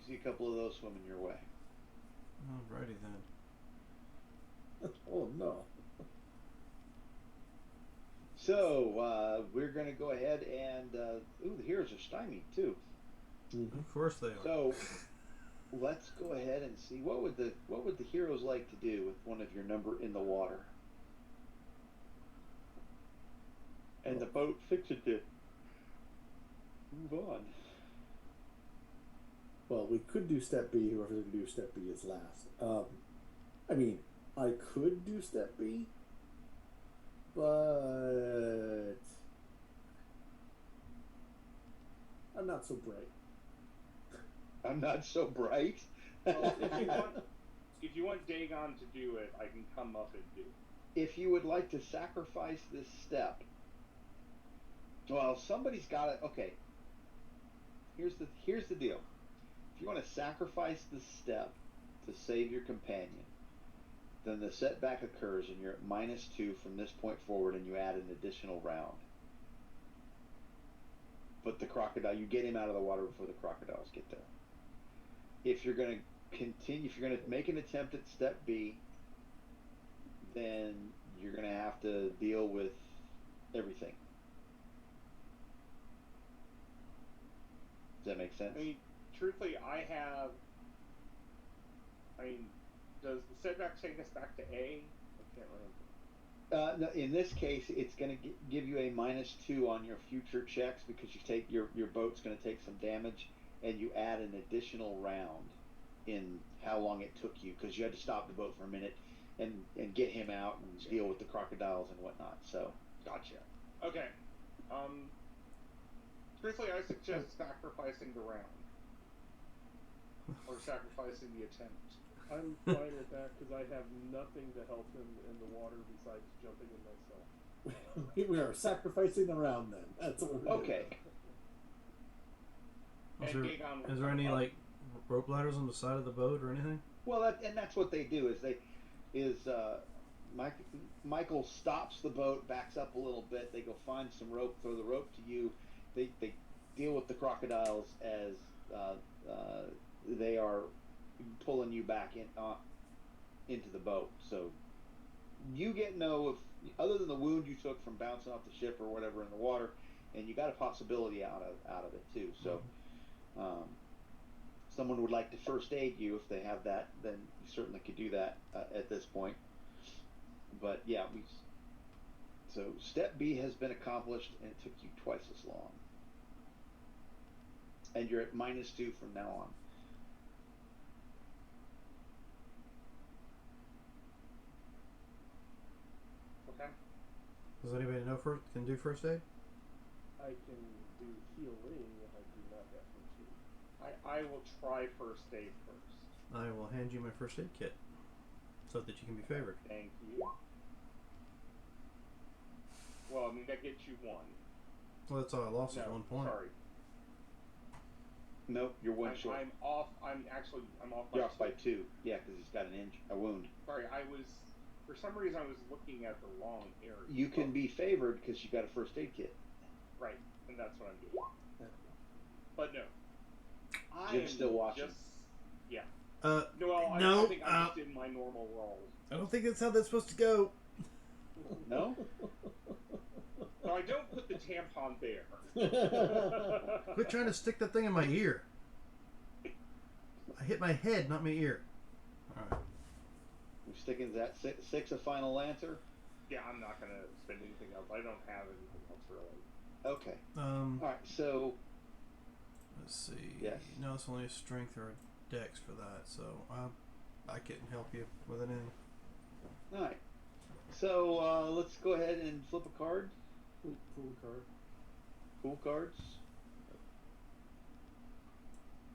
See a couple of those swimming your way. Alrighty then. Oh no. So we're going to go ahead and the heroes are stymied too. Mm-hmm. Of course they are. So let's go ahead and see what would the heroes like to do with one of your number in the water. And the boat fixed to move on. Well, we could do step B. Whoever's going to do step B is last. I mean, I could do step B, but I'm not so bright. I'm not so bright. Well, if you want Dagon to do it, I can come up and do it. If you would like to sacrifice this step, well, somebody's got it. Okay. Here's the deal. If you want to sacrifice this step to save your companion, then the setback occurs and you're at -2 from this point forward, and you add an additional round. But the crocodile, you get him out of the water before the crocodiles get there. If you're going to continue, if you're going to make an attempt at step B, then you're going to have to deal with everything. Does that make sense? I mean, truthfully, does the setback take us back to A? I can't remember. No, in this case, it's going to give you a -2 on your future checks because you take your boat's going to take some damage, and you add an additional round in how long it took you because you had to stop the boat for a minute and get him out and deal with the crocodiles and whatnot. So, Gotcha. Okay. Truthfully, I suggest sacrificing the round. Or sacrificing the attempt. I'm fine with that because I have nothing to help him in the water besides jumping in myself. We are sacrificing the round then. That's what we're doing. Okay. Is there any like rope ladders on the side of the boat or anything? Well, that's what they do is Michael stops the boat, backs up a little bit. They go find some rope, throw the rope to you. They deal with the crocodiles as they are pulling you back into the boat. So you get other than the wound you took from bouncing off the ship or whatever in the water, and you got a possibility out of it too. So. Someone would like to first aid you if they have that, then you certainly could do that at this point. But yeah, so step B has been accomplished, and it took you twice as long. And you're at -2 from now on. Okay. Does anybody know can do first aid? I can do healing. I do not have first aid. I will try first aid first. I will hand you my first aid kit so that you can be favored. Thank you. Well, I mean, that gets you 1. Well, that's all I lost at No, 1 point. sorry. Nope, you're one short. I'm off. I'm off by You're off by 2. Yeah, because he's got a wound. Sorry, for some reason I was looking at the wrong area. You can be favored because you got a first aid kit. Right, and that's what I'm doing. But no. Jim's still watching. Yeah. No, I think I'm just in my normal role. I don't think that's how that's supposed to go. No? No, I don't put the tampon there. Quit trying to stick that thing in my ear. I hit my head, not my ear. Alright. We're sticking that 6 a final Lancer? Yeah, I'm not going to spend anything else. I don't have anything else really. Okay. Alright, so... Let's see. Yes. No, it's only a strength or a dex for that, so I couldn't help you with anything. Alright. So, let's go ahead and flip a card. Pull card. Pool cards.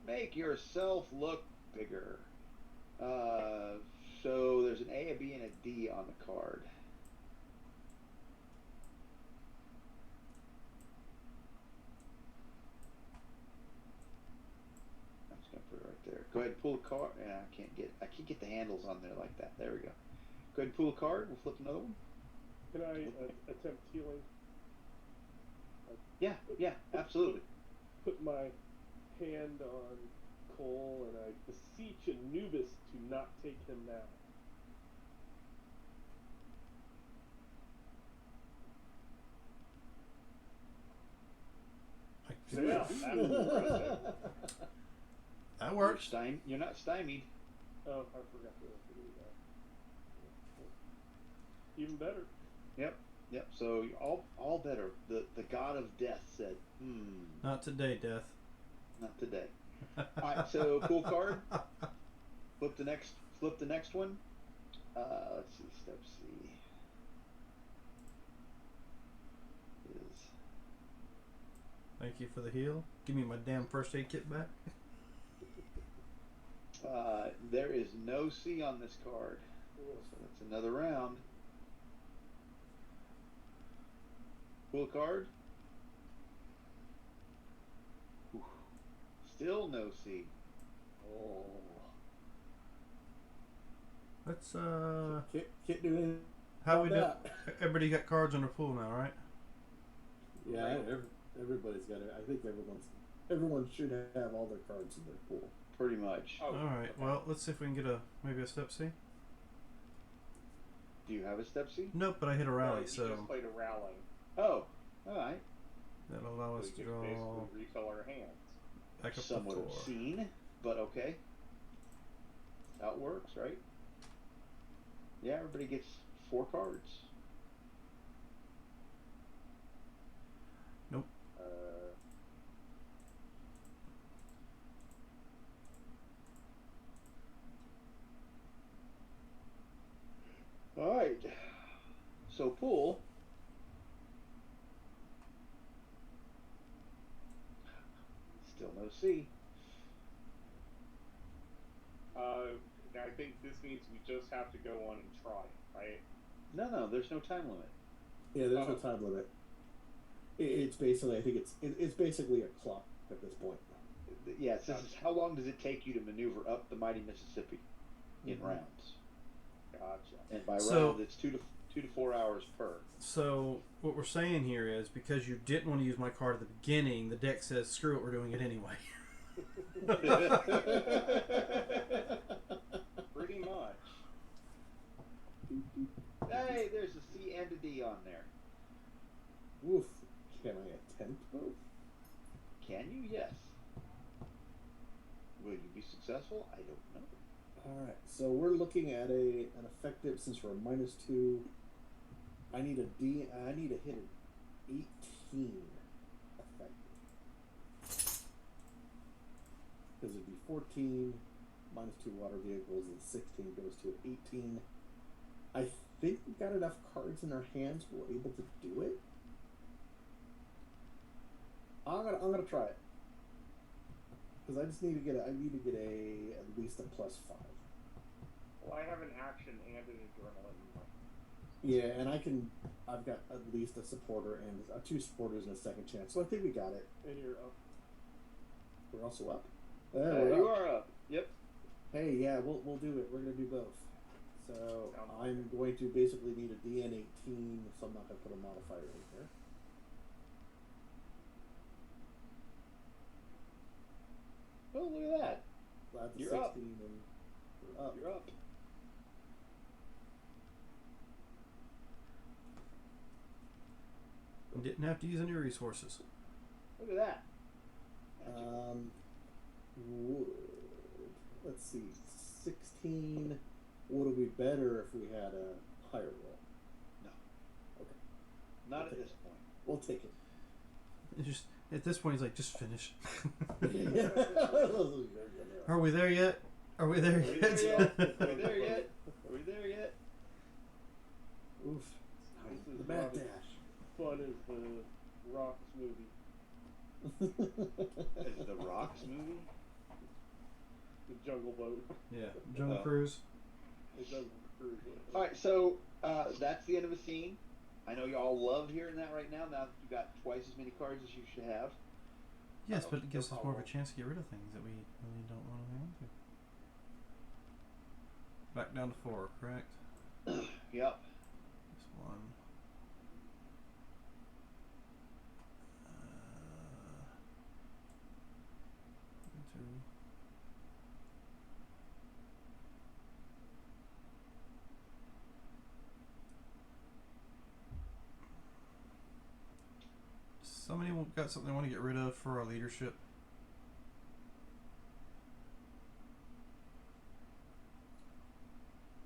Make yourself look bigger. So there's an A, a B, and a D on the card. I'm just gonna put it right there. Go ahead and pull a card. Yeah, I can't get the handles on there like that. There we go. Go ahead and pull a card. We'll flip another one. Can I attempt healing? Yeah, absolutely. Put my hand on Cole and I beseech Anubis to not take him now. Yeah, that's impressive. That works. You're not stymied. Oh, I forgot to do that. Even better. Yep. So all better. The god of death said, Not today, Death. not today. All right. So cool card. Flip the next one. Let's see. Step C is Thank you for the heal. Give me my damn first aid kit back. there is no C on this card. So that's another round. Cool card. Whew. Still no C. Oh. Let's Can't do anything. how we do? that. Everybody got cards on their pool now, right? Yeah, everybody's got it. I think everyone should have all their cards in their pool. Pretty much. Oh, All right. okay. Well, let's see if we can get maybe a step C. Do you have a step C? Nope, but I hit a No, rally, you so just played a rally. Oh, all right. that'll allow us We to can draw basically refill our hands. back up Somewhat to 4. obscene, but okay. That works, right? Yeah, everybody gets 4 cards. Nope. All right. So pool. Still no C. I think this means we just have to go on and try, right? No, there's no time limit. Yeah, there's no time limit. It's basically, I think it's basically a clock at this point. Yeah, it says how long does it take you to maneuver up the mighty Mississippi in rounds? Gotcha. And by So- round, it's 2 to 4 hours per. So what we're saying here is because you didn't want to use my card at the beginning, the deck says screw it, we're doing it anyway. Pretty much. Hey, there's a C and a D on there. Woof. Can I attempt both? Can you? Yes. Will you be successful? I don't know. All right. So we're looking at an effective, since we're a -2. I need a D. I need to hit an 18 effective. Because it'd be 14 -2 water vehicles, and 16 goes to an 18. I think we've got enough cards in our hands. We're able to do it. I'm gonna try it. Because I just need to get at least a +5. Well, I have an action and an adrenaline. Yeah, and I've got at least a supporter and 2 supporters and a second chance. So I think we got it. And you're up. We're also up. We're You up. are up. Yep. Hey, yeah, we'll do it. We're gonna do both. So I'm going to basically need a DN 18, so I'm not gonna put a modifier in here. Oh, look at that. That's a You're 16 up. and we're up. You're up. You didn't have to use any resources. Look at that. Would, let's see, 16 would be better if we had a higher roll. No. Okay. Not We'll at take this it. point. We'll take it. It's just at this point he's like, just finish. Yeah. Are we there yet? Are we there Are we yet? there yet? Are we there yet? Are we there yet? Oof. This is The Mad not as Dash. fun as the Rocks movie. Is the Rocks movie? The Jungle Boat. Yeah, Jungle Oh. Cruise. The Jungle Cruise. All right, so that's the end of a scene. I know y'all love hearing that right now. Now that you got twice as many cards as you should have. Yes, Oh, but it gives no us more of a problem. chance to get rid of things that we really don't want to hang on to. Back down to 4, correct? Yep. This one. Two. Somebody got something they want to get rid of for our leadership.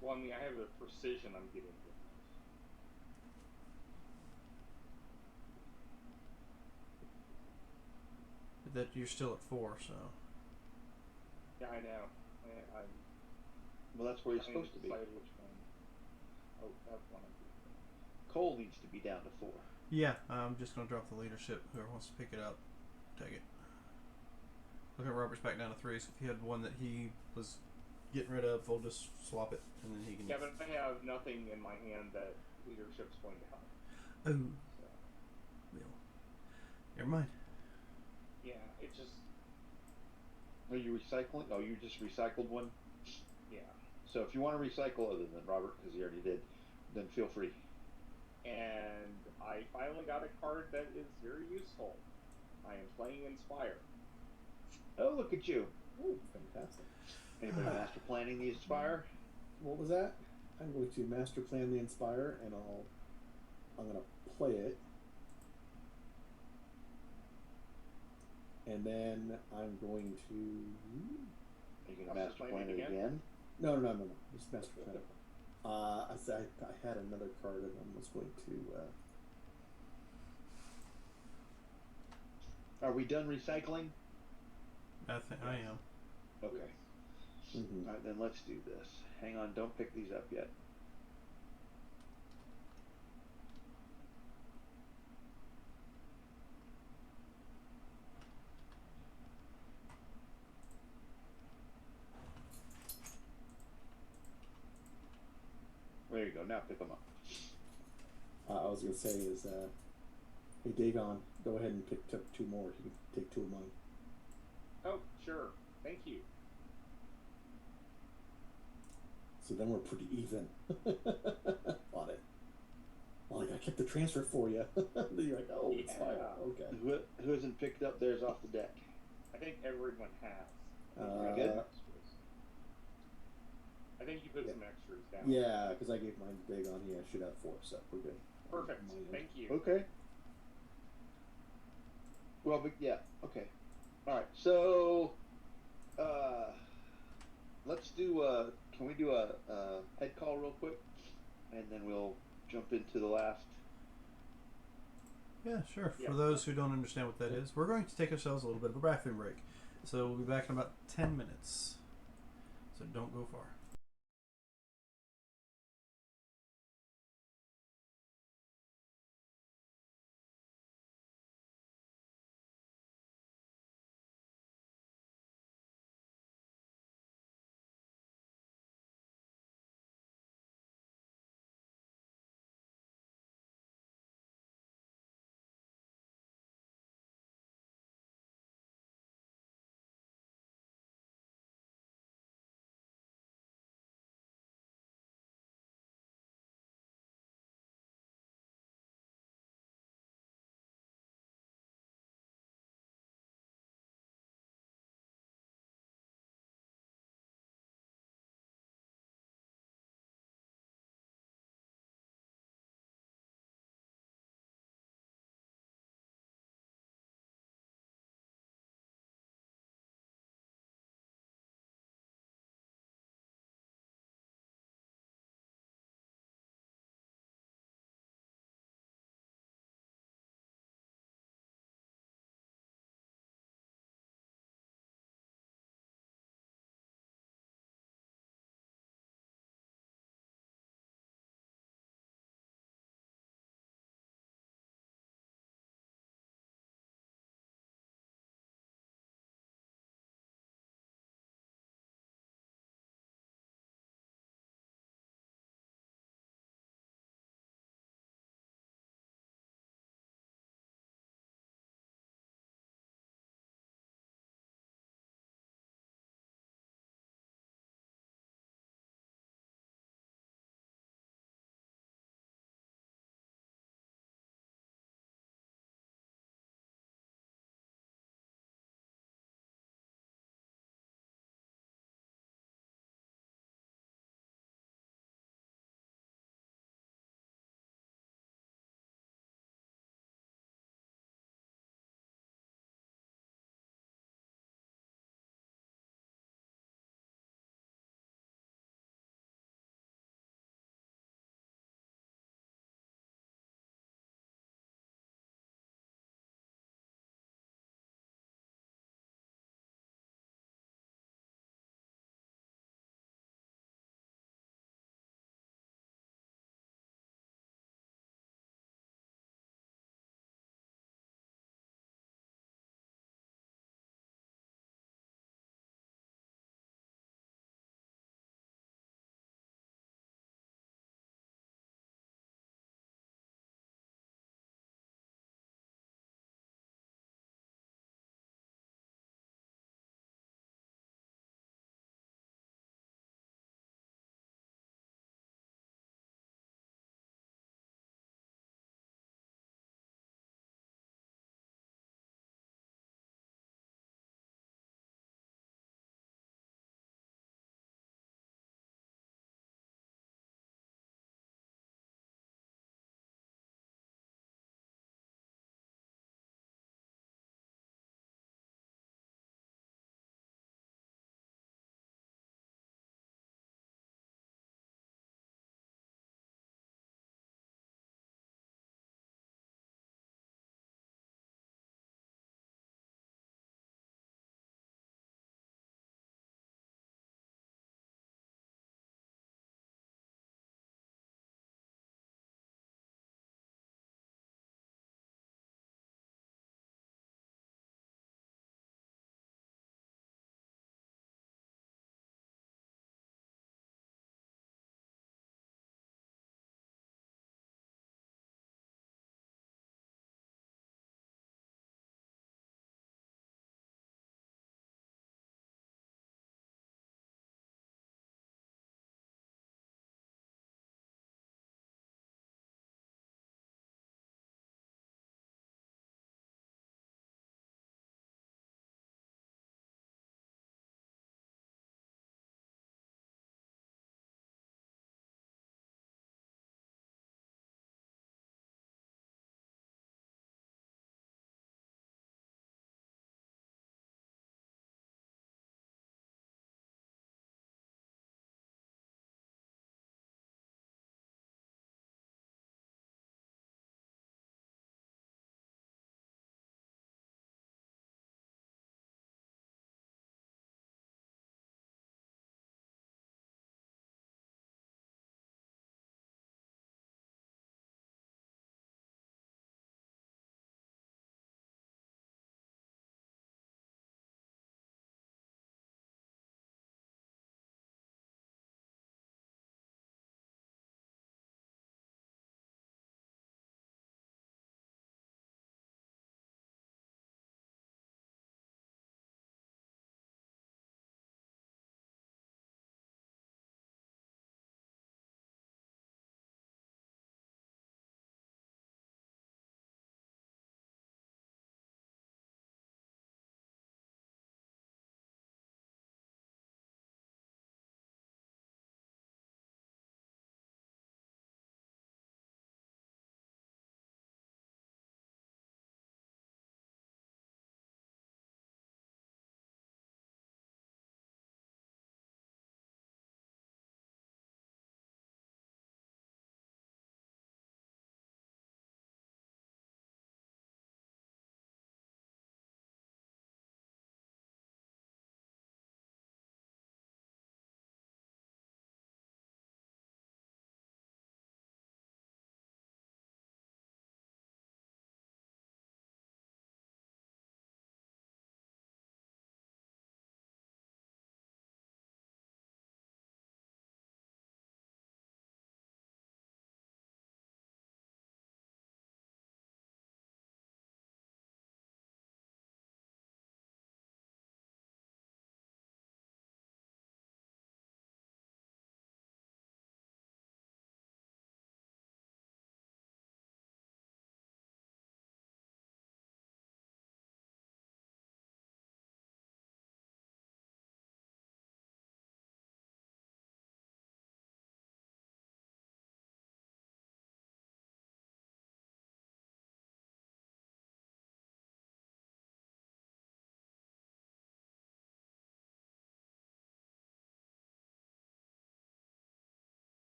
Well, I mean, I have a precision I'm getting here. But that you're still at 4, so. Yeah, I know. I'm Well, that's where he's trying to supposed to be. decide which one. Oh, that's one I'm doing. Cole needs to be down to 4. Yeah, I'm just going to drop the leadership. Whoever wants to pick it up, take it. Look at Robert's back down to 3, so if he had one that he was getting rid of, we'll just swap it, and then he can... Yeah, but I have nothing in my hand that leadership's going to help. Oh, So, well. Never mind. yeah, it just, Are you recycling? Oh, you just recycled one? yeah. So if you want to recycle other than Robert, because he already did, then feel free. And I finally got a card that is very useful. I am playing Inspire. Oh, look at you. Ooh, fantastic. Anybody master planning the Inspire? What was that? I'm going to master plan the Inspire, and I'm going to play it. And then I'm going to... Are you going to Master master plan plan it it again? again? No. Just master plan it. I said I had another card, and I was going to... Are we done recycling? I think I am. Okay. mhm. All right, then let's do this. Hang on, don't pick these up yet. There you go. Now pick them up. I was gonna say is, hey Dagon, go ahead and pick up 2 more. You can take 2 of mine. Oh, sure. Thank you. So then we're pretty even on it. Well, like, I kept the transfer for you. Then you're like, oh, it's Yeah. fine. Okay. Who hasn't picked up theirs off the deck? I think everyone has. Very good. I think you put Yeah. some extras down. Yeah, because I gave mine to Dagon. Yeah, I should have 4, so we're good. Perfect. Mine- Thank you. Okay. Well, but yeah. Okay. All right. So, let's do. Can we do a head call real quick, and then we'll jump into the last. Yeah, sure. Yeah. For those who don't understand what that is, we're going to take ourselves a little bit of a bathroom break. So we'll be back in about 10 minutes. So don't go far.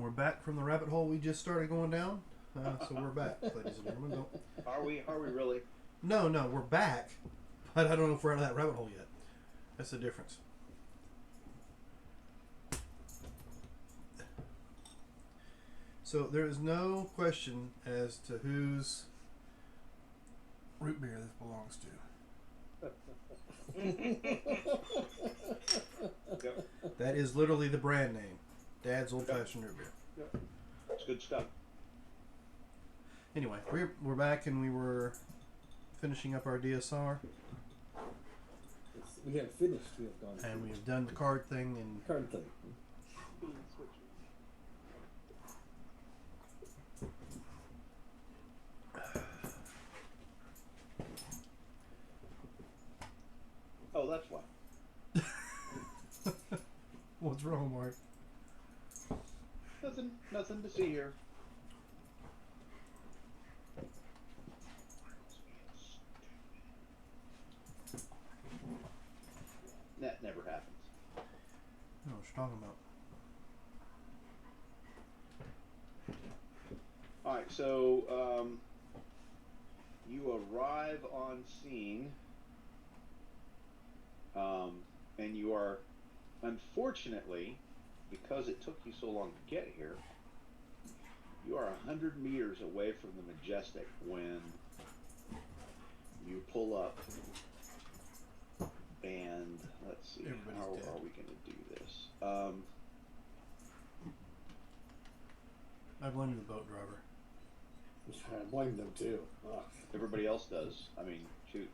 we're back from the rabbit hole we just started going down. So we're back, ladies and gentlemen. Don't... Are we really? No, we're back, but I don't know if we're out of that rabbit hole yet. That's the difference. So there is no question as to whose root beer this belongs to. Yep. That is literally the brand name. Dad's Old Fashioned Root Beer. Yep. It's good stuff. Anyway, we're back and we were finishing up our DSR. We have finished. We have gone. And we have done the card thing and Card thing. Bean switches. Oh, that's why. what's wrong, Mark? Nothing to see here. That never happens. I don't know what you're talking about. All right, so you arrive on scene, and you are, unfortunately, because it took you so long to get here, you are 100 meters away from the Majestic when you pull up. And let's see, Everybody's how dead. are we going to do this? I blame the boat driver. I blame them too. Ugh. Everybody else does. I mean, shoot.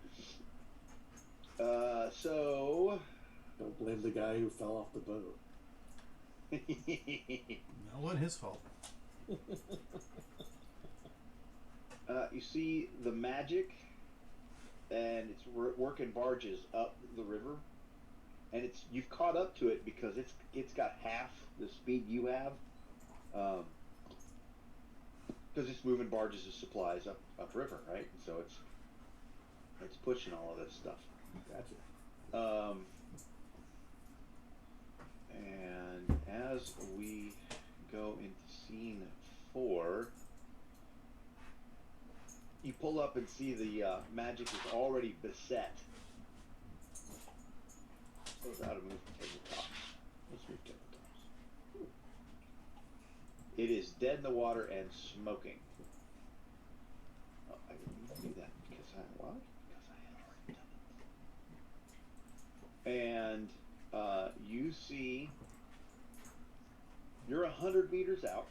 So. Don't blame the guy who fell off the boat. That wasn't his fault. You see the magic, and it's working barges up the river, and you've caught up to it because it's got half the speed you have, because it's moving barges of supplies upriver, right? And so it's pushing all of this stuff. Gotcha. And as we go into scene 4, you pull up and see the magic is already beset. Goes out of move tabletops. Let's move tabletops. It is dead in the water and smoking. Oh, I didn't even do that because why? Because I had already done it. And you see, you're 100 meters out,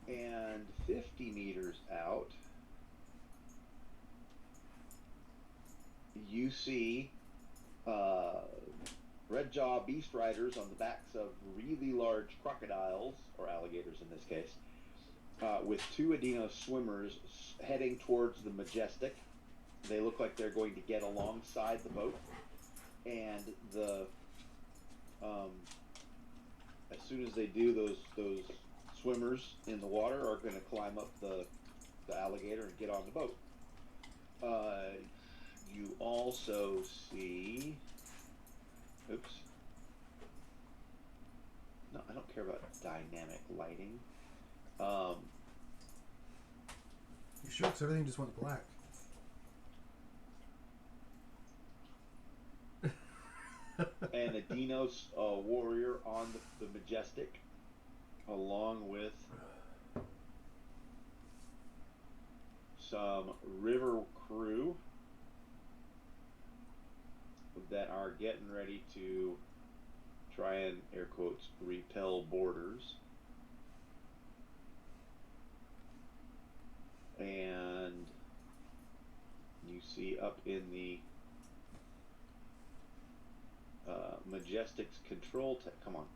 and 50 meters out, you see red jaw beast riders on the backs of really large crocodiles, or alligators in this case, with 2 Adino swimmers heading towards the Majestic. They look like they're going to get alongside the boat, and as soon as they do, those swimmers in the water are going to climb up the alligator and get on the boat. You also see, oops, no, I don't care about dynamic lighting. You sure? Because everything just went black. And a Dinos warrior on the Majestic, along with some river crew that are getting ready to try and, air quotes, repel boarders. And you see up in the Majestic's control come on.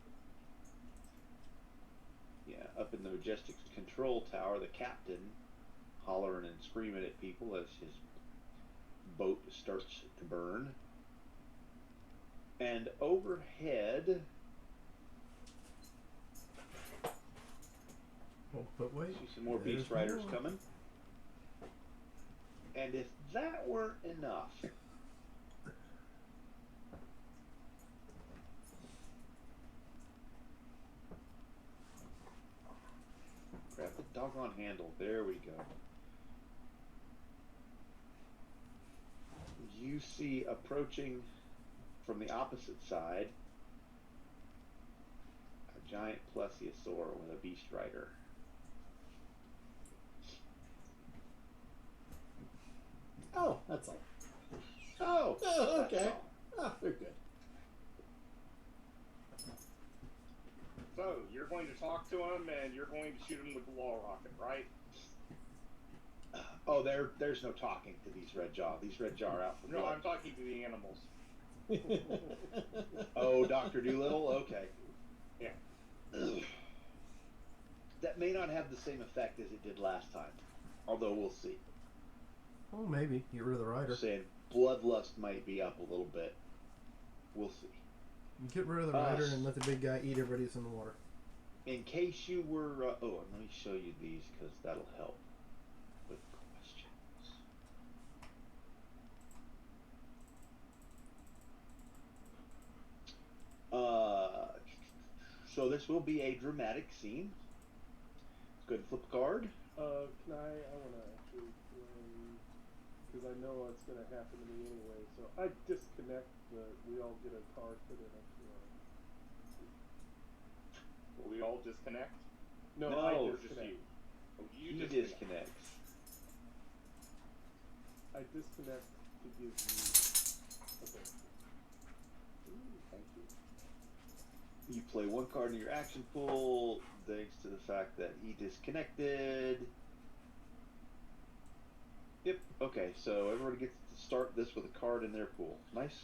Yeah, up in the Majestic's control tower, the captain hollering and screaming at people as his boat starts to burn. And overhead, Oh, but wait. see some more There's beast riders more. coming. And if that weren't enough, handle. There we go. You see approaching from the opposite side a giant plesiosaur with a beast rider. Oh, that's all. Oh, Oh, that's okay. all. Oh, they're good. So you're going to talk to him, and you're going to shoot him with the wall rocket, right? Oh, there's no talking to these red jaw. These red jaw are out for No, blood. I'm talking to the animals. Oh, Dr. Doolittle? Okay. Yeah. Ugh. That may not have the same effect as it did last time. Although we'll see. Oh, maybe. Get rid of the rider. Saying bloodlust might be up a little bit. We'll see. Get rid of the rider and let the big guy eat everybody that's in the water. In case you were... and let me show you these because that'll help with questions. So this will be a dramatic scene. Go ahead and flip a card. Can I want to actually play, because I know it's going to happen to me anyway, so I disconnect we all get a card put in it. Will we all disconnect? No, No, I Or just disconnect. you? Oh, you He disconnect. disconnects. I disconnect to give you. Okay. Ooh, thank you. You play one card in your action pool, thanks to the fact that he disconnected. Yep, okay, so everybody gets to start this with a card in their pool. Nice.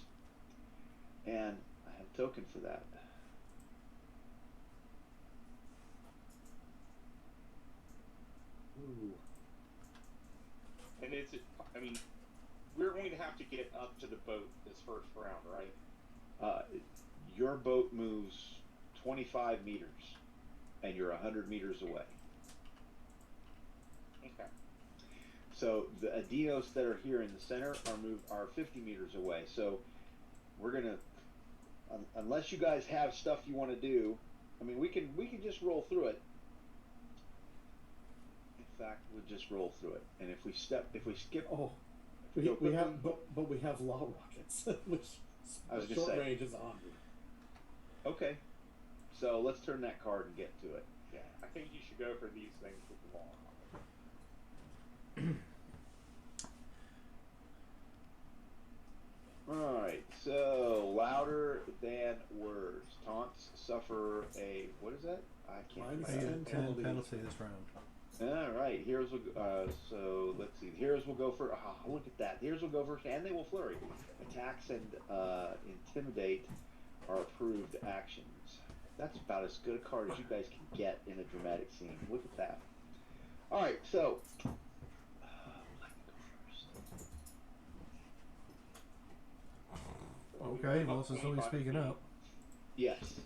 And I have a token for that. Ooh. And I mean, we're going to have to get up to the boat this first round, right? Your boat moves 25 meters, and you're 100 meters away. Okay. So the Adinos that are here in the center are 50 meters away. So we're gonna, unless you guys have stuff you want to do, I mean we can just roll through it. In fact, we'll just roll through it. And if we skip, Oh, if go we have, quickly- but we have law rockets, which I was gonna short say. range is 100. Okay. So let's turn that card and get to it. Yeah, I think you should go for these things with the wall. Alright, so louder than words. Taunts suffer a, what is that? I can't Minus remember. 10 penalty. penalty this round. Alright, heroes will so let's see. Heroes will go first. Look at that. Heroes will go first and they will flurry. Attacks and intimidate are approved actions. That's about as good a card as you guys can get in a dramatic scene. Look at that. Alright, so I can go first. Okay, well, since nobody's speaking up. Yes.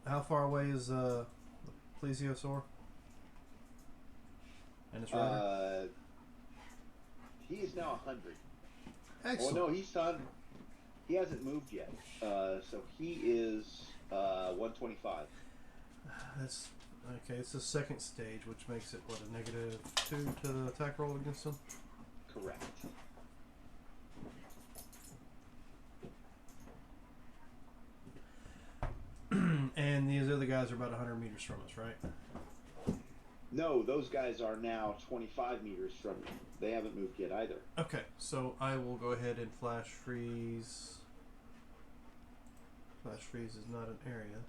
How far away is the plesiosaur? And its rider? He is now 100. Excellent. Oh no, he's on. He hasn't moved yet. So he is 125. That's okay. It's the second stage, which makes it what, a -2 to the attack roll against him. Correct. And these other guys are about 100 meters from us, right? No, those guys are now 25 meters from you. They haven't moved yet either. Okay, so I will go ahead and flash freeze. Flash freeze is not an area.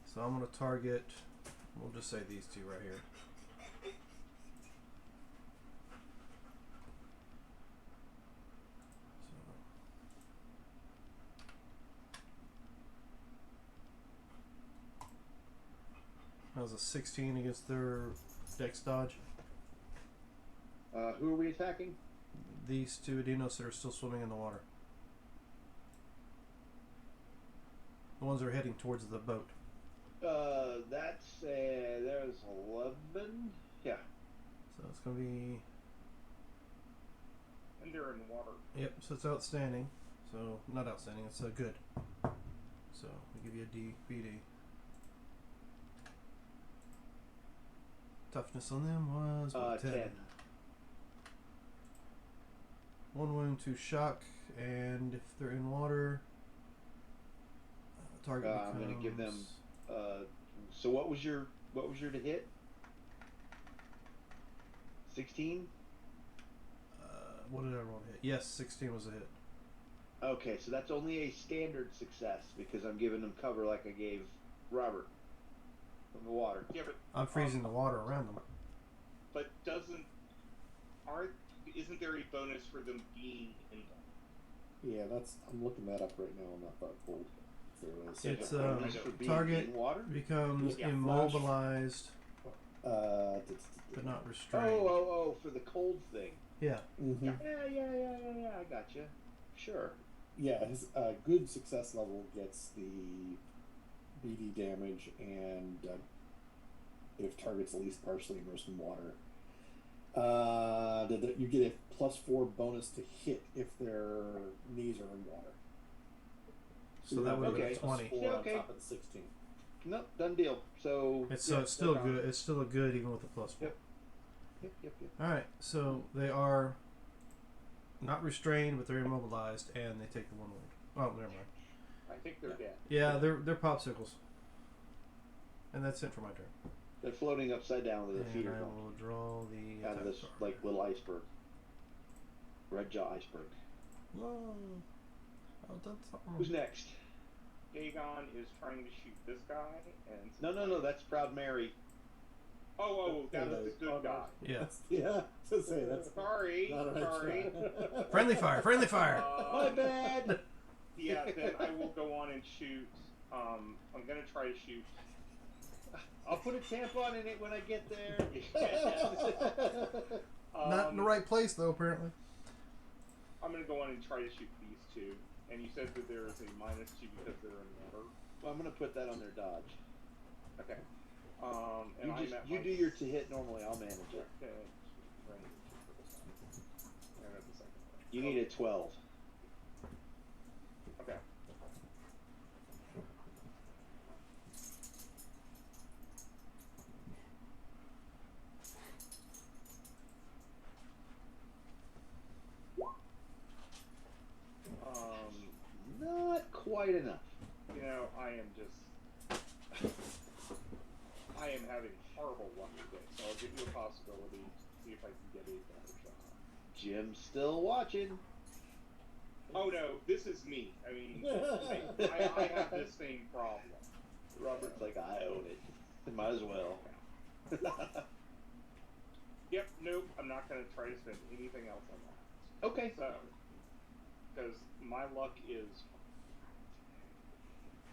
So I'm going to target, we'll just say these two right here. That was a 16 against their dex dodge. Who are we attacking? These two Adinos that are still swimming in the water. The ones that are heading towards the boat. There's 11. Yeah. So it's going to be... And they're in the water. Yep, so it's outstanding. So, not outstanding, it's good. So, we give you a D, BD. Toughness on them was what, 10. 10. 1 wound, 2 shock, and if they're in water, target becomes... I'm gonna give them. So what was your to hit? 16. What did I roll to hit? Yes, 16 was a hit. Okay, so that's only a standard success because I'm giving them cover like I gave Robert from the water. Yeah, but I'm freezing the water around them. but isn't there a bonus for them being in them? Yeah, I'm looking that up right now. I'm not that cold. There is. It's Is it bonus for being target in water? becomes Yeah, immobilized but not Oh, restrained. for the cold thing. Yeah. Mm-hmm. Yeah. I gotcha. Sure. Yeah, his good success level gets the BD damage, and if target's at least partially immersed in water, you get a +4 bonus to hit if their knees are in water. So that would have been Okay. a 20. +4 Yeah, on okay. top of the 16. Nope, done deal. So It's yeah, it's still no problem. good. It's still a good even with the +4. Yep. All right, so they are not restrained, but they're immobilized, and they take the 1 wound. Oh, never mind. I think they're dead. Yeah, they're popsicles, and that's it for my turn. They're floating upside down with their feet And are I going will draw the out of attack this card. like little iceberg, red jaw iceberg. Whoa. Oh, that's Who's next? Dagon is trying to shoot this guy, and No, that's Proud Mary. Oh, that was the good guy. Yeah. Yeah, to say that's Sorry, not a right sorry. shot. Friendly fire. Friendly fire. My bad. Yeah, then I will go on and shoot. I'm gonna try to shoot. I'll put a tampon in it when I get there. Not in the right place though, apparently. I'm gonna go on and try to shoot these two. And you said that there is a -2 because they're in water. Well, I'm gonna put that on their dodge. Okay. And I'm at You my do your to hit normally. I'll manage it. Okay. Range for this one. And at the second one. You need a 12. Okay. Not quite enough. You know, I am having horrible luck today, so I'll give you a possibility to see if I can get a better shot. Jim's still watching. Oh no, this is me. I mean, I have this same problem. Robert's like, I own it. Might as well. Yep, nope, I'm not going to try to spend anything else on that. Okay. So, because my luck is...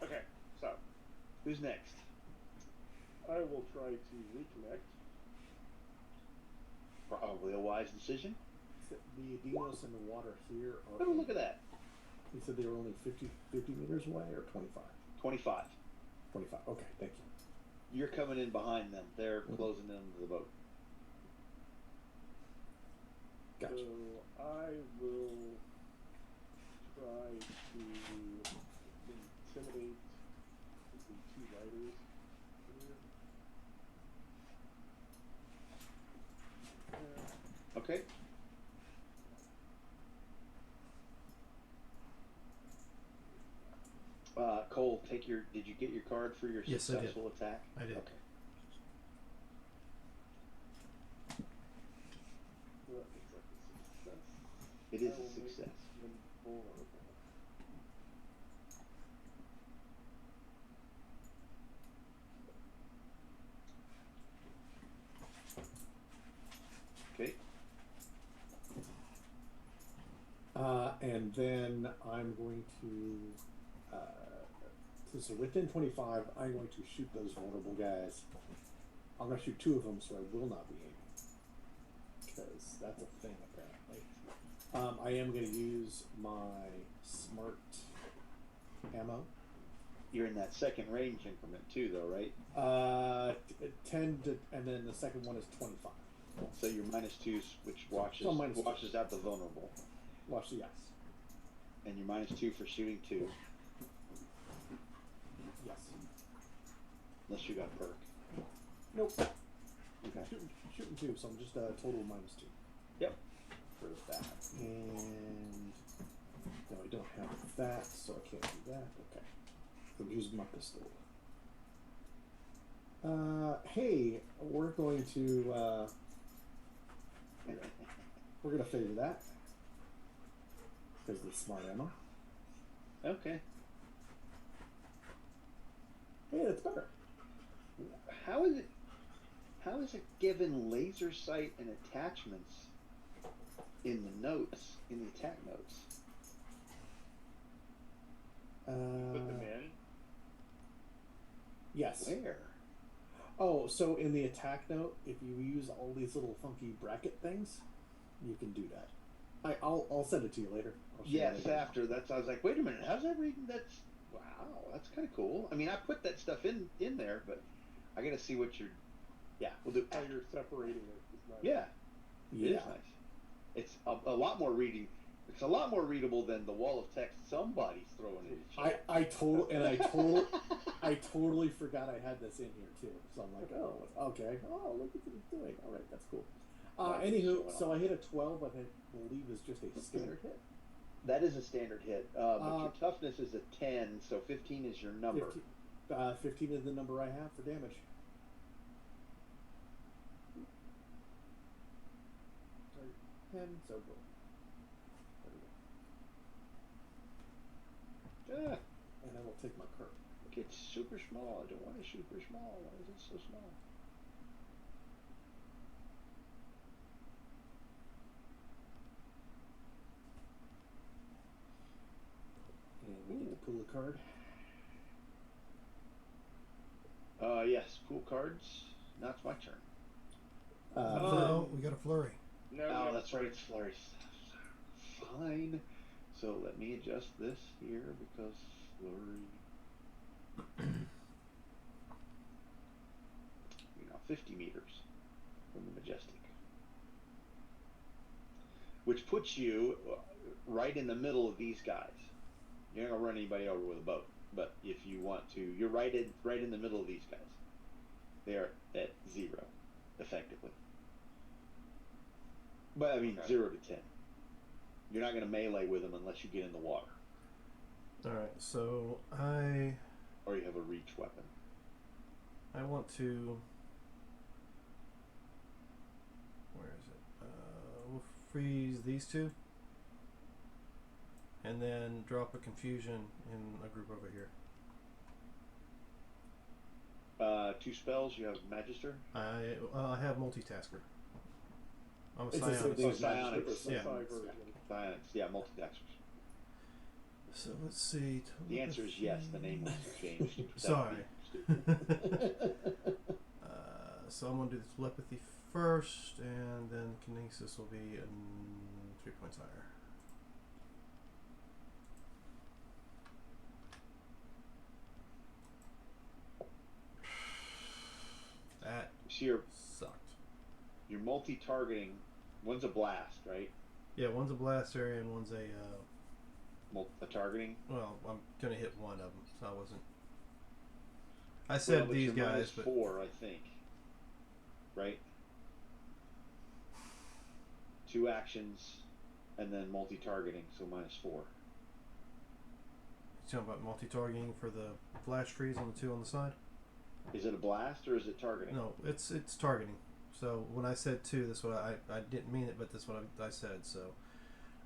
Okay, so. Who's next? I will try to reconnect. Probably a wise decision. The Adinos in the water here are... Oh, look at that. You said they were only 50 meters away, or 25? 25. 25, okay, thank you. You're coming in behind them. They're closing into the boat. Gotcha. So I will try to intimidate the 2 riders here. Okay. Cole, did you get your card for your Yes, I did. successful attack? I did. Okay. So that looks like a success. It is I will a make success. them vulnerable. Okay. And then I'm going to, so within 25, I'm going to shoot those vulnerable guys. I'm going to shoot 2 of them, so I will not be aiming. Because that's a thing, apparently. I am going to use my smart ammo. You're in that second range increment too, though, right? 10 to, and then the second one is 25. So your -2, which washes So minus two. washes out the vulnerable, Watch the yes. and your -2 for shooting 2, Yes. unless you got perk. Nope. Okay. Shooting 2, so I'm just total -2. Yep. For that. And no, I don't have that, so I can't do that. Okay. So I'm using my pistol. Hey, we're going to favor that because of the smart ammo. Okay. Hey, that's better. How is it? How is it given laser sight and attachments in the notes, in the attack notes? Put them in. Yes. Where? Oh, so in the attack note, if you use all these little funky bracket things, you can do that. I'll send it to you later. I'll show you Yes, later. after that's. I was like, wait a minute, how's that reading? That's wow, that's kind of cool. I mean, I put that stuff in there, but I got to see what you're. Yeah, we'll do. How you're separating it is nice. Yeah, it Yeah. is nice. It's a lot more reading. It's a lot more readable than the wall of text somebody's throwing in the chat. I totally forgot I had this in here too. So I'm like, oh, okay. Oh, look what it's doing. All right, that's cool. Anywho, so I hit a 12. I believe is just a standard hit. That is a standard hit, but your toughness is a 10, so 15 is your number. 15 is the number I have for damage. Sorry, 10, so go. There we go. Ah, And I will take my card. look, it's super small. I don't want it super small. Why is it so small? And we get to pull a card. Yes, pool cards. Now it's my turn. Oh, we got a flurry. No, Oh, no, that's right, it's flurry. Fine. So let me adjust this here because flurry. 50 meters from the Majestic, which puts you right in the middle of these guys. You're not gonna run anybody over with a boat, but if you want to, you're right in the middle of these guys. They are at 0, effectively. But I mean, Okay. 0 to 10. You're not gonna melee with them unless you get in the water All right, so or you have a reach weapon. I want to. Where is it? We'll freeze these two, and then drop a confusion in a group over here. 2 spells. You have Magister. I have multitasker. I'm a It's the same psionic. thing Oh, as psionics. Magic, Yeah. Psi version. Science. Yeah, multitaskers. So let's see. The answer is yes. The name was changed. That would be Sorry. stupid. So I'm gonna do the telepathy first, and then kinesis will be 3 points higher. That So you're sucked. multi-targeting. One's a blast, right? Yeah, one's a blast area and one's a. A targeting. Well, I'm gonna hit one of them, so I wasn't. I said But these you're guys, but -4, I think. Right. 2 actions, and then multi-targeting, so -4. you talking about multi-targeting for the flash freeze on the 2 on the side? Is it a blast or is it targeting? No, it's targeting. So when I said 2, that's what I didn't mean it, but that's what I said. So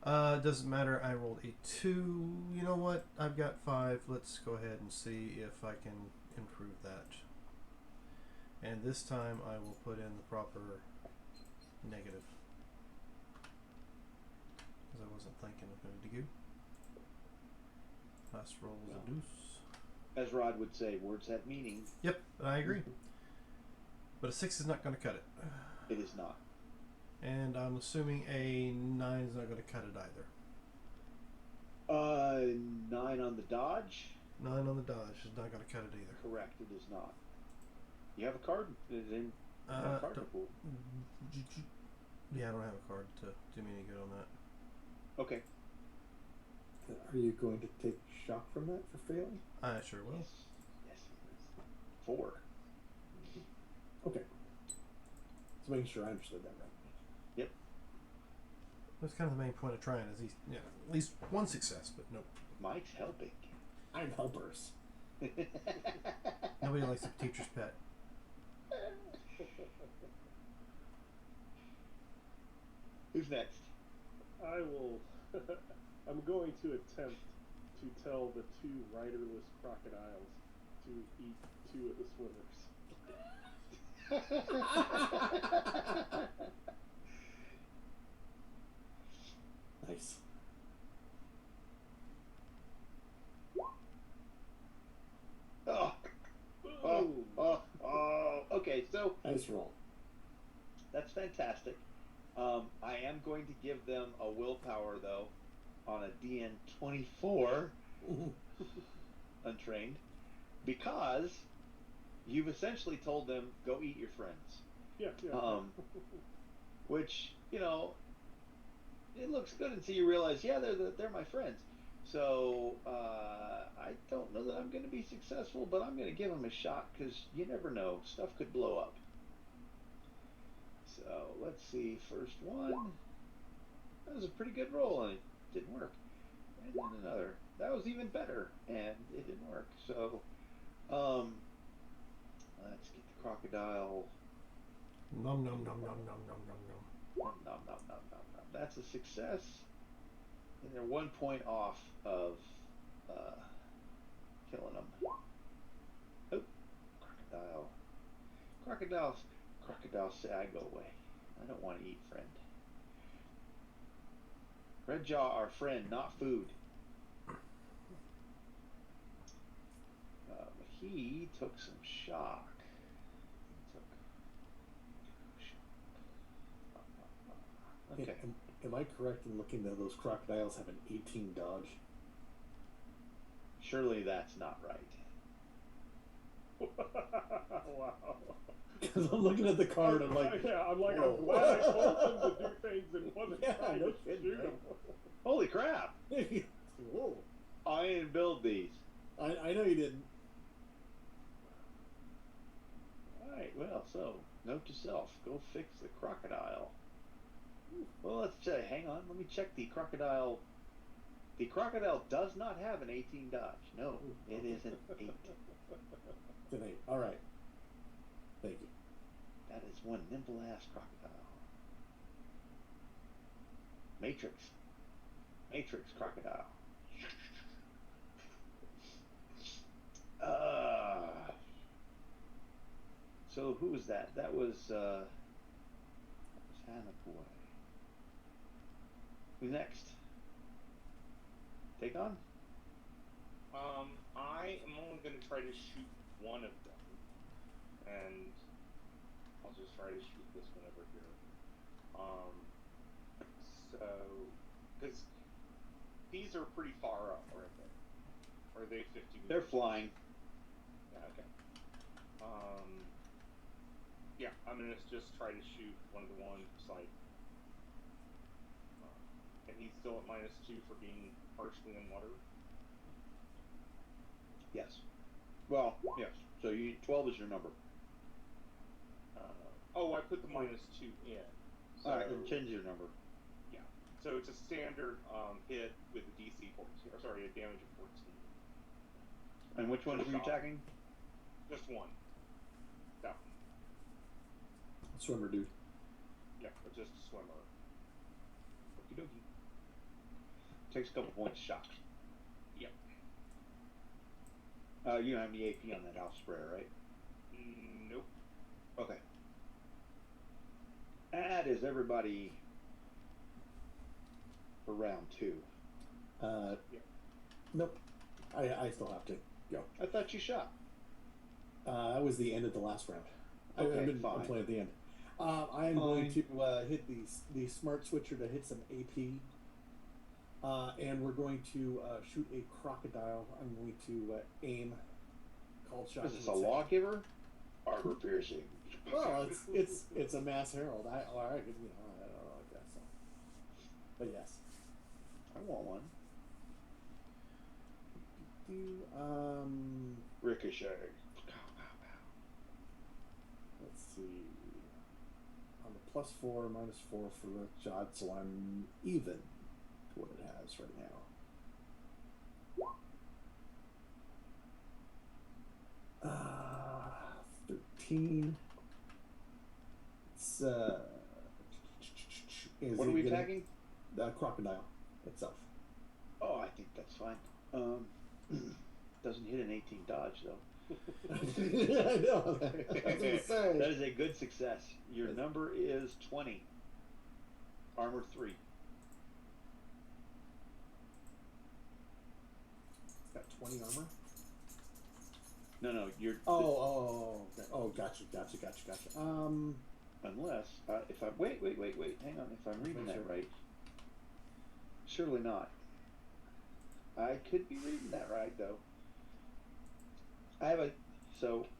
it doesn't matter. I rolled a 2. You know what? I've got 5. Let's go ahead and see if I can improve that. And this time I will put in the proper negative, because I wasn't thinking of going to do. Last roll was a deuce. As Rod would say, words have meaning. Yep, I agree. But a 6 is not going to cut it. It is not. And I'm assuming a 9 is not going to cut it either. 9 on the dodge. 9 on the dodge is not going to cut it either. Correct, it is not. You have a card? Is in a card don't- pool. Yeah, I don't have a card to do me any good on that. Okay. Are you going to take shock from that for failing? I sure will. Yes. Yes, it is. 4. Okay. Just making sure I understood that right. Yep. That's kind of the main point of trying is at least one success, but nope. Mike's helping. I'm helpers. Nobody likes a teacher's pet. Who's next? I will. I'm going to attempt to tell the two riderless crocodiles to eat two of the swimmers. Nice. Okay, so Nice roll. that's fantastic. I am going to give them a willpower, though, on a DN 24, untrained, because you've essentially told them, go eat your friends. Yeah. Which, it looks good until you realize, yeah, they're my friends. So I don't know that I'm going to be successful, but I'm going to give them a shot because you never know. Stuff could blow up. So let's see. First one. That was a pretty good roll, and it didn't work. And then another. That was even better, and it didn't work. So let's get the crocodile. Nom nom nom nom nom nom nom nom. Nom, nom, nom, nom, nom, nom. That's a success. And they're 1 point off of killing them. Oh, crocodile. Crocodiles say, I go away. I don't want to eat friend. Red Jaw, our friend, not food. He took some shock. Okay. Am I correct in looking that those crocodiles have an 18 dodge? Surely that's not right. Wow. Because I'm looking at the card, I'm like, I'm glad I told them to do things and wasn't trying to shoot them. Holy crap! Whoa. I didn't build these. I know you didn't. Alright, well, so, note to self, go fix the crocodile. Well, let's hang on, let me check the crocodile. The crocodile does not have an 18 dodge. No, it is an 8. It's an 8. Alright. Thank you. That is one nimble ass crocodile. Matrix crocodile. So who was that? That was Hannah Boy. Who's next? Take on? I am only going to try to shoot one of them, and I'll just try to shoot this one over here. So, because these are pretty far up, aren't they? Or are they 50 meters? They're flying. Yeah, okay. Yeah, I'm going to just try to shoot one of the ones, like, and he's still at -2 for being partially in water. Yes. Well, yes. So 12 is your number. I put the -2 in. So, Alright, then change your number. Yeah. So it's a standard hit with a DC 14, or sorry, a damage of 14. And which ones were you attacking? Just one. That one. Swimmer dude. Yeah, but just a swimmer. Okie dokie. Takes a couple points of shock. Yep. You don't have any AP on that house sprayer, right? Nope. Okay. That is everybody for round 2. Yeah. Nope. I still have to go. I thought you shot. That was the end of the last round. Okay, I'm fine. playing at the end. I am going to hit the smart switcher to hit some AP. And we're going to shoot a crocodile. I'm going to aim. Called shot. Is this a lawgiver? Armor piercing. Well, it's a mass herald. I don't like that. So, but yes, I want one. Let's Ricochet. see. +4, -4 for the shot, so I'm even to what it has right now. 13. It's What are we attacking? The crocodile itself. Oh, I think that's fine. Doesn't hit an 18 dodge though. I know. I was gonna say. That is a good success. Your number is 20. Armor 3. It's got 20 armor. No, you're. Okay. Oh, gotcha. Unless if I wait, hang on. If I'm reading that right, surely not. I could be reading that right though. I have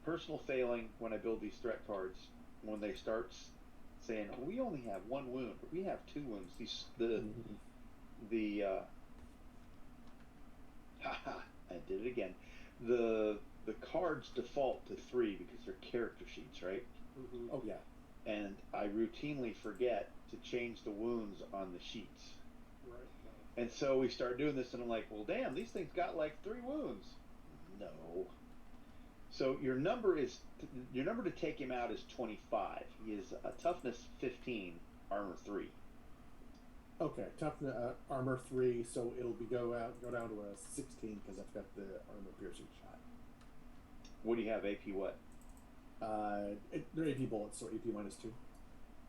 personal failing when I build these threat cards. When they start saying we only have 1 wound, or we have 2 wounds. Haha, I did it again. The cards default to 3 because they're character sheets, right? Mm-hmm. Oh yeah. And I routinely forget to change the wounds on the sheets. Right. And so we start doing this, and I'm like, well, damn, these things got like 3 wounds. No. So your number to take him out is 25. He is a toughness 15, armor 3. Okay, toughness armor 3, so it'll go down to a 16 because I've got the armor piercing shot. What do you have? AP what? They're AP bullets, so AP -2.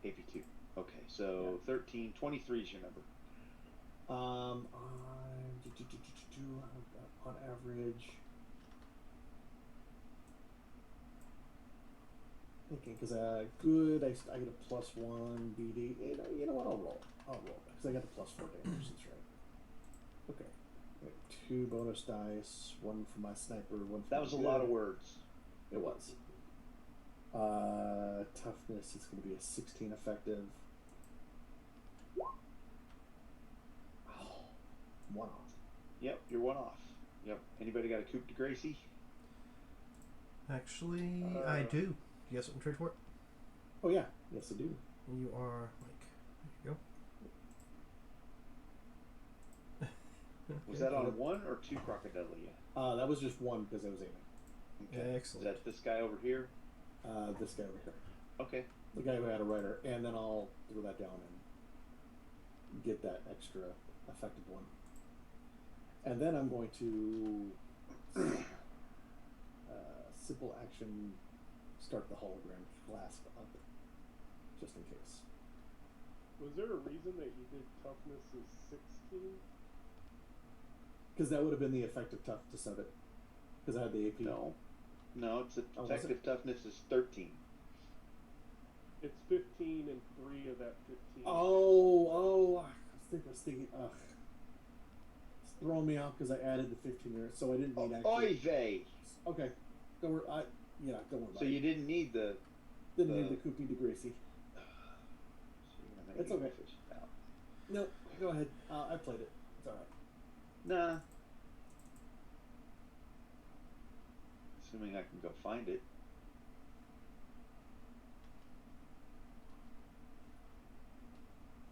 AP 2. Okay, so Yeah. 13, 23 is your number. On average. Okay, because good, I get a +1 BD. You know what? I'll roll because I got the +4 damage. That's right. Okay, I got 2 bonus dice, 1 for my sniper, 1 for That was a lot of words. It was. Toughness is going to be a 16 effective. Oh, 1 off. Yep, you're 1 off. Yep. Anybody got a coup de Gracie? Actually, I do. You got something to trade for it? Oh yeah, yes I do. You are Mike. There you go. Was that on 1 or 2 crocodilia? That was just 1 because I was aiming. Okay. Excellent. Is that this guy over here? This guy over here. Okay. The guy who had a rider, and then I'll throw that down and get that extra effective one. And then I'm going to simple action start the hologram flask up, just in case. Was there a reason that you did toughness as 16? Because that would have been the effective toughness of it. Because I had the AP. No, it's Oh, was effective it? toughness is 13. It's 15 and 3 of that 15. I was thinking, it's throwing me off because I added the 15 there, so I didn't need actually. Oy vey! Okay, don't worry. Don't worry about So it. you didn't need the. Didn't need the Coopy de Gracie. It's okay. No, go ahead. I played it. It's all right. Nah. Assuming I can go find it.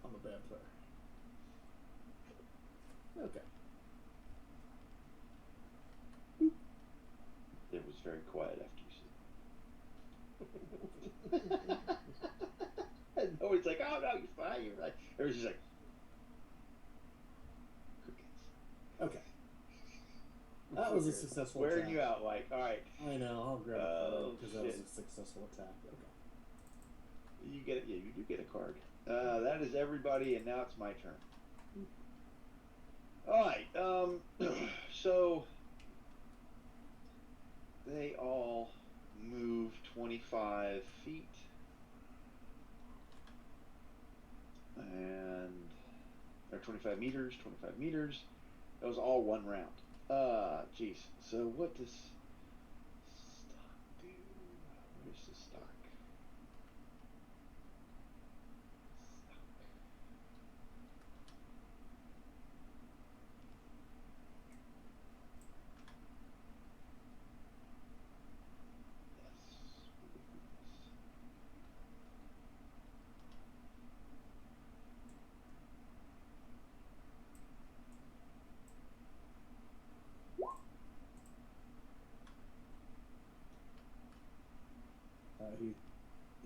I'm a bad player. Okay. It was very quiet after you said that. And nobody's like, oh no, you're fine, you're right. Everybody's just like, crickets. Okay. That was a successful Wearing attack. you out, like, alright. I know. I'll grab a card because that was shit. a successful attack. Okay. You get it. Yeah, you do get a card. That is everybody, and now it's my turn. Alright, so they all move 25 feet. And or 25 meters, 25 meters. That was all 1 round. Jeez. So what does stock do? Where's the stock?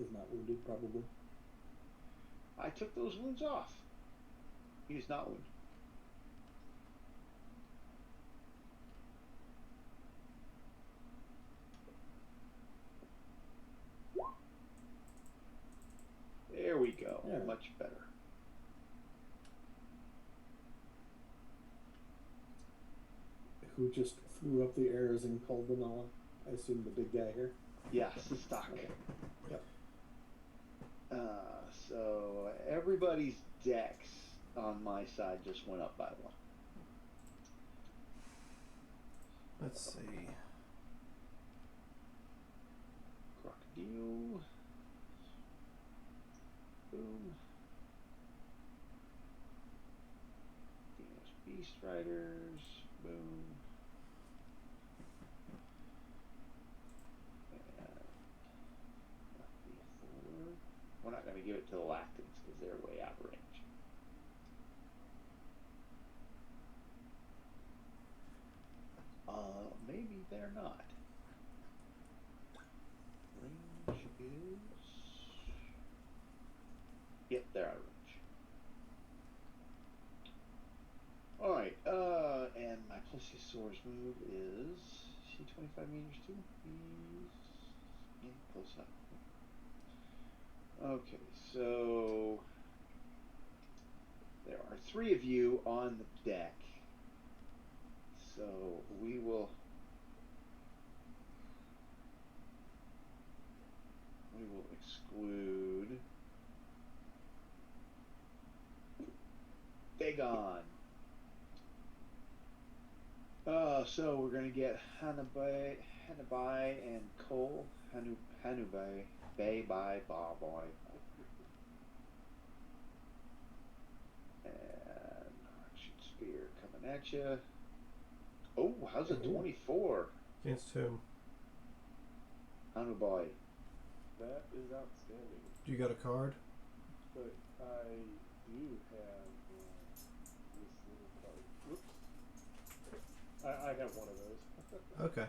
is not wounded, probably. I took those wounds off. He's not wounded. There we go. Yeah. Much better. Who just flew up the airs and called them all? I assume the big guy here. Yes, the stock. Okay. Yep. So everybody's dex on my side just went up by one. Let's see. Crocodile. Boom. Venus Beast Riders. Boom. And we're not going to give it to the Lactans because they're way out of range. Maybe they're not. Range is... Yep, they're out of range. Alright, and my Plesiosaur's move is... Is he 25 meters too? He's... Yeah, close enough. Okay, so... There are 3 of you on the deck. So, we will... We will exclude... Dagon. So we're gonna get Hanabai and Cole. Hanubai, Bay by Bob Boy. And shoot spear coming at you. Oh, how's a 24? Against whom? Hanubai. That is outstanding. Do you got a card? But I do have this little card. Whoops. I have one of those. Okay.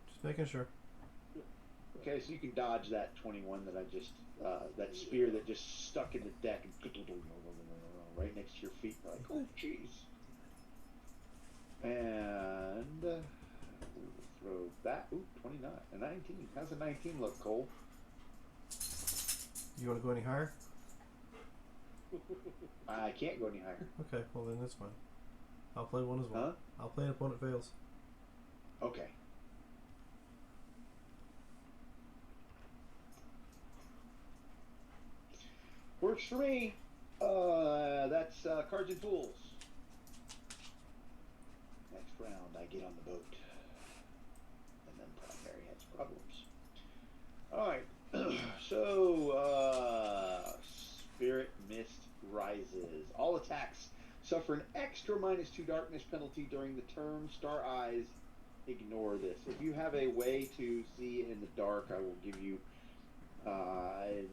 Just making sure. Okay, so you can dodge that 21 that I just, that spear that just stuck in the deck and right next to your feet. Like, oh, jeez. And we'll throw that. Ooh, 29. A 19. How's a 19 look, Cole? You want to go any higher? I can't go any higher. Okay, well then that's fine. I'll play one as well. Huh? I'll play an opponent fails. Okay. Works for me. That's cards and tools. Next round, I get on the boat. And then Primary has problems. Alright. So, Spirit Mist rises. All attacks suffer an extra -2 darkness penalty during the turn. Star Eyes ignore this. If you have a way to see in the dark, I will give you. I'm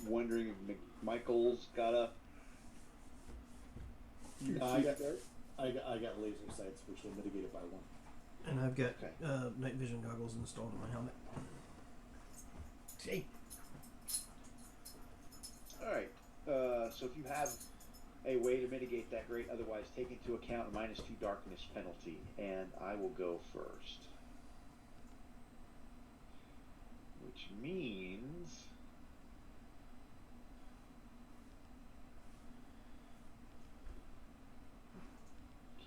wondering if Michael's got a. I got laser sights, which will mitigate it by 1. And I've got Okay. night vision goggles installed on my helmet. See? Alright. So if you have a way to mitigate that, great. Otherwise, take into account a -2 darkness penalty. And I will go first. Which means...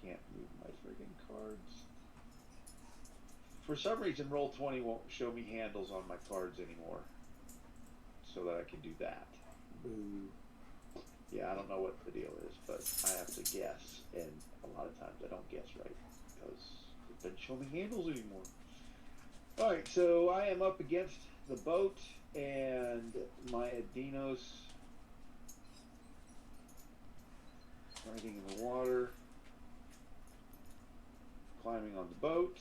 Can't move my friggin' cards. For some reason, Roll20 won't show me handles on my cards anymore. So that I can do that. Boo. Yeah, I don't know what the deal is, but I have to guess, and a lot of times I don't guess right, because it doesn't show me handles anymore. Alright, so I am up against the boat, and my Adinos riding in the water, climbing on the boat,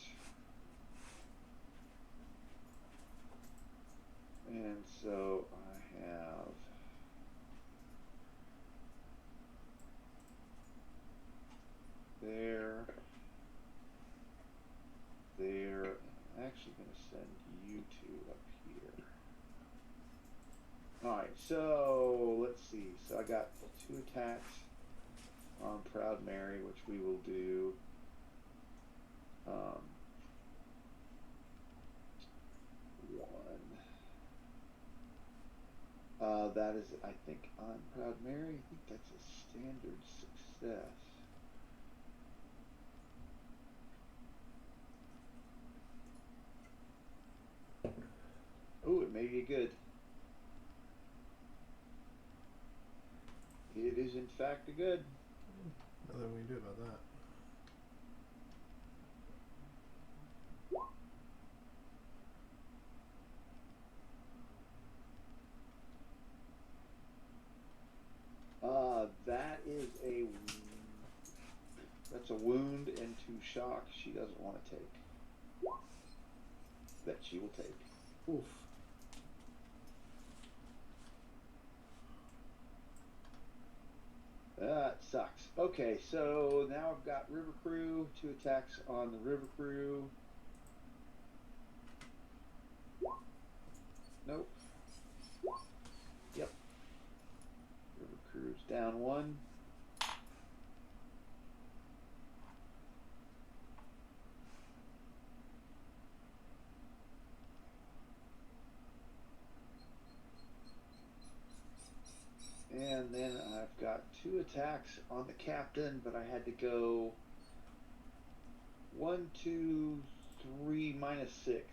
and so I have there, I'm actually going to send you two up here. Alright, so let's see. So I got 2 attacks on Proud Mary, which we will do. One. That is, I think, on Proud Mary. I think that's a standard success. Oh, it may be good. It is, in fact, a good. Nothing we can do about that. That's a wound and 2 shock she doesn't want to take. That she will take. Oof. That sucks. Okay, so now I've got River Crew, 2 attacks on the River Crew. Nope. Yep. River Crew's down 1. And then I've got 2 attacks on the captain, but I had to go 1, 2, 3, -6,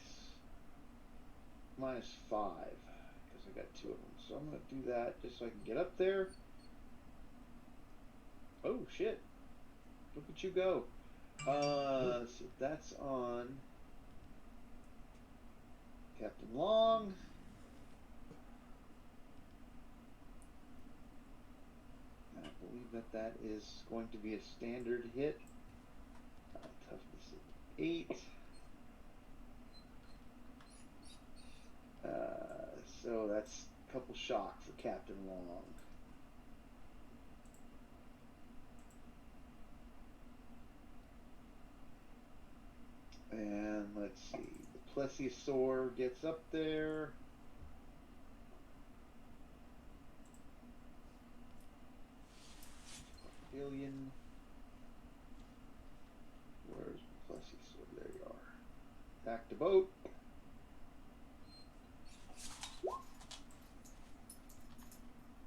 -5, because I got 2 of them. So I'm going to do that just so I can get up there. Oh shit! Look at you go. So that's on Captain Long. I believe that is going to be a standard hit. Toughness of 8. So that's a couple shock for Captain Long. And let's see, the Plesiosaur gets up there. Billion. Where's the Plesiosaur? There you are. Back to boat.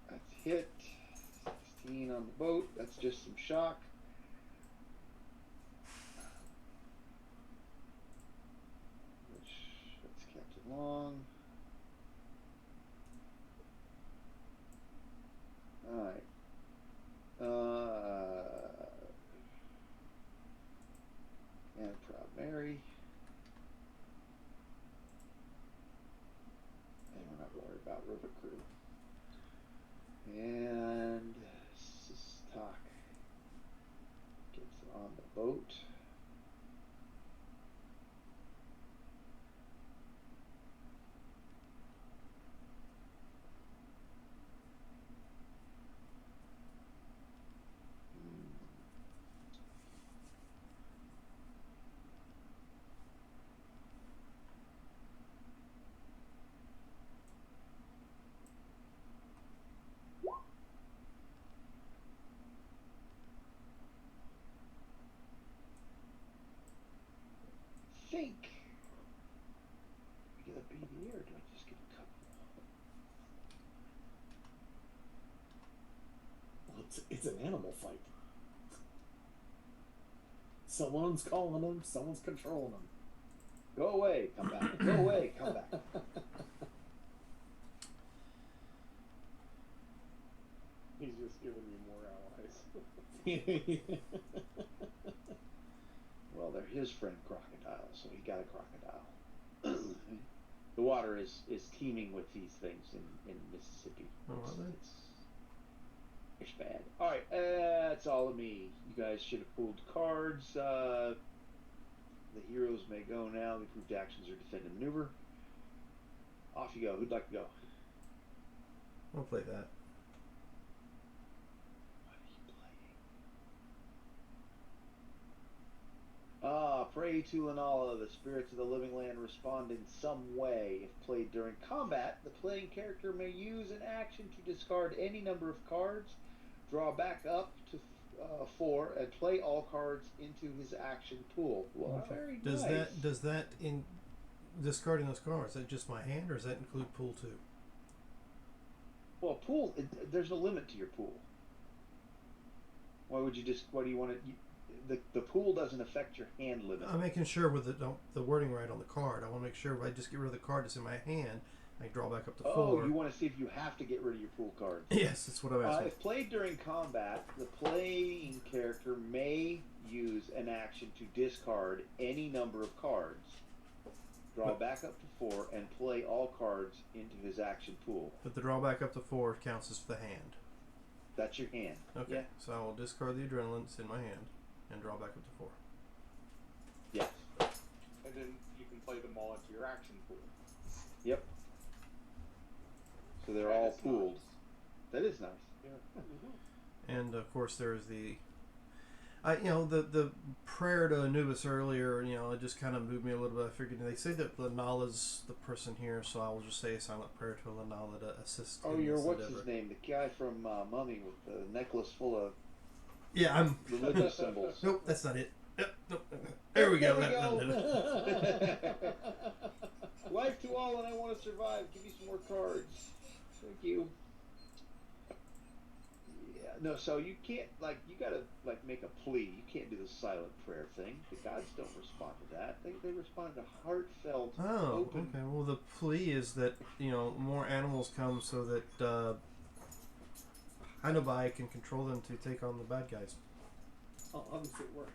That's hit. 16 on the boat. That's just some shock. That's Captain Long. Alright. And Proud Mary. And we're not worried about River Crew. And Sistok gets on the boat. Think. Get a BB or do I just get a couple? Well, it's an animal fight. Someone's calling them, someone's controlling them. Go away, come back. Go away, come back. He's just giving me more allies. Well, they're his friend crocodile, so he got a crocodile. The water is teeming with these things in Mississippi. Oh, are they? It's bad. Alright, that's all of me. You guys should have pulled cards. The heroes may go now. The grouped actions are defend and maneuver. Off you go. Who'd like to go? We'll play that. What are you playing? pray to Lanala, the spirits of the living land respond in some way. If played during combat, the playing character may use an action to discard any number of cards, draw back up to 4, and play all cards into his action pool. Well, Okay. very Does nice. that in discarding those cards? Is that just my hand, or does that include pool too? Well, pool. There's no limit to your pool. Why would you just? Why do you want to? The pool doesn't affect your hand limit. I'm making sure with the wording right on the card. I want to make sure if I just get rid of the card that's in my hand, I can draw back up to 4. Oh, you want to see if you have to get rid of your pool cards? Yes, that's what I'm asking. If played during combat, the playing character may use an action to discard any number of cards, draw back up to 4, and play all cards into his action pool. But the drawback up to 4 counts as the hand. That's your hand. Okay. Yeah. So I will discard the adrenaline that's in my hand and draw back up to 4. Yes. And then you can play them all into your action pool. Yep. So they're That all is pooled. nice. That is nice. Yeah. And of course there's the the prayer to Anubis earlier, it just kind of moved me a little bit. I figured they say that Lanala's the person here, so I will just say a silent prayer to Lanala to assist. Oh, in you're this what's endeavor. his name? The guy from Mummy with the necklace full of Yeah, I'm. religious symbols. Nope, that's not it. Yep, nope. There we go. Life to all, and I want to survive. Give me some more cards. Thank you. Yeah, no. So you can't you gotta make a plea. You can't do the silent prayer thing. The gods don't respond to that. They respond to heartfelt, Oh, open. okay. Well, the plea is that more animals come so that Hanabai can control them to take on the bad guys. Oh, obviously it worked.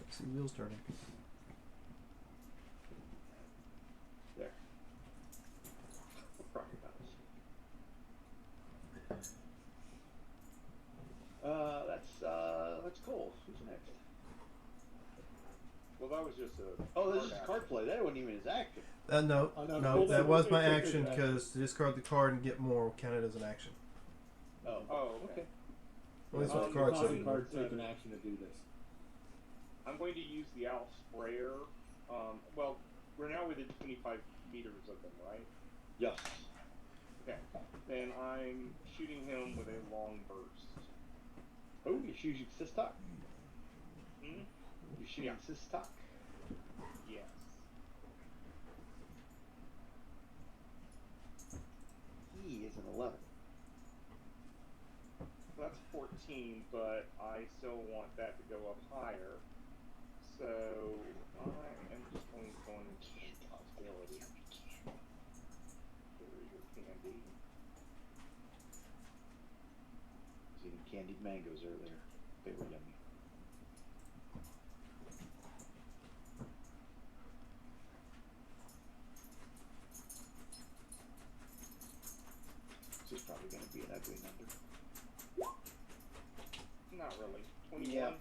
See wheels turning. There. Crocodiles. That's Cole. Who's next? Well, that was just a. Oh, this is action. card play. That wasn't even his action. No, Oh, no, no, hold that on. was my It's action okay. because to discard the card and get more counted as an action. Oh. Oh, okay. Well, that's what the You card cause said. the card take an action to do this. I'm going to use the owl sprayer. Well, we're now within 25 meters of them, right? Yes. Okay. Then I'm shooting him with a long burst. Oh, you're shooting Sistok. Hmm? You're shooting Yeah. Sistok. Yes. He is an 11. That's 14, but I still want that to go up higher. So I am just going to go into possibility. Here your candy. I was eating candied mangoes earlier. They were yummy. This is probably going to be an ugly number. Not really. 21. Yeah.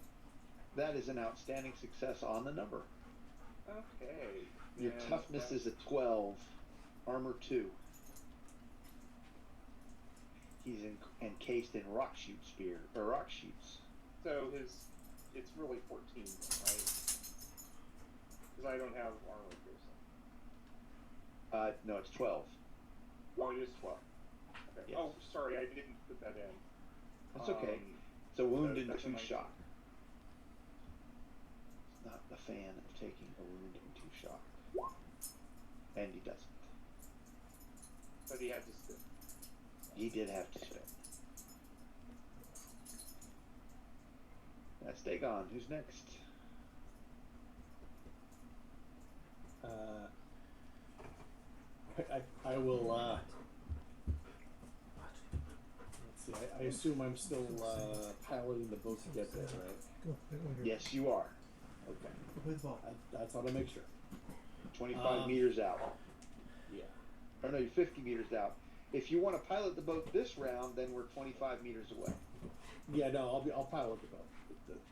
That is an outstanding success on the number. Okay. Your And toughness that- is a 12, armor 2. He's encased in rock shoots. So it's really 14, right? Because I don't have armor piercing. No, it's 12. Oh, it is 12. Okay. Yes. Oh, sorry, I didn't put that in. That's okay. It's a wound and that's a 2 nice- shock. He's not a fan of taking a wound and 2 shock. And he doesn't. But he had to spin. He did have to spin. That's Dagon. Who's next? I will. Let's see. I assume I'm still piloting the boat to get there, right? Go here. Yes, you are. Okay. Go play the ball. That's how to make sure. 25 meters out. Yeah. Or no, you're 50 meters out. If you want to pilot the boat this round, then we're 25 meters away. Yeah. No, I'll pilot the boat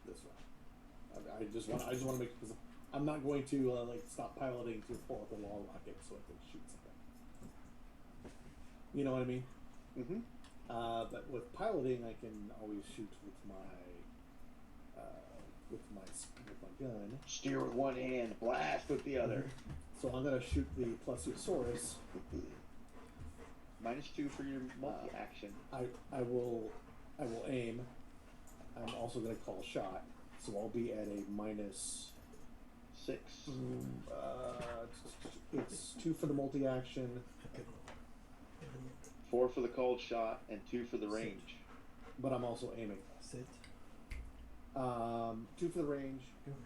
this round. I just want to make because I'm not going to like stop piloting to pull out the wall rocket so I can shoot something. You know what I mean? Mm-hmm. But with piloting, I can always shoot with my gun. Steer with one hand, blast with the other. So I'm gonna shoot the Plesiosaurus. -2 for your multi-action. I will aim. I'm also gonna call a shot, so I'll be at a minus. 6. It's 2 for the multi-action. 4 for the cold shot, and 2 for the range. But I'm also aiming. Sit. 2 for the range,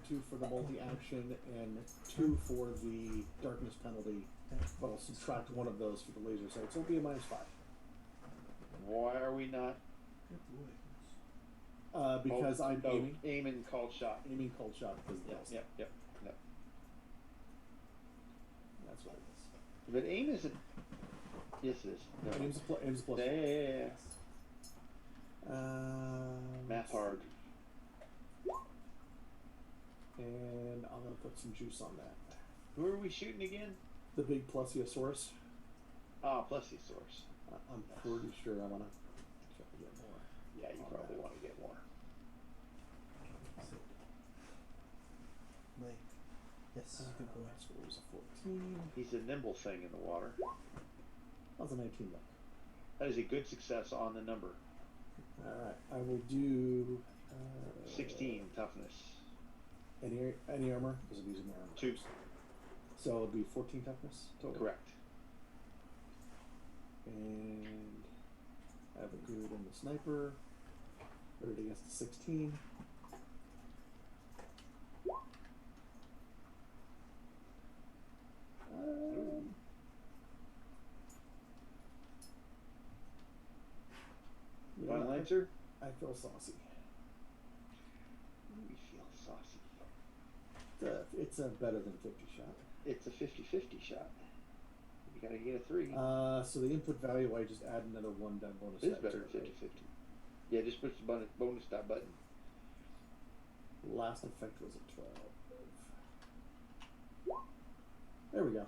2 for the multi-action, and 2 for the darkness penalty. But I'll subtract one of those for the laser sight, so it'll be a -5. Why are we not? Because I'm aiming. Aiming cold shot. Aiming cold shot because of this. Yep. That's what it is. But aim isn't. Yes, it is. No. Aim's a plus. Yeah. Math Math hard. And I'm gonna put some juice on that. Who are we shooting again? The big Plesiosaurus. Plesiosaurus. I'm pretty sure I'm gonna try to get more. Yeah, you probably want to get more. Sit. Lay. Yes, good boy. So it was a 14. He's a nimble thing in the water. That was a 19 though. That is a good success on the number. Alright, I will do 16 toughness. any armor because I'm using my armor. 2. So it'll be 14 toughness total. Correct. And I have a good in the sniper. Put it against the 16. Final answer? I feel saucy. We feel saucy. It's a better than 50 shot. It's a 50-50 shot. You gotta get a 3. So the input value, I just add another 1 die bonus. It is die better to than it, 50-50. Yeah, just push the bonus die button. right? Last effect was a 12. There we go.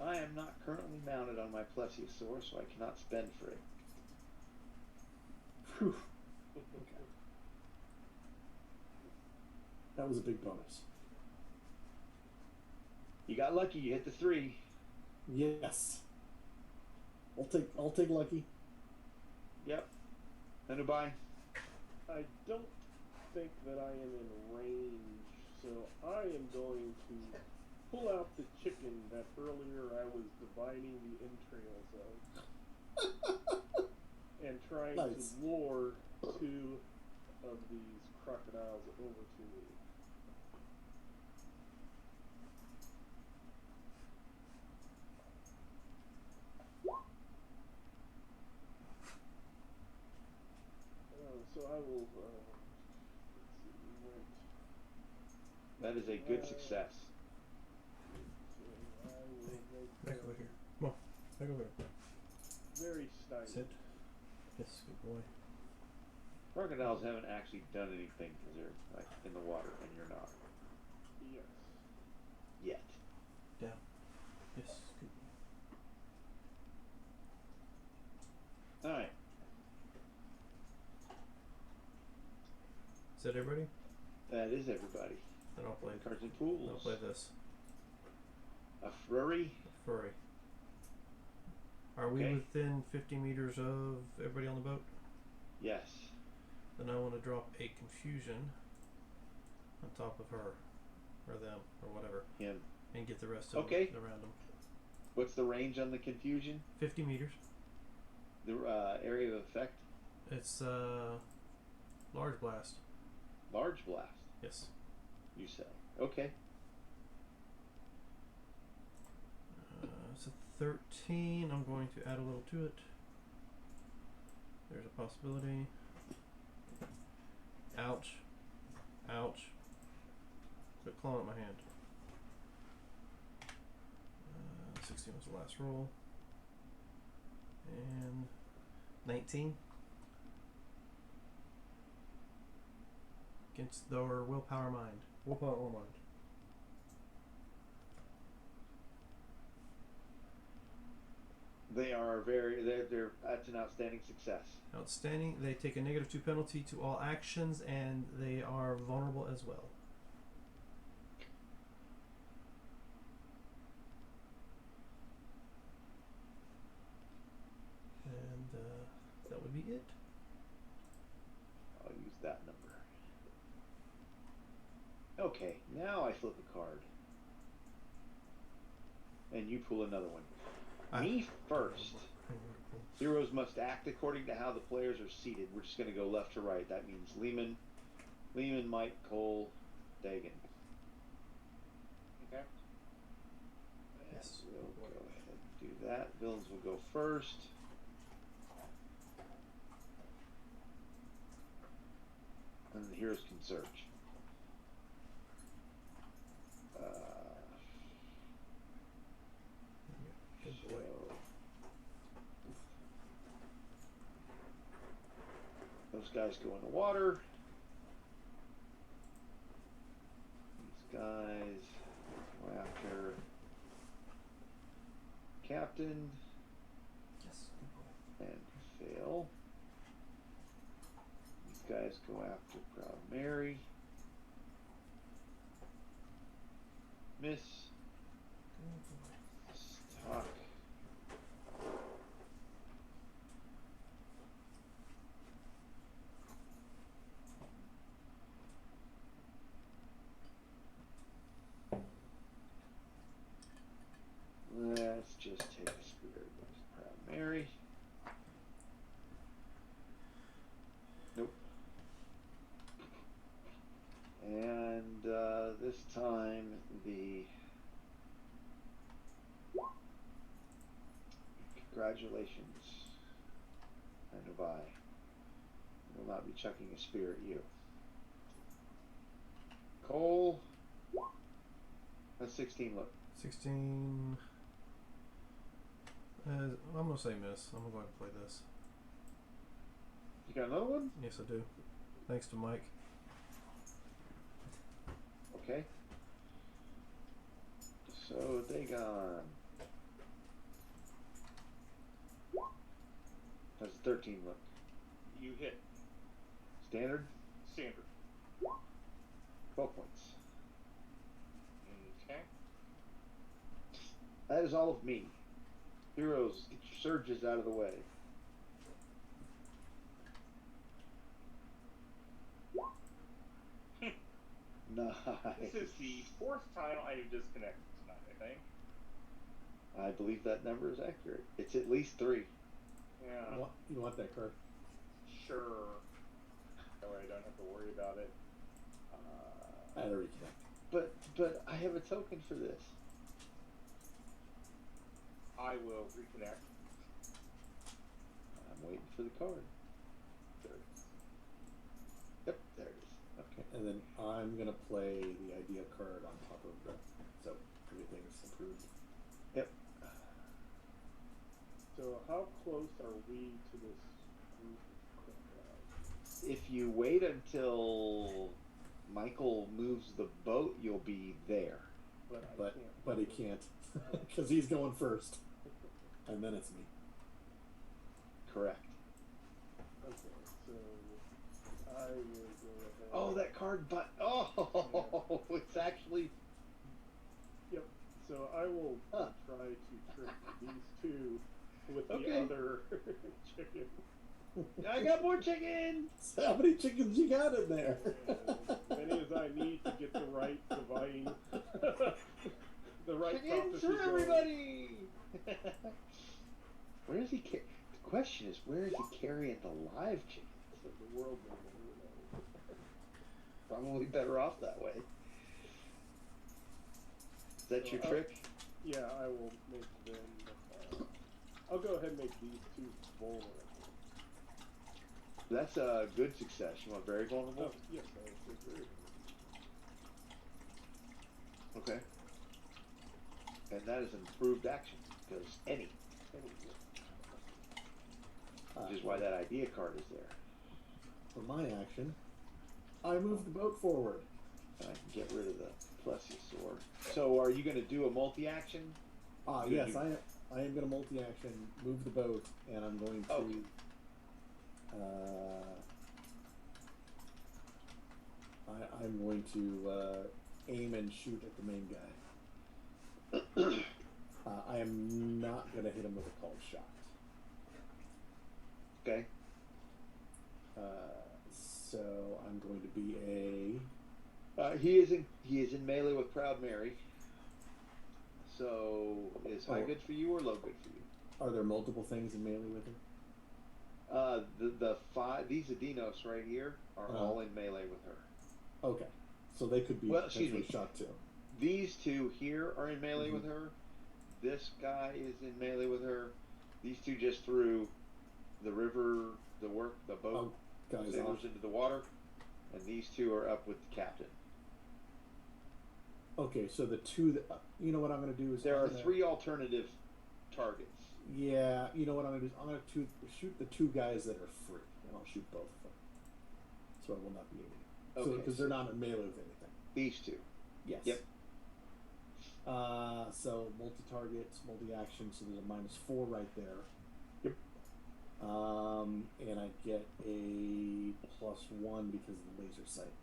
I am not currently mounted on my plesiosaur, so I cannot spend for it. Whew. That was a big bonus. You got lucky, you hit the 3. Yes. I'll take lucky. Yep. Anubai? I don't think that I am in range, so I am going to pull out the chicken that earlier I was dividing the entrails of and trying Nice. to lure 2 of these crocodiles over to me. So I will, let's see, we went, That is a good success. so I will make Back them over here. Come on. Back over here. very stylish. Sit. Yes, good boy. Crocodiles haven't actually done anything because they're like in the water and you're not Yes. yet. Down. Yes, good boy. All right. Is that everybody? That is everybody. Then I'll play. Cards and I'll pools. play this. A flurry. Furry. Are we Okay. within 50 meters of everybody on the boat? Yes. Then I want to drop a confusion on top of her, or them, or whatever, Him. and get the rest of Okay. them around them. What's the range on the confusion? 50 meters. The area of effect? It's large blast. Large blast, Yes. you say. Okay. It's a 13. I'm going to add a little to it. There's a possibility. Ouch. Ouch. Quit clawing at my hand. 16 was the last roll. And 19. against their willpower mind. Willpower or mind. They are they're that's an outstanding success. Outstanding. They take a -2 penalty to all actions, and they are vulnerable as well. And that would be it. I'll use that number. Okay, now I flip a card. And you pull another one. Me first. Heroes must act according to how the players are seated. We're just going to go left to right. That means Lehman, Mike, Cole, Dagan. Okay. Yes. We'll go ahead and do that. Villains will go first. And the heroes can search. Good boy. Those guys go in the water. These guys go after Captain Yes. Good boy. and fail. These guys go after Proud Mary. Miss. Stock. Let's just take a spirit of Proud Mary. Nope. And this time the congratulations, and goodbye. Will not be chucking a spear at you. Cole. That's 16 look. 16. I'm gonna say miss. I'm gonna go ahead and play this. You got another one? Yes, I do. Thanks to Mike. Okay. So Dagon. That's 13 look. You hit. Standard? Standard. 12 points. Okay. That is all of me. Heroes, get your surges out of the way. Nice. This is the fourth time I have disconnected tonight, I think. I believe that number is accurate. It's at least 3. Yeah. You want that card? Sure. That way I don't have to worry about it. I had to reconnect. But I have a token for this. I will reconnect. I'm waiting for the card. There it is. Yep, there it is. Okay, and then I'm gonna play the idea card on top of the, so everything's improved. Yep. So how close are we to this group of crocodiles? If you wait until Michael moves the boat, you'll be there. But he can't, because he's going first, and then it's me. Correct. Okay, so I will go ahead. Oh, that card, but oh, it's actually. Yep. So I will Huh. try to trick these two with the Okay. other chicken. I got more chicken. So how many chickens you got in there? As many as I need to get the right divine, the right Chickens prophecy for going. everybody. Where is he? The question is, where is he carrying the live chickens? So the world will never know. Probably better off that way. Is that So your I'll- trick? Yeah, I will make them. I'll go ahead and make these two vulnerable. That's a good success. You want very vulnerable? Oh, yes, I said very Okay. And that is an improved action because any, which is why that idea card is there. For my action, I moved the boat forward. I can get rid of the plesiosaur. So, are you going to do a multi-action? Yes, I am going to multi-action, move the boat, and I'm going to. Okay. I'm going to aim and shoot at the main guy. I am not going to hit him with a cold shot. Okay. So I'm going to be He is in melee with Proud Mary. So is high good for you or low good for you? Are there multiple things in melee with her? The five, these Adinos right here are all in melee with her. Okay, so they could be potentially shot too. These two here are in melee with her. This guy is in melee with her. These two just threw the boat sailors into the water, and these two are up with the captain. Okay, so the two that you know what I'm going to do is there are 3 alternative targets. Yeah, you know what I'm going to do is I'm going to shoot the 2 guys that are free, and I'll shoot both of them. So I will not be aiming. Okay, because they're not in melee with anything. These two. Yes. Yep. So multi-target, multi-action. So there's a -4 right there. Yep. And I get a +1 because of the laser sight.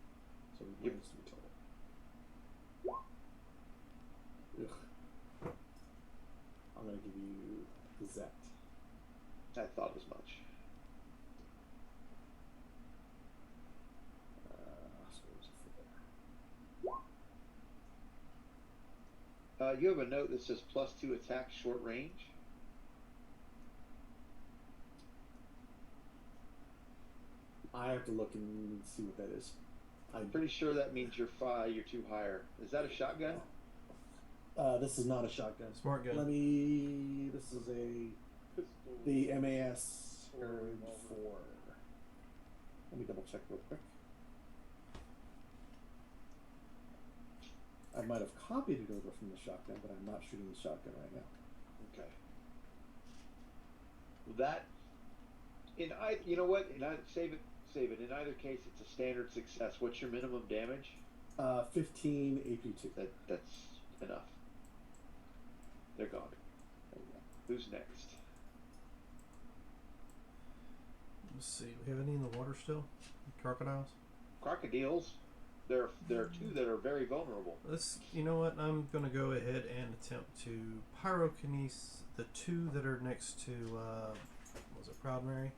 So we -3 total. Ugh. I'm gonna give you Zet. I thought as much. You have a note that says +2 attack short range. I have to look and see what that is. I'm pretty sure that means you're 2 higher. Is that a shotgun? This is not a shotgun. Smart gun. This is the MAS Herd 4. Let me double check real quick. I might have copied it over from the shotgun, but I'm not shooting the shotgun right now. Okay. That, you know what? Save it. In either case, it's a standard success. What's your minimum damage? 15 AP2. That's enough. They're gone. Who's next? Let's see. We have any in the water still? Crocodiles? Crocodiles. There are 2 that are very vulnerable. You know what? I'm going to go ahead and attempt to pyrokinese the 2 that are next to, was it Proud Mary?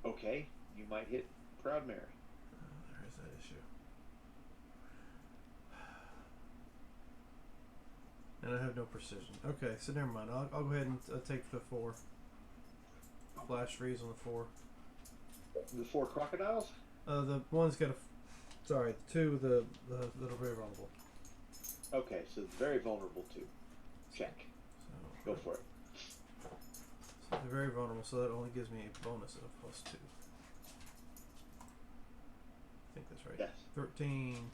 Okay, you might hit Proud Mary. There's that issue. And I have no precision. Okay, so never mind. I'll go ahead and take the 4. Flash freeze on the 4. The 4 crocodiles? The one's got the 2 that are very vulnerable. Okay, so very vulnerable too. Check. So, go for it. So they're very vulnerable, so that only gives me a bonus of +2. I think that's right. Yes. 13.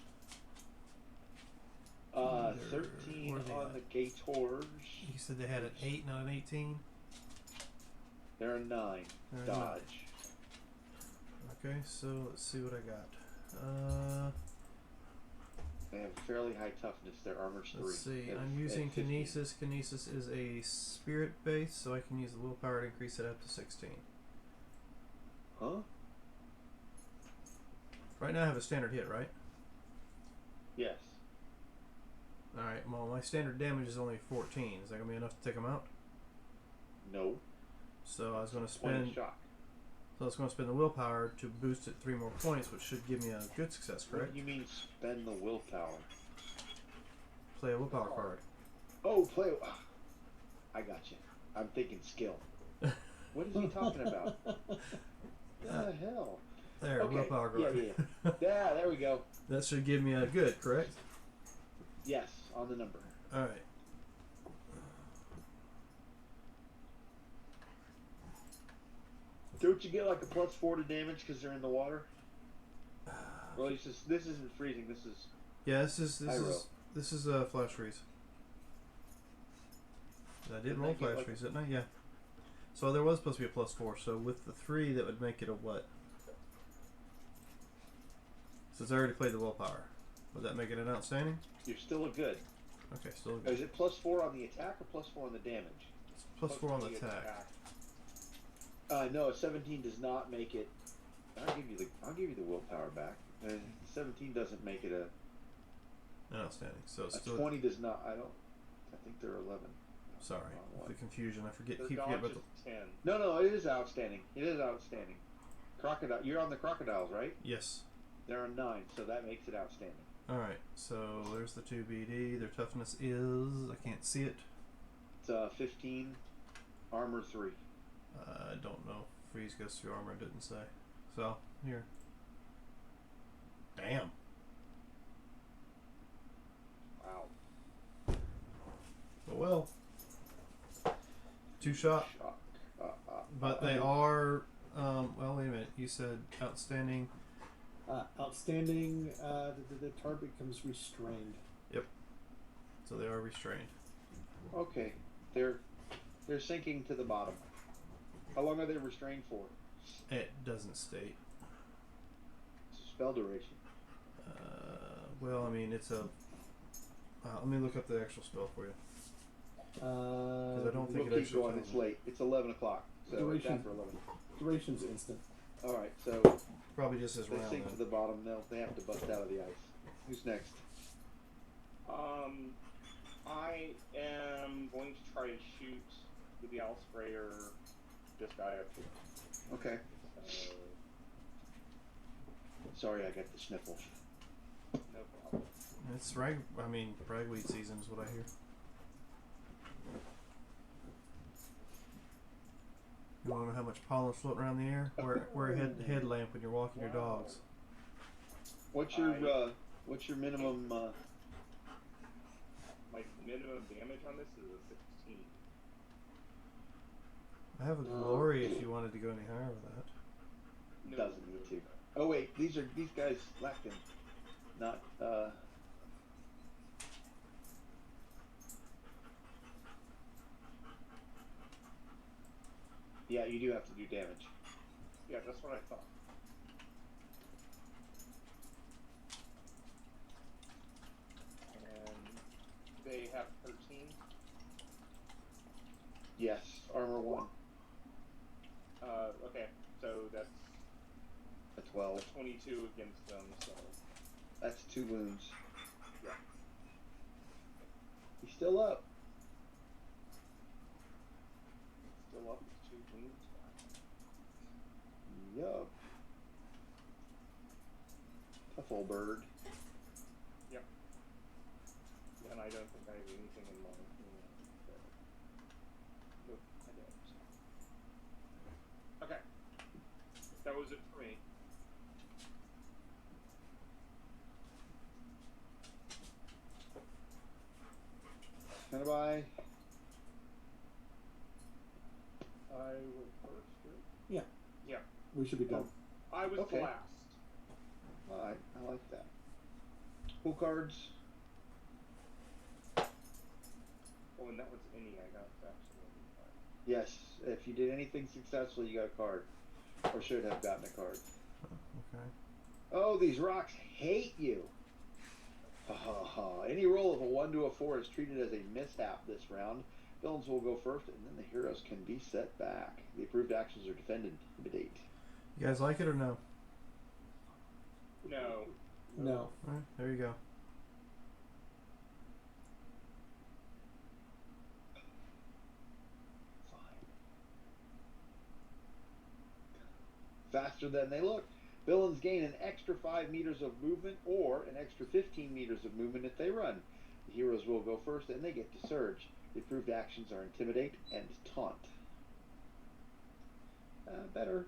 13 on the Gators. You said they had an 8, not an 18? They're a 9. They're a Dodge. Okay, so let's see what I got. They have fairly high toughness. Their armor's 3. Let's see. I'm using Kinesis. Kinesis is a spirit base, so I can use the willpower to increase it up to 16. Huh? Right now I have a standard hit, right? Yes. Alright, well my standard damage is only 14. Is that going to be enough to take them out? No. So I was going to spend... shock. So I was going to spend the willpower to boost it 3 more points, which should give me a good success, correct? What do you mean spend the willpower? Play a willpower card. Oh, play... I got you. I'm thinking skill. What is he talking about? What the hell? There, Okay. willpower card. Yeah. Yeah, there we go. That should give me a good, correct? Yes, on the number. Alright. Don't you get like a +4 to damage because they're in the water? Well, this isn't freezing. This is... Yeah, this is a flash freeze. I did roll flash freeze, didn't I? Yeah. So there was supposed to be a +4. So with the 3, that would make it a what? Since I already played the willpower, would that make it an outstanding? You're still a good. Okay, still good. Is it +4 on the attack or +4 on the damage? It's +4 on the attack. No, a 17 does not make it. I'll give you the willpower back. 17 doesn't make it a Outstanding. So it's a still 20 does not. I think they're 11. Sorry, Wrong one. the confusion. I Their keep forgetting dodge about is 10. No, it is outstanding. It is outstanding. Crocodile. You're on the crocodiles, right? Yes. They're on 9, so that makes it outstanding. All right. So there's the 2 BD. Their toughness is, I can't see it. It's 15, armor 3. I don't know. Freeze goes through armor. It didn't say. So here. Damn. Wow. But well. 2 shot. Shock. But they are. Well, wait a minute. You said outstanding. Outstanding. The target becomes restrained. So they are restrained. Okay, they're sinking to the bottom. How long are they restrained for? It doesn't state. Spell duration. Well, I mean, it's a. Let me look up the actual spell for you. Because I don't think We'll it keep actually. going. tells It's me. late. It's 11 o'clock. So it's Duration. after 11. Duration's instant. All right. So Probably just as they round. sink to Then. the bottom. They have to bust out of the ice. Who's next? I am going to try to shoot with the owl sprayer this guy up here. Okay. Sorry, I got the sniffles. No problem. It's ragweed season is what I hear. You want to know how much pollen's floating around the air? Wear a headlamp when you're walking your dogs. What's your minimum? My minimum damage on this is a 16. I have a glory if you wanted to go any higher with that. No, Doesn't need to. Oh wait, these guys lacking, not Yeah, you do have to do damage. Yeah, that's what I thought. And they have 13. Yes, armor 1, Okay, so that's a 12. 22 against them, so. That's 2 wounds. Yeah. He's still up. Still up with 2 wounds. Yup. Tough old bird. Yep. And I don't think I have anything in mind. Nope, I don't. Okay. That was it for me. Stand by. I went first, right? Yeah. We should be done. I was Okay. the last. Alright, I like that. Pool cards. Oh, and that was any I got actually. Yes, if you did anything successful, you got a card. Or should have gotten a card. Okay. Oh, these rocks hate you. Ha ha ha. Any roll of a 1 to a 4 is treated as a mishap this round. Villains will go first, and then the heroes can be set back. The approved actions are defended. Intimidate. You guys like it or no? No. No. All right, there you go. Faster than they look. Villains gain an extra 5 meters of movement or an extra 15 meters of movement if they run. The heroes will go first and they get to surge. The approved actions are intimidate and taunt. Better.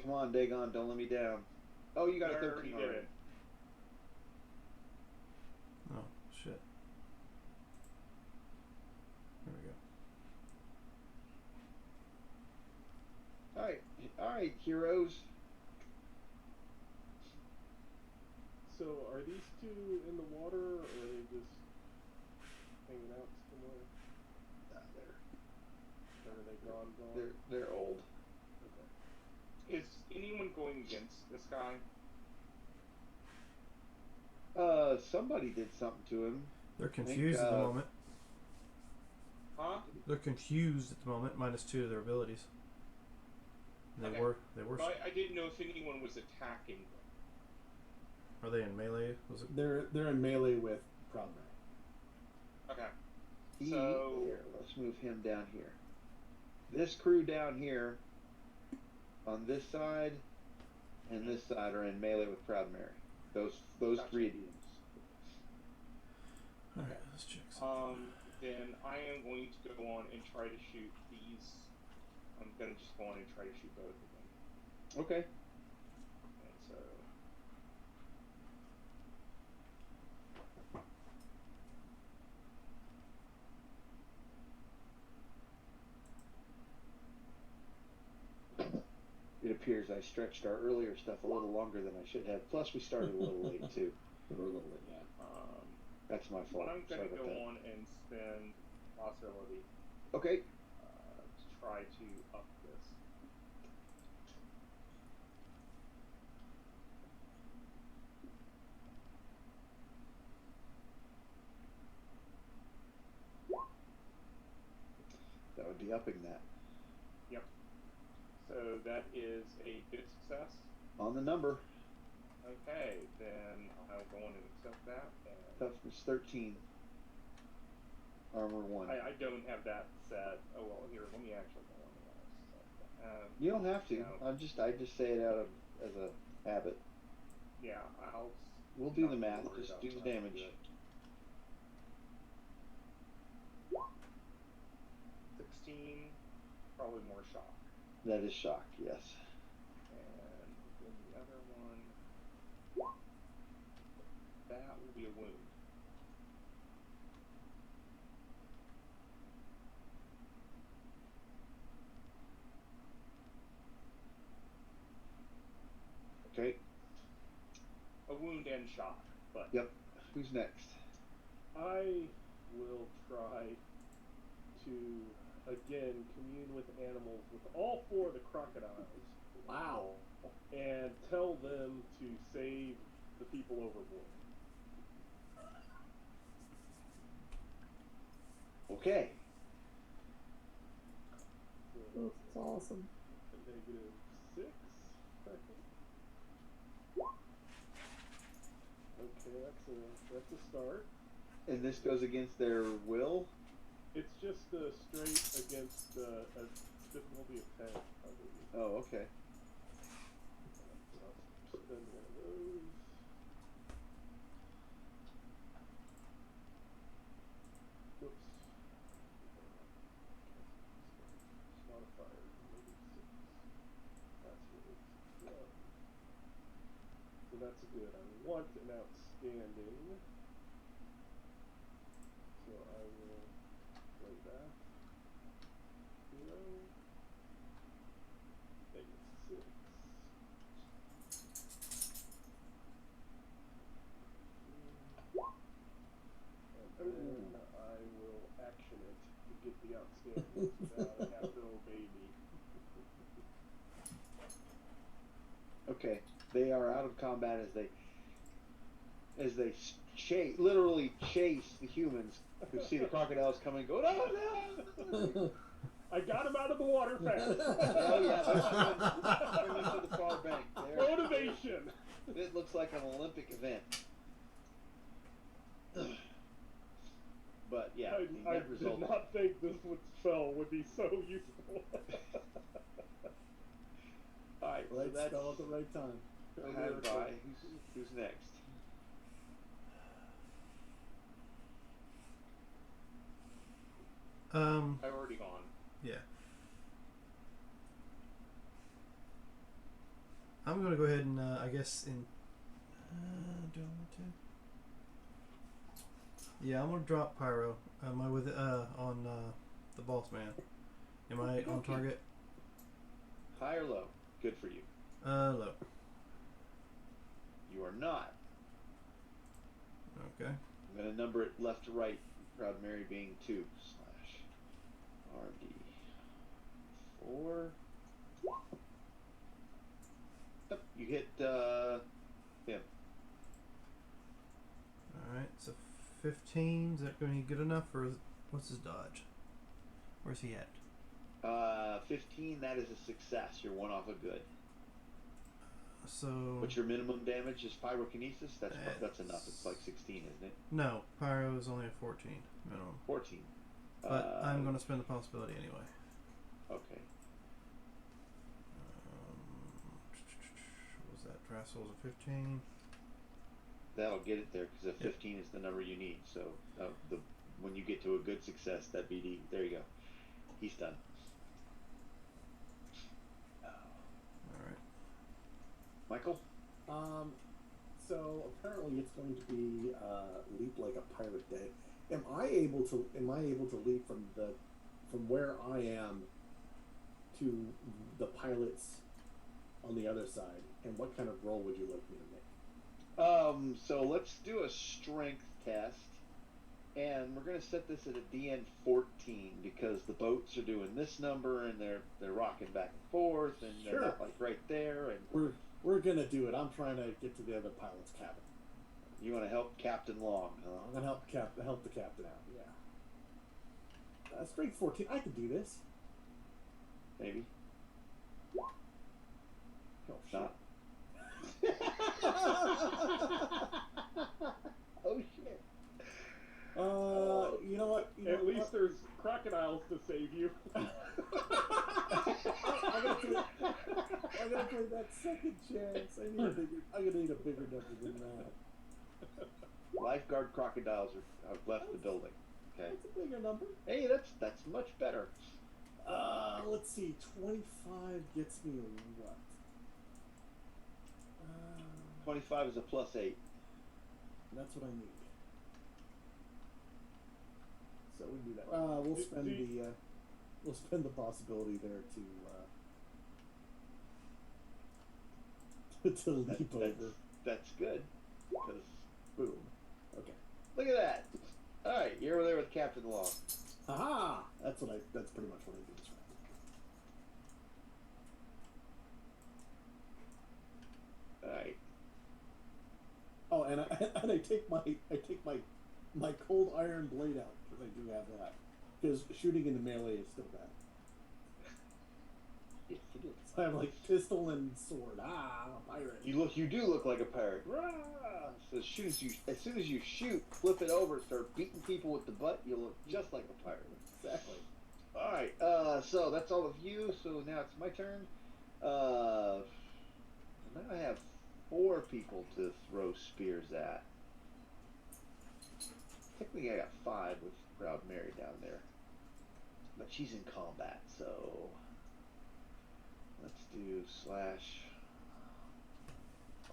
Come on, Dagon, don't let me down. Oh, you got a I 13 already did already. it. Oh shit. There we go. Alright, heroes. So are these two in the water, or are they just hanging out somewhere? They're old. Is anyone going against this guy? Somebody did something to him. They're confused at the moment. Huh? They're confused at the moment, -2 to their abilities. They Okay. were. But I didn't know if anyone was attacking them. Are they in melee? Was it? They're in melee with Proudman. Okay. Here, let's move him down here. This crew down here, on this side, and this side are in melee with Proud Mary. Those Gotcha. 3 Indians. All right, let's check. Something. Then I am going to go on and try to shoot these. I'm gonna just go on and try to shoot both of them. Okay. And so. It appears I stretched our earlier stuff a little longer than I should have. Plus, we started a little late too. We're a little bit, yeah. That's my fault. But I'm gonna Sorry about go that. on and spend possibility Okay. to try to up this. That would be upping that. Yep. So that is a good success. On the number. Okay, then I'll go on and accept that. And Toughness 13. Armor 1. I don't have that set. Oh well, here, let me actually go on and set that. You don't have to. No. I just say it out of as a habit. Yeah, I'll. We'll do the not math. worry Just about do the that. damage. 16, probably more shock. That is shock. Yes. And then the other one, that will be a wound. Okay. A wound and shock, but Yep. Who's next? I will try to again commune with animals, with all 4 of the crocodiles. Wow. And tell them to save the people overboard. Okay. So That's awesome. a -6, I think. Okay, that's a start. And this goes against their will. It's just straight against a difficulty of 10, I believe. Oh, okay. So I'll spend one of those. Whoops. Modifier, -6. That's really slow. So that's good. I want an outstanding. So I will play that. 0. -6. And then I will action it to get the outstanding without having to obey me. Okay. They are out of combat as they literally chase the humans who see the crocodiles coming. Go no! I got him out of the water fast. Oh yeah, they're swimming to the far bank. Motivation. It looks like an Olympic event. But yeah, the I net did result. not think this spell would be so useful. All right, so Right that's spell at the right time. had by. Who's next? I've already gone. Yeah. I'm gonna go ahead and I guess in. Do I want to? Yeah, I'm gonna drop Pyro. Am I with on the boss man? Am I on target? High or low? Good for you. Low. You are not. Okay. I'm gonna number it left to right. Proud Mary being 2 / RD 4. Yep, you hit him. Alright, so 15. Is that going to be good enough, or what's his dodge? Where's he at? 15, that is a success. You're one off a good. So. What's your minimum damage? Is pyrokinesis? That's enough. It's like 16, isn't it? No, pyro is only a 14 minimum. 14. But I'm going to spend the possibility anyway. Okay. What was that? Drassel's a 15. That'll get it there because a 15 is the number you need. So when you get to a good success, that BD, there you go. He's done. Alright. Michael? So apparently it's going to be leap like a pirate day. Am I able to leap from where I am to the pilots on the other side? And what kind of roll would you like me to make? So let's do a strength test. And we're going to set this at a DN 14 because the boats are doing this number and they're rocking back and forth and they're not like right there. And we're going to do it. I'm trying to get to the other pilot's cabin. You want to help Captain Long, huh? I'm going to help the captain out. Yeah. Strength 14. I can do this. Maybe. Oh, Not. Oh shit. You know what? At least there's crocodiles to save you. I'm gonna play that second chance. I'm gonna need a bigger number than that. Lifeguard crocodiles have left the building. Okay. That's a bigger number. Hey, that's much better. Let's see. 25 gets me what? 25 is a +8. That's what I need. So we do that. We'll spend the possibility there to leap over. That's good. Because Boom. Okay. look at that. All right, you're over there with Captain Long. Aha! That's pretty much what I do this round. All right. Oh, and I take my cold iron blade out because I do have that. Because shooting in the melee is still bad. Yes, it is. So I have like pistol and sword. Pirate. You do look like a pirate. Rah! So as soon as you shoot, flip it over, start beating people with the butt, you look just like a pirate. Exactly. All right. So that's all of you. So now it's my turn. Now I have 4 people to throw spears at. Technically, I got 5 with Proud Mary down there, but she's in combat, so let's do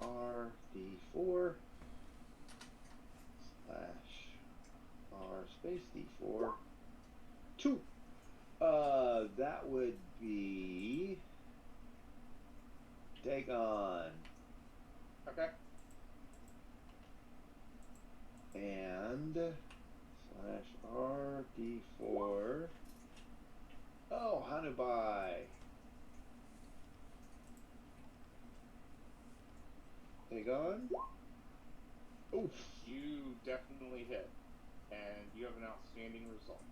/RD4 /R space D4 2. That would be Dagon. Okay. And /RD4. Oh, Hanubai. Dagon. Oof. You definitely hit, and you have an outstanding result.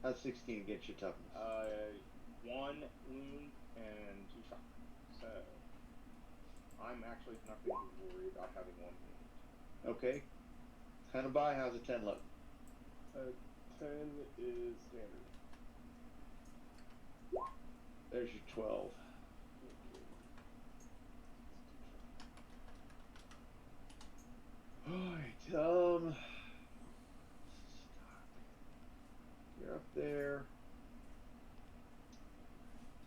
How's 16 against your toughness? 1 wound and 2 shock. So I'm actually not going to be worried about having 1 wound. Okay. Hanubai, how's a 10 look? 10 is standard. There's your 12. Alright, you're up there.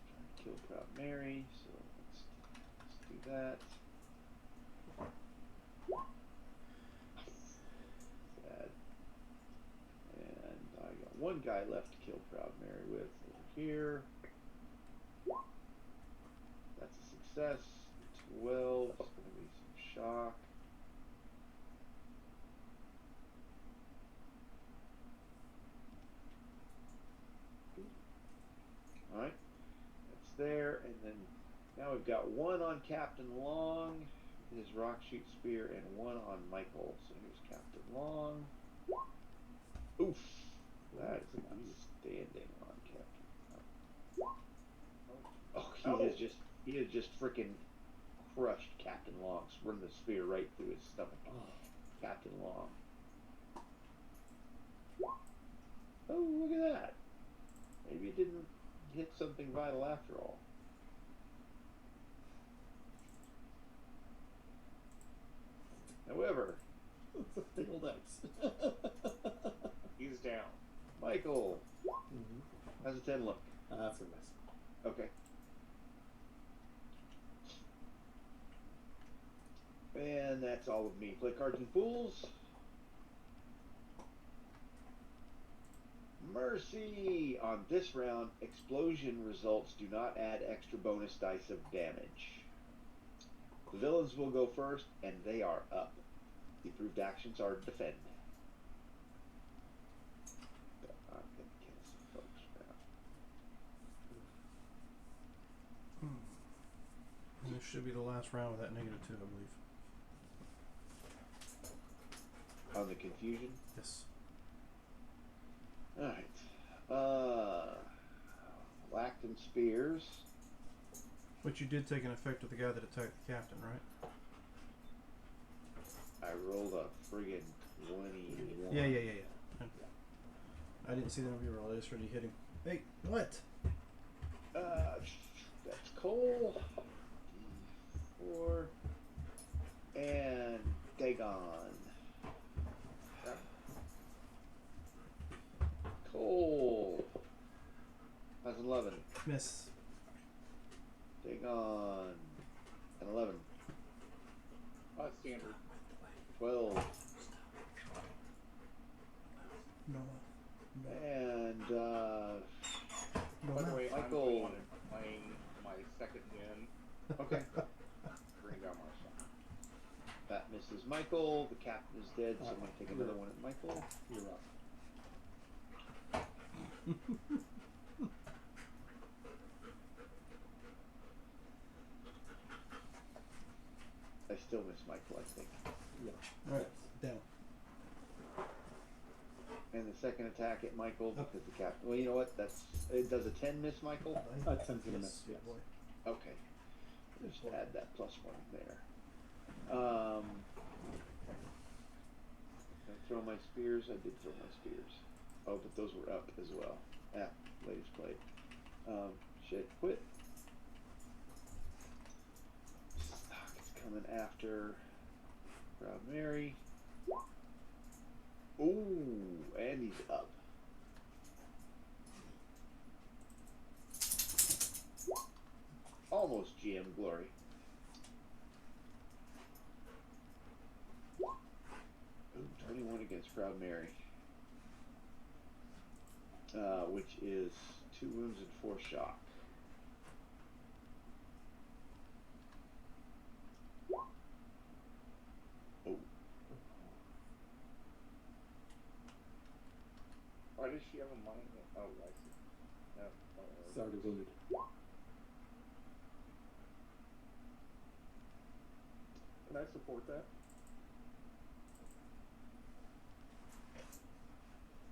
Trying to kill Proud Mary, so let's do that. Sad. And I got 1 guy left to kill Proud Mary with over here. That's a success. 12 is going to be some shock. I've got one on Captain Long, his rock shoot spear, and one on Michael. So here's Captain Long. Oof, that is outstanding on Captain. Oh, he has just freaking crushed Captain Long, run the spear right through his stomach. Oh, Captain Long. Oh, look at that. Maybe it didn't hit something vital after all. However, It's a big old X. He's down. Michael, Mm-hmm. how's a 10 look? That's a miss. Okay. And that's all of me. Play cards and fools. Mercy! On this round, explosion results do not add extra bonus dice of damage. The villains will go first, and they are up. The approved actions are defend. But I'm going to kill some folks now. And this should be the last round with that -2, I believe. On the confusion? Yes. Alright. Lactum Spears. But you did take an effect with the guy that attacked the captain, right? I rolled a friggin' 21. Yeah. I didn't see the number you rolled. I just heard you hit him. Hey, what? That's Cole. D4. And Dagon. Cole. That's 11. Miss. Dagon. And 11. Standard. 12. No. And, By the way, I'm Michael. going on and playing my second win. Okay. Bring down my son. That misses Michael. The captain is dead, so I'm going to take another one at Michael. You're up. I still miss Michael, I think. Yeah. Alright, down. And the second attack at Michael because the captain. Well, you know what? It does a 10 miss Michael? 10's gonna miss. Yes. Boy. Okay. Just add that +1 there. Did I throw my spears? I did throw my spears. Oh, but those were up as well. Ah, ladies played. Shit, quit. It's coming after Proud Mary. Ooh, and he's up. Almost GM glory. Ooh, 21 against Proud Mary. Which is 2 wounds and 4 shock. Oh. Why does she have a mind? Oh, I see. No. It's already wounded. Can I support that?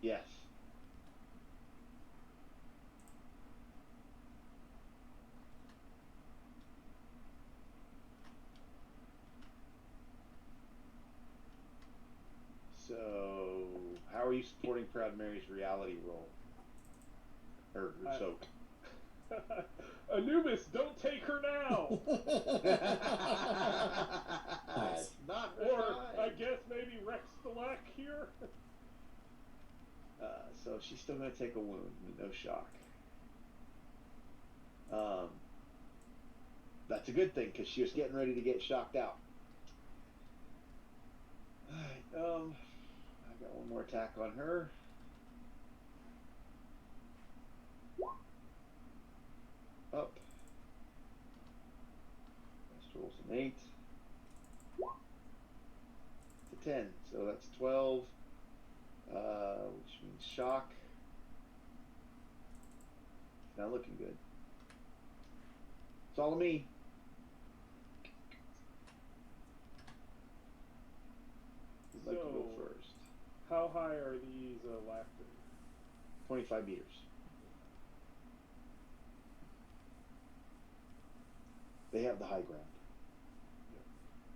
Yes. So, how are you supporting Proud Mary's reality roll? Or soak? Anubis, don't take her now! Nice. Not Or, right. I guess maybe Rex Stelak here? So she's still going to take a wound, no shock. That's a good thing because she was getting ready to get shocked out. Alright, I got one more attack on her. Up. Best rolls an 8. It's a 10, so that's 12. Which means shock. It's not looking good. It's all of me. like to go So- first. How high are these laughter? 25 meters. They have the high ground.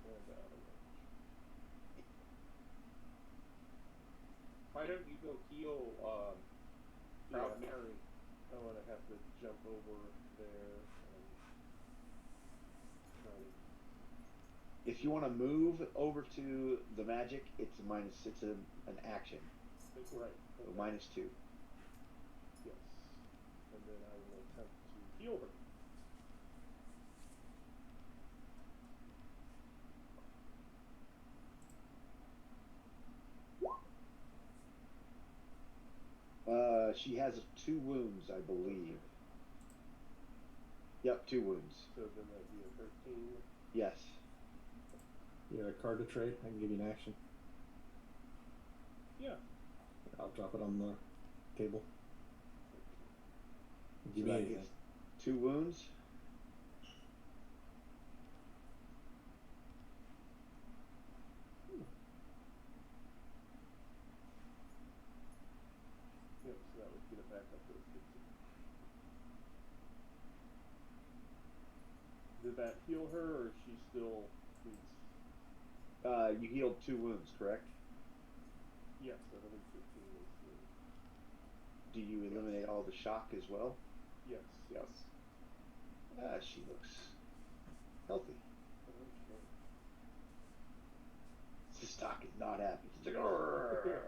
And out of range. Why don't you go heal Proud Yeah. Mary? I'm gonna have to jump over there and try to. If you want to move over to the magic, it's an action. Right. So Okay. -2. Yes. And then I will attempt to heal her. She has 2 wounds, I believe. Yep, 2 wounds. So then that'd be a 13. Yes. You got a card to trade? I can give you an action. Yeah. I'll drop it on the table. Give So me that anything. is 2 wounds. Yep. So that would get it back up to 15. Did that heal her, or she still needs? You healed 2 wounds, correct? Yes, I believe 15 is. Do you eliminate all the shock as well? Yes. Yes. She looks healthy. Okay. Stock is not happy. She's like, "Arrgh."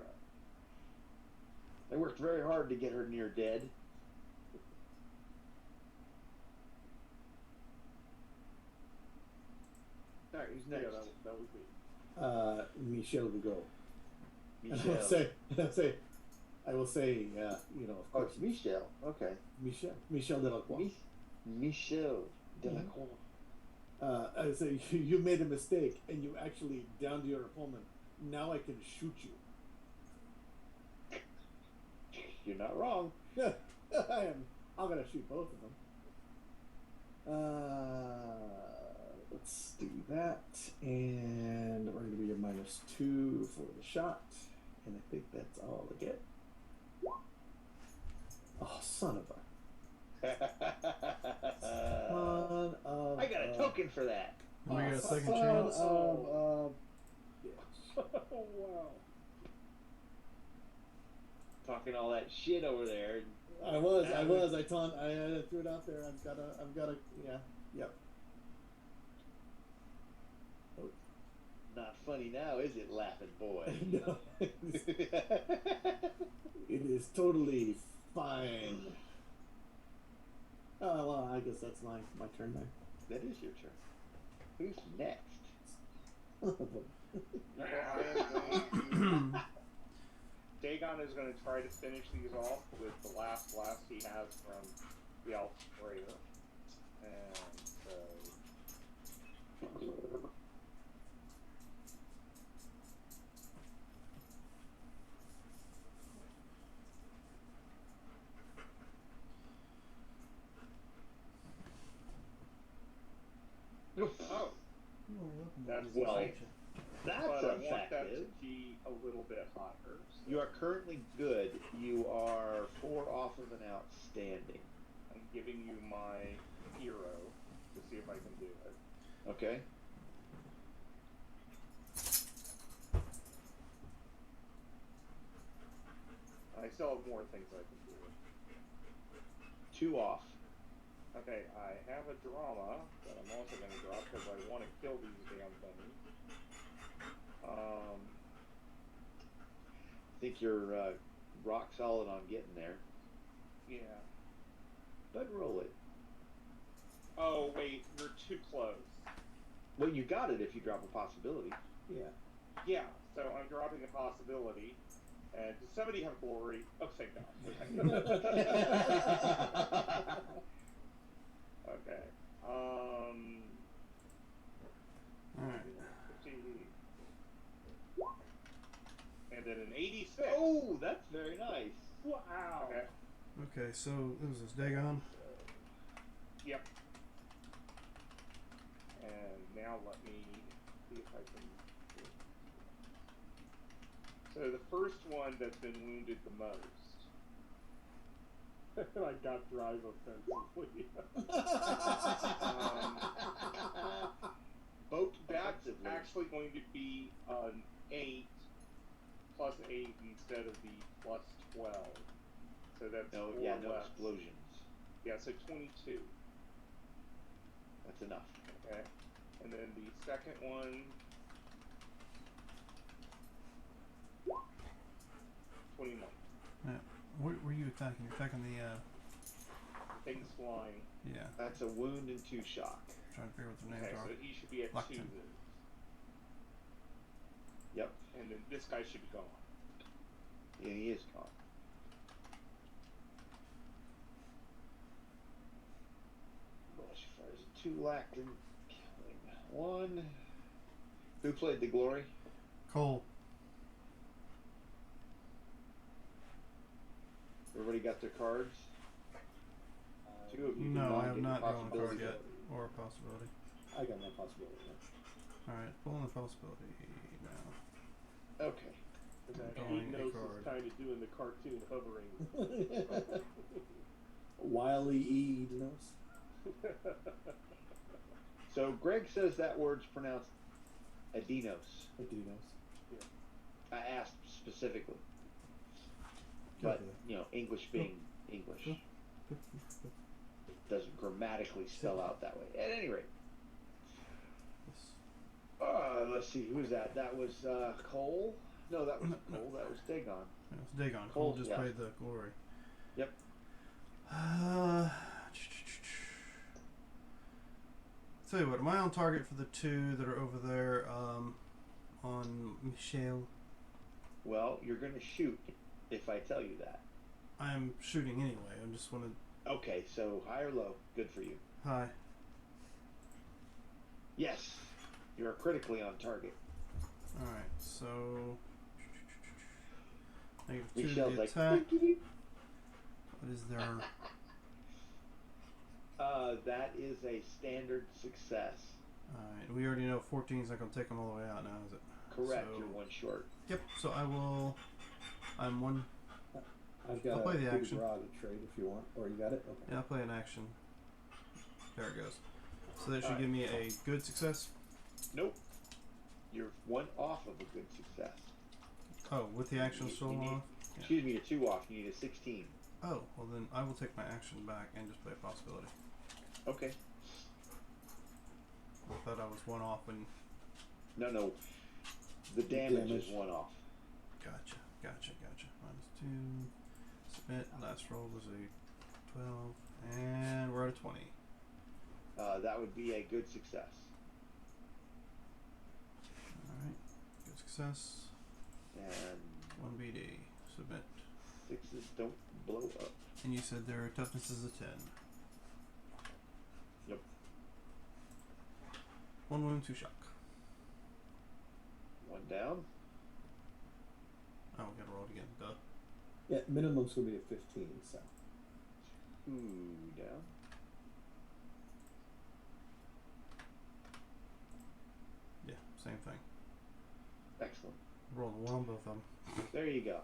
I worked very hard to get her near dead. Alright, who's Yeah, next? that was me. Michel will go. Michelle. I will say, you know, of Oh, course, it's Michelle. Okay. Michel Delacroix. Michelle Delacroix. I say you made a mistake and you actually downed your opponent. Now I can shoot you. You're not wrong. I am. I'm gonna shoot both of them. Let's do that, and we're gonna be a -2 for the shot, and I think that's all I get. Oh, son of a! Son of I got a token for that. We got a second son chance. of bitch. Oh wow. Talking all that shit over there. I was. I threw it out there. I've got a. Yeah. Yep. Not funny now, is it, laughing boy? No. It is totally fine. Oh well, I guess that's my turn then. That is your turn. Who's next? Dagon is going to try to finish these off with the last blast he has from the Elf Raider. And so. Oh, that's Well, nice. That's But I want that effective. to be a little bit hotter. So You are currently good. You are 4 off of an outstanding. I'm giving you my hero to see if I can do it. Okay. I still have more things I can do. 2 off. Okay, I have a drama that I'm also going to drop because I want to kill these damn things. I think you're rock solid on getting there. Yeah. But roll it. Oh, wait, you're too close. Well, you got it if you drop a possibility. Yeah. Yeah, so I'm dropping a possibility. And does somebody have glory? Oh, thank God. Okay. Alright. And then an 86. Oh, that's very nice. Wow. Okay. Okay, so who was this? Dagon? Yep. And now let me see if I can. So the first one that's been wounded the most. And I got drive offensively. That's Offensively. actually going to be an 8 plus 8 instead of the plus 12. So that's No, 4 yeah, no less. explosions. Yeah, so 22. That's enough. Okay. And then the second one. 21. Yeah. What were you attacking? You're attacking the. Things flying. Yeah. That's a wound and 2 shock. Trying to figure what the names Okay, are. so he should be at Locked 2 in. then. Yep. And then this guy should be gone. Yeah, he is gone. Bush fires a 2 lactin, killing 1. Who played the glory? Cole. Everybody got their cards? 2 of you. No, did I have get not your drawn a card possibility. yet, or a possibility. I got my possibility. All right, pulling the possibility now. Okay. And that Drawing a Enos card. is kind of doing the cartoon hovering. Yeah. Wily E. Dinos. So Greg says that word's pronounced Adinos. Dinos. I asked specifically. But, Okay. you know, English being English. It doesn't grammatically spell out that way. At any rate. Let's see, who's that? That was Cole? No, that was Cole. That was Dagon. Yeah, it's Dagon. Cole, Cole just yeah. played the glory. Yep. Tell you what, am I on target for the 2 that are over there on Michelle? Well, you're going to shoot if I tell you that. I'm shooting anyway. I just want to. Okay, so high or low? Good for you. Hi. Yes, you're critically on target. All right, so negative 2 to Michelle's the like, attack. What is there? that is a standard success. All right, we already know 14 is not going to take them all the way out now, is it? Correct, So- you're 1 short. Yep. So I will. I'm 1. I've got I'll play the a action. raw to trade if you want. Or you got it? Okay. Yeah, I'll play an action. There it goes. So that should Alright. give me a good success. Nope. You're 1 off of a good success. Oh, with the action You still need- off? Yeah. Excuse me, you're 2 off. You need a 16. Oh, well then I will take my action back and just play a possibility. Okay. I thought I was 1 off and No. The damage is damage. 1 off. gotcha. -2. Submit. Last roll was a 12, and we're at a 20. That would be a good success. All right, good success. And 1 BD. Submit. 6s don't blow up. And you said their toughness is a 10. Yep. 1 wound, 2 shock. 1 down. Oh, we gotta roll it again. Duh. Yeah, minimum's gonna be at 15. So 2 down. Yeah, same thing. Excellent. Roll the 1 on both of them. There you go.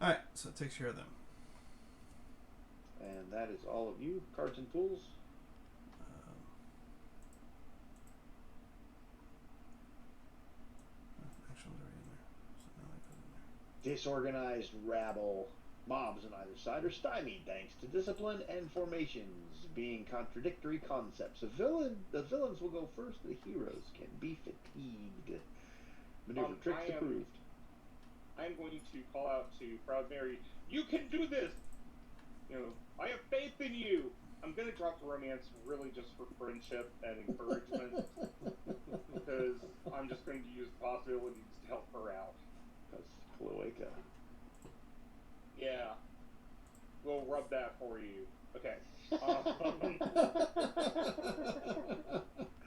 Alright, so it takes care of them. And that is all of you. Cards and tools. Actions are in there. So now I put it in there. Disorganized rabble. Mobs on either side are stymied thanks to discipline and formations being contradictory concepts. The villains will go first. The heroes can be fatigued. Maneuver tricks I am- approved. I'm going to call out to Proud Mary, you can do this! You know, I have faith in you! I'm going to drop the romance really just for friendship and encouragement. Because I'm just going to use possibilities to help her out. That's Cloaca. Yeah. We'll rub that for you. Okay.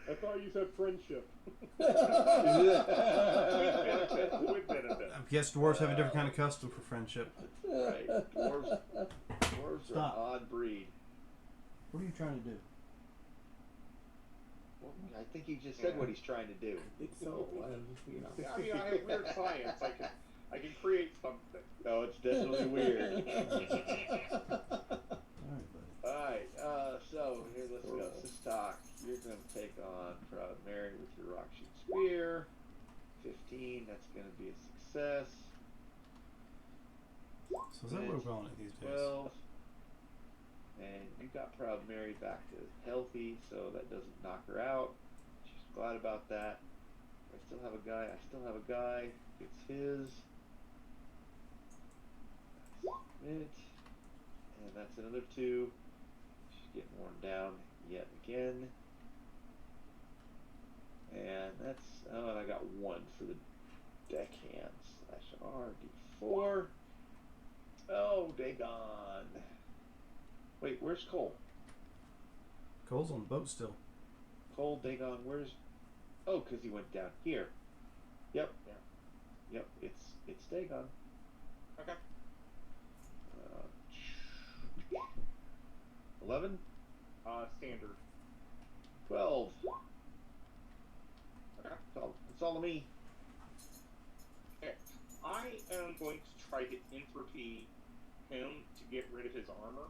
I thought you said friendship. With benefit. I guess dwarves have a different kind of custom for friendship. Right. Dwarves are Stop. an odd breed. What are you trying to do? Well, I think he just said what he's trying to do. I think so. I mean, I have weird science. I can create something. No, it's definitely weird. Alright, buddy. Alright, so here, let's go. Sistok, you're going to take on Proud Mary with your rock shoot spear. 15, that's going to be a success. So is that what we're going at these days? 12. And you got Proud Mary back to healthy, so that doesn't knock her out. She's glad about that. I still have a guy. It's his. And that's another 2. She's getting worn down yet again. And that's, oh, and I got 1 for the deckhand / RD4. Oh, Dagon. Wait, where's Cole? Cole's on the boat still. Cole, Dagon, where's... Oh, because he went down here. Yep. Yeah. Yep, it's Dagon. Okay. 11? Standard. 12. Okay. It's all of me. Okay. I am going to try to entropy him to get rid of his armor.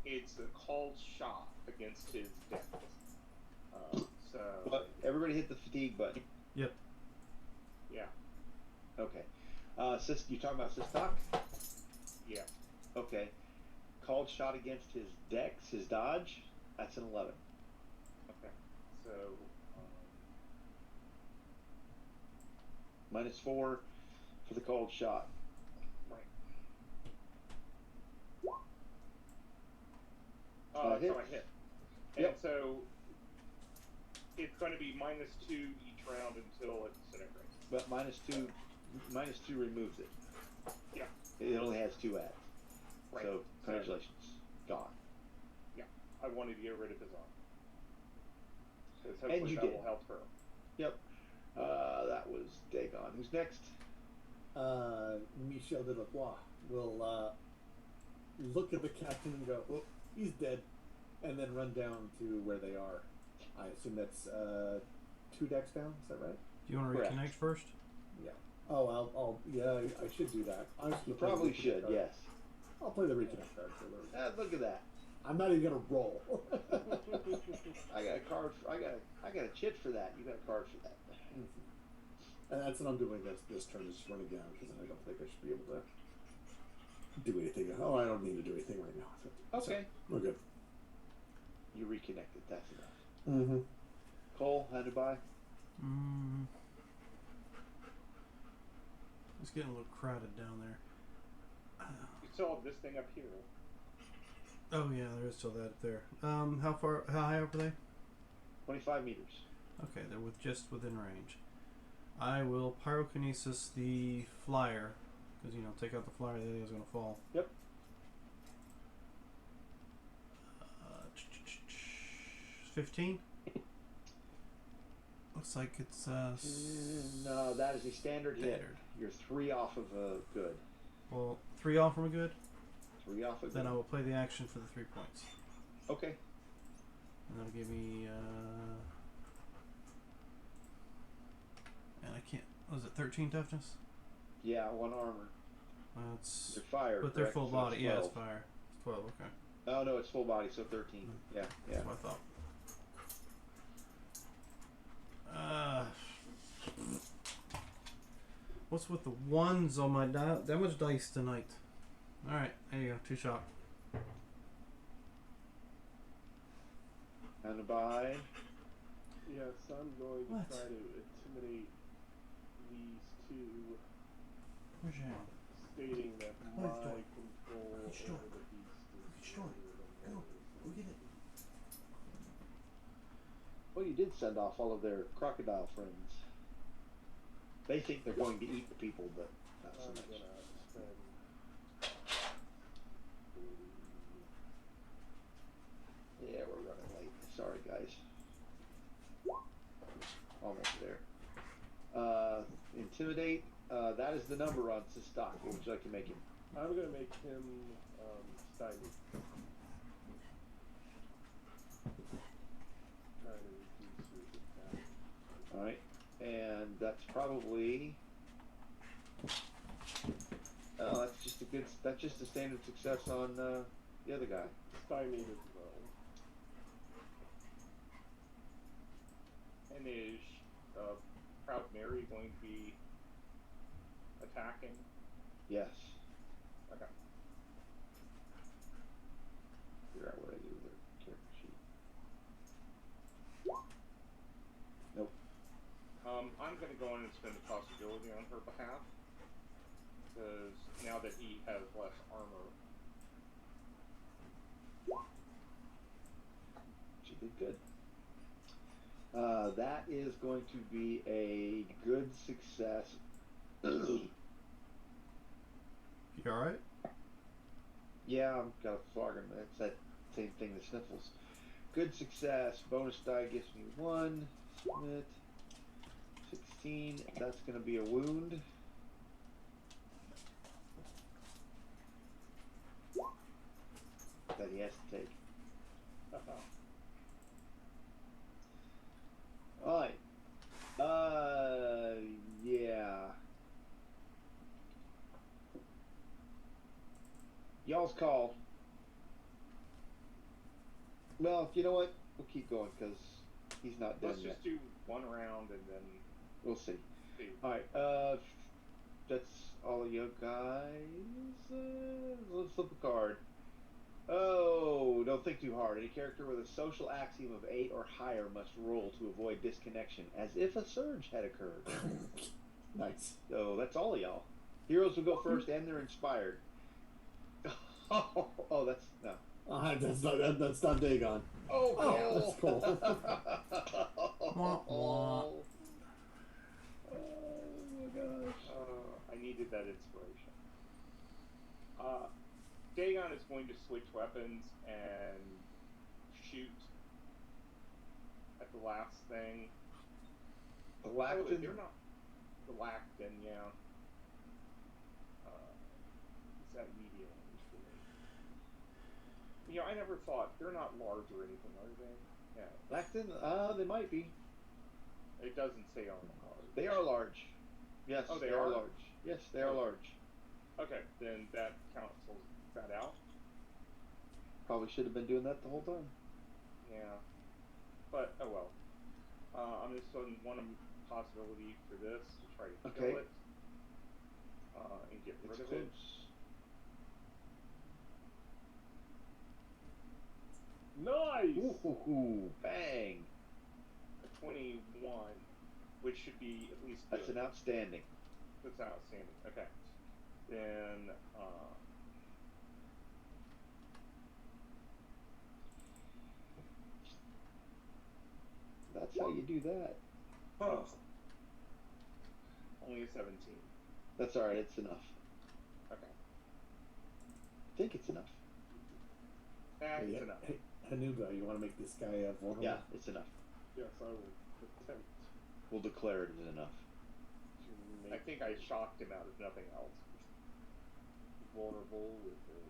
It's a called shot against his death. So. But everybody hit the fatigue button. Yep. Yeah. Okay. You talking about Sistok? Yeah. Okay. Called shot against his dex, his dodge. That's an 11. Okay. So. -4 for the cold shot. Right. So So I hit. And Yep. so it's going to be -2 each round until it disintegrates. But -2 removes it. Yeah. It only has 2 adds. Right. So congratulations, gone. Yeah. I wanted to get rid of his arm. Because And hopefully you that did. will help her. Yep. That was Dagon. Who's next? Michel de Lacroix will look at the captain and go, "Oh, he's dead," and then run down to where they are. I assume that's 2 decks down. Is that right? Do you want to Correct. reconnect first? Yeah. Oh, yeah, I should do that. I'm just You gonna play the probably reconnect should. card. Yes. I'll play the reconnect card for Larry. Look at that. I'm not even gonna roll. I got a card. I got a chit for that. You got a card for that. And that's what I'm doing this turn, is just running down, because I don't think I should be able to do anything. Oh, I don't need to do anything right now. Okay. So, we're good. You reconnected. That's enough. Mm-hmm. Cole, handed by. It's getting a little crowded down there. You still have this thing up here. Oh yeah, there is still that up there. How high up are they? 25 meters. Okay, they're just within range. I will pyrokinesis the flyer, because take out the flyer, the other guy's gonna fall. Yep. 15. Looks like it's No, that is a standard hit. standard. You're 3 off of a good. Well, 3 off from a good. 3 off of a Then good. I will play the action for the 3 points, Okay. and that'll give me. And I can't. Was it 13 toughness? Yeah, 1 armor. It's. They're fire. But they're correct? full So it's body. Yeah, it's 12. fire. It's 12. Okay. Oh no, it's full body, so 13. Yeah, yeah. That's what I thought. What's with the ones on my damage dice tonight? Alright, there you go. 2 shot. Handed by. Yes, I'm going to What? try to intimidate these 2, Where's your hand? stating that What my door? control Which door? over the beast Which is door? greater than Go. theirs. Go get it. Well, you did send off all of their crocodile friends. They think they're going to eat the people, but not so I'm much. gonna spend 40. Yeah, we're running late. Sorry, guys. Almost there. Intimidate. That is the number on Sistok. What would you like to make him? I'm gonna make him stymied. Trying to reduce his attack. All right. and that's probably. Oh, that's just a standard success on the other guy. Stymied as well. And is Proud Mary going to be attacking? Yes. Okay. Figure out what I do with her character sheet. Nope. I'm going to go in and spend a possibility on her behalf. Because now that he has less armor. She did good. That is going to be a good success. You alright? Yeah, I've got a phlegm. That's that same thing, the sniffles. Good success. Bonus die gives me 1. Submit. 16. That's going to be a wound. That he has to take. Alright. Yeah. Y'all's call. Well, you know what? We'll keep going because he's not done Let's yet. just do one round and then We'll see. see. Alright, that's all of you guys. Let's flip a card. Oh, don't think too hard. Any character with a social axiom of 8 or higher must roll to avoid disconnection, as if a surge had occurred. Nice. So that's all of y'all. Heroes will go first, and they're inspired. Oh, that's no. That's not Dagon. Oh, that's cool. Wah, wah. Oh my gosh. I needed that inspiration. Dagon is going to switch weapons and shoot at the last thing. The Oh, Lacton. they're not. The Lacton, yeah. Is that medium range for me? You know, I never thought they're not large or anything, are they? Yeah. Lacton? They might be. It doesn't say on the card. They are large. Yes, Oh, they are are? large. Yes, they are large. Okay, then that cancels that out. Probably should have been doing that the whole time. Yeah. But, oh well. I'm just on one possibility for this to try to Okay. kill it. And get rid It's of close. it. Nice! Ooh, bang. A 21, which should be at least good. That's an outstanding. That's outstanding. Okay. Then, That's how you do that. only a 17. That's alright, it's enough. Okay. I think it's enough. It's enough. Hey, Hanuga, you want to make this guy vulnerable? Yeah, it's enough. Yes, I will attempt We'll declare it as enough. to I make think I shocked him out of nothing else. vulnerable with a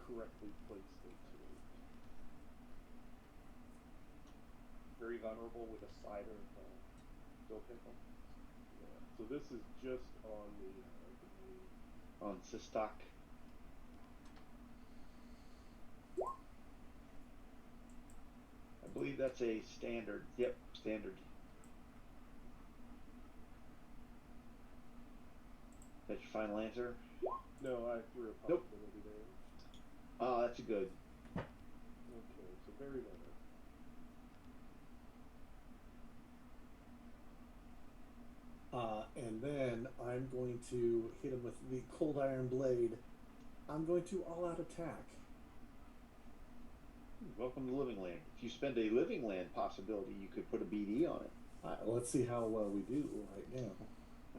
correctly placed incident. Very vulnerable with a side of dill pickle. Yeah. So this is just on the On Sistok. I believe that's a standard. Yep, standard. That's your final answer? no, I threw a Nope. possibility there. Oh, that's a good. Okay, so very low. And then I'm going to hit him with the cold iron blade. I'm going to all out attack. Welcome to Living Land. If you spend a Living Land possibility, you could put a BD on it. Let's see how well we do right now.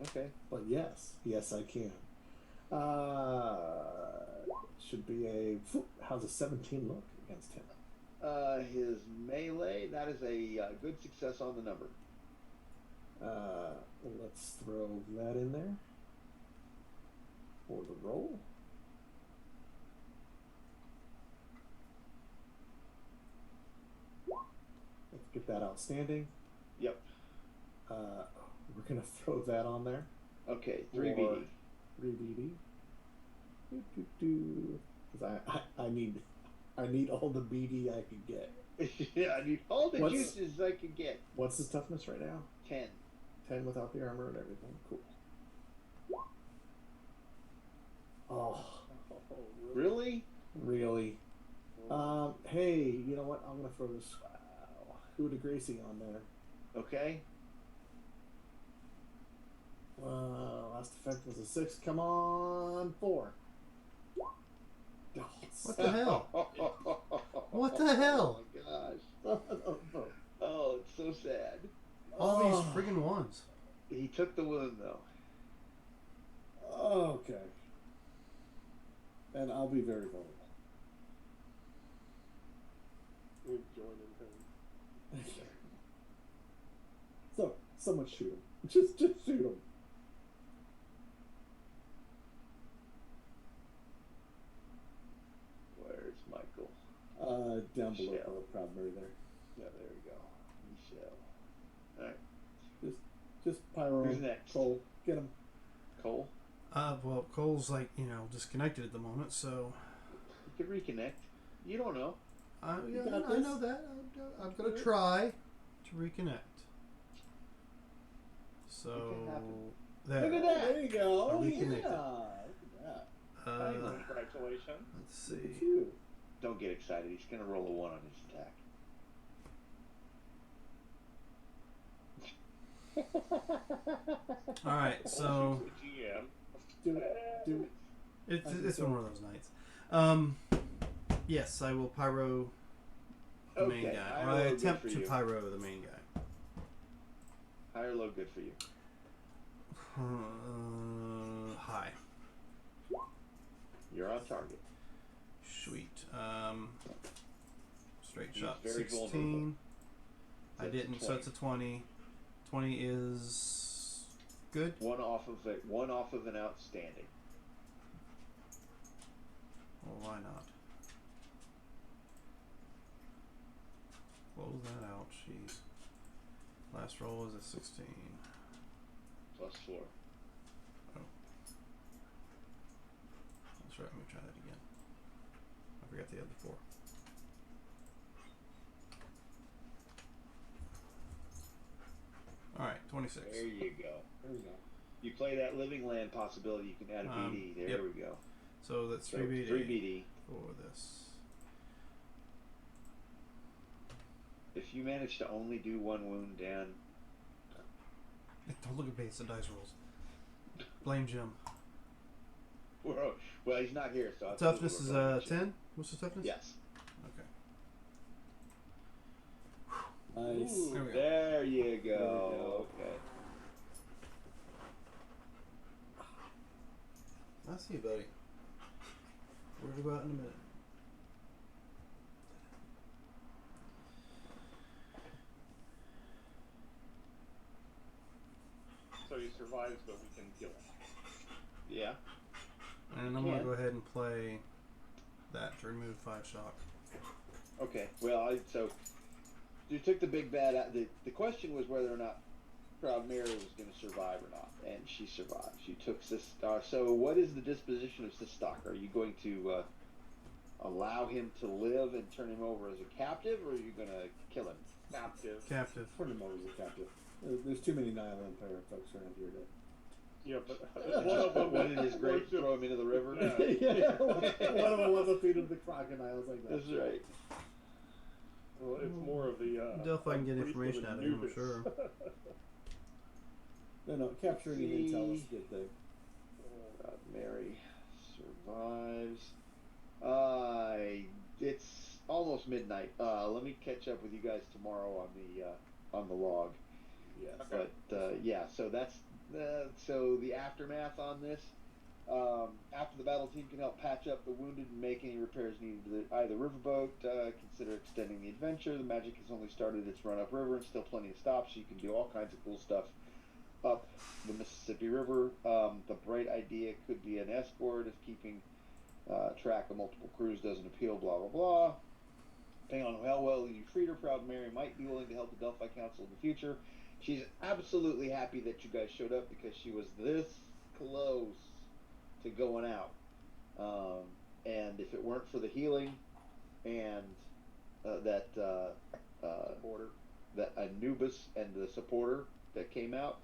Okay. But yes, I can. Should be a. How's a 17 look against him? His melee, that is a good success on the number. Let's throw that in there for the roll. Let's get that outstanding. Yep. We're gonna throw that on there. Okay, 3 Or BD. 3 BD. Because I need all the BD I can get. Yeah, I need all the What's- juices I can get. What's his toughness right now? 10. 10 without the armor and everything. Cool. Oh, Oh, Really? really? Hey, you know what? I'm gonna throw this coup de Gracie on there. Okay. Last effect was a 6. Come on, 4. Oh, What the hell? What the hell? Oh my gosh. Oh, it's so sad. All these Oh. friggin' ones. He took the wound though. Okay. And I'll be very vulnerable. we're joining him. So, someone shoot him. Just shoot him. Where's Michael? Down below Michelle. Proud Mary there. Yeah, there we go. Michelle. Alright. Just pyro. Who's next? Cole, get him. Cole? Well, Cole's like, disconnected at the moment, so You could reconnect. You don't know. I got I this? know that. I'm gonna try to reconnect. So can happen. there. Look at that. There you go. Are we Yeah. connected? Look at that. Congratulations. Let's Look see. at you. Don't get excited. He's going to roll a 1 on his attack. All right, so GM. Do it. Do it. it's been one of those nights. Yes, I will pyro the main Okay, guy. high Or or I low good attempt for to you? pyro the main guy. High or low good for you? High. You're on target. Sweet. Straight He's shot very 16. vulnerable. I So it's a didn't, so it's a 20. 20 is good. One off of an outstanding. Well, why not? Close that out, jeez. Last roll was a 16. Plus 4. That's right, let me try that again. I forgot the other 4. Alright, 26. There you go. There we go. You play that living land possibility, you can add a BD. There yep. we go. So that's So 3 BD 3 BD. for this. If you manage to only do 1 wound, Dan, Don't look at base, the dice rolls. Blame Jim. well, he's not here, so I Toughness is a 10? What's the toughness? Yes. Okay. Nice. Ooh, There we go. there you go. There we go. Okay. I see you, buddy. We're gonna go out in a minute. So he survives, but we can kill him. Yeah. And I'm gonna go ahead and play that to remove 5 shock. Okay. Well, so you took the big bad out. The question was whether or not Proud Mary was going to survive or not, and she survived. You took Sistar. So what is the disposition of Sistar? Are you going to allow him to live and turn him over as a captive, or are you going to kill him? Captive. Captive. Turn him over as a captive. There's too many Nile Empire folks around here to. Yeah, but What did his grave throw him into the river? Yeah, one of them was a feed of the crocodiles like that. That's right. Well, it's more of the. Delphi can get priest information of out of him, I'm Anubis. sure. No, capturing an intel is a good thing. Mary survives. It's almost midnight. Let me catch up with you guys tomorrow on the log. Yes. Okay. But yeah, so that's so the aftermath on this. After the battle team can help patch up the wounded and make any repairs needed to either riverboat, consider extending the adventure. The magic has only started its run upriver and still plenty of stops. So you can do all kinds of cool stuff up the Mississippi River. The bright idea could be an escort if keeping track of multiple crews doesn't appeal, blah, blah, blah. Depending on how well you treat her, Proud Mary might be willing to help the Delphi Council in the future. she's absolutely happy that you guys showed up because she was this close to going out. Um, and if it weren't for the healing and that Border. that Anubis and the supporter that came out,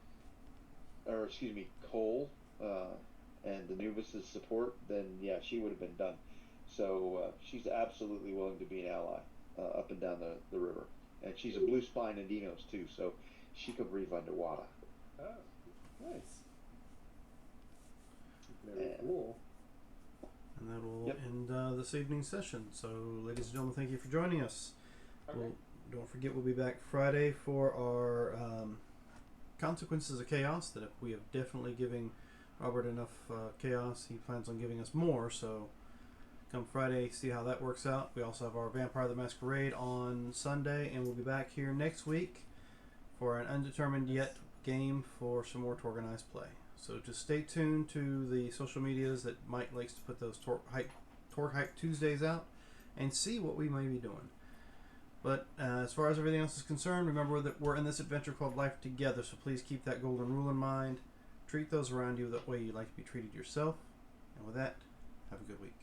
or excuse me, Cole and Anubis's support, then yeah, she would have been done. So she's absolutely willing to be an ally up and down the river, and she's a blue spine Indinos too, so she can breathe underwater. Oh, Nice. very Yeah. cool. And that will Yep. end this evening's session. So, ladies and gentlemen, thank you for joining us. Okay. Don't forget, we'll be back Friday for our Consequences of Chaos. That we have definitely giving Robert enough chaos. He plans on giving us more. So, come Friday, see how that works out. We also have our Vampire the Masquerade on Sunday, and we'll be back here next week for an undetermined yet game for some more TORGanized play. So just stay tuned to the social medias that Mike likes to put those Torg Hype Tuesdays out and see what we may be doing. But as far as everything else is concerned, remember that we're in this adventure called Life Together, so please keep that golden rule in mind. Treat those around you the way you like to be treated yourself. And with that, have a good week.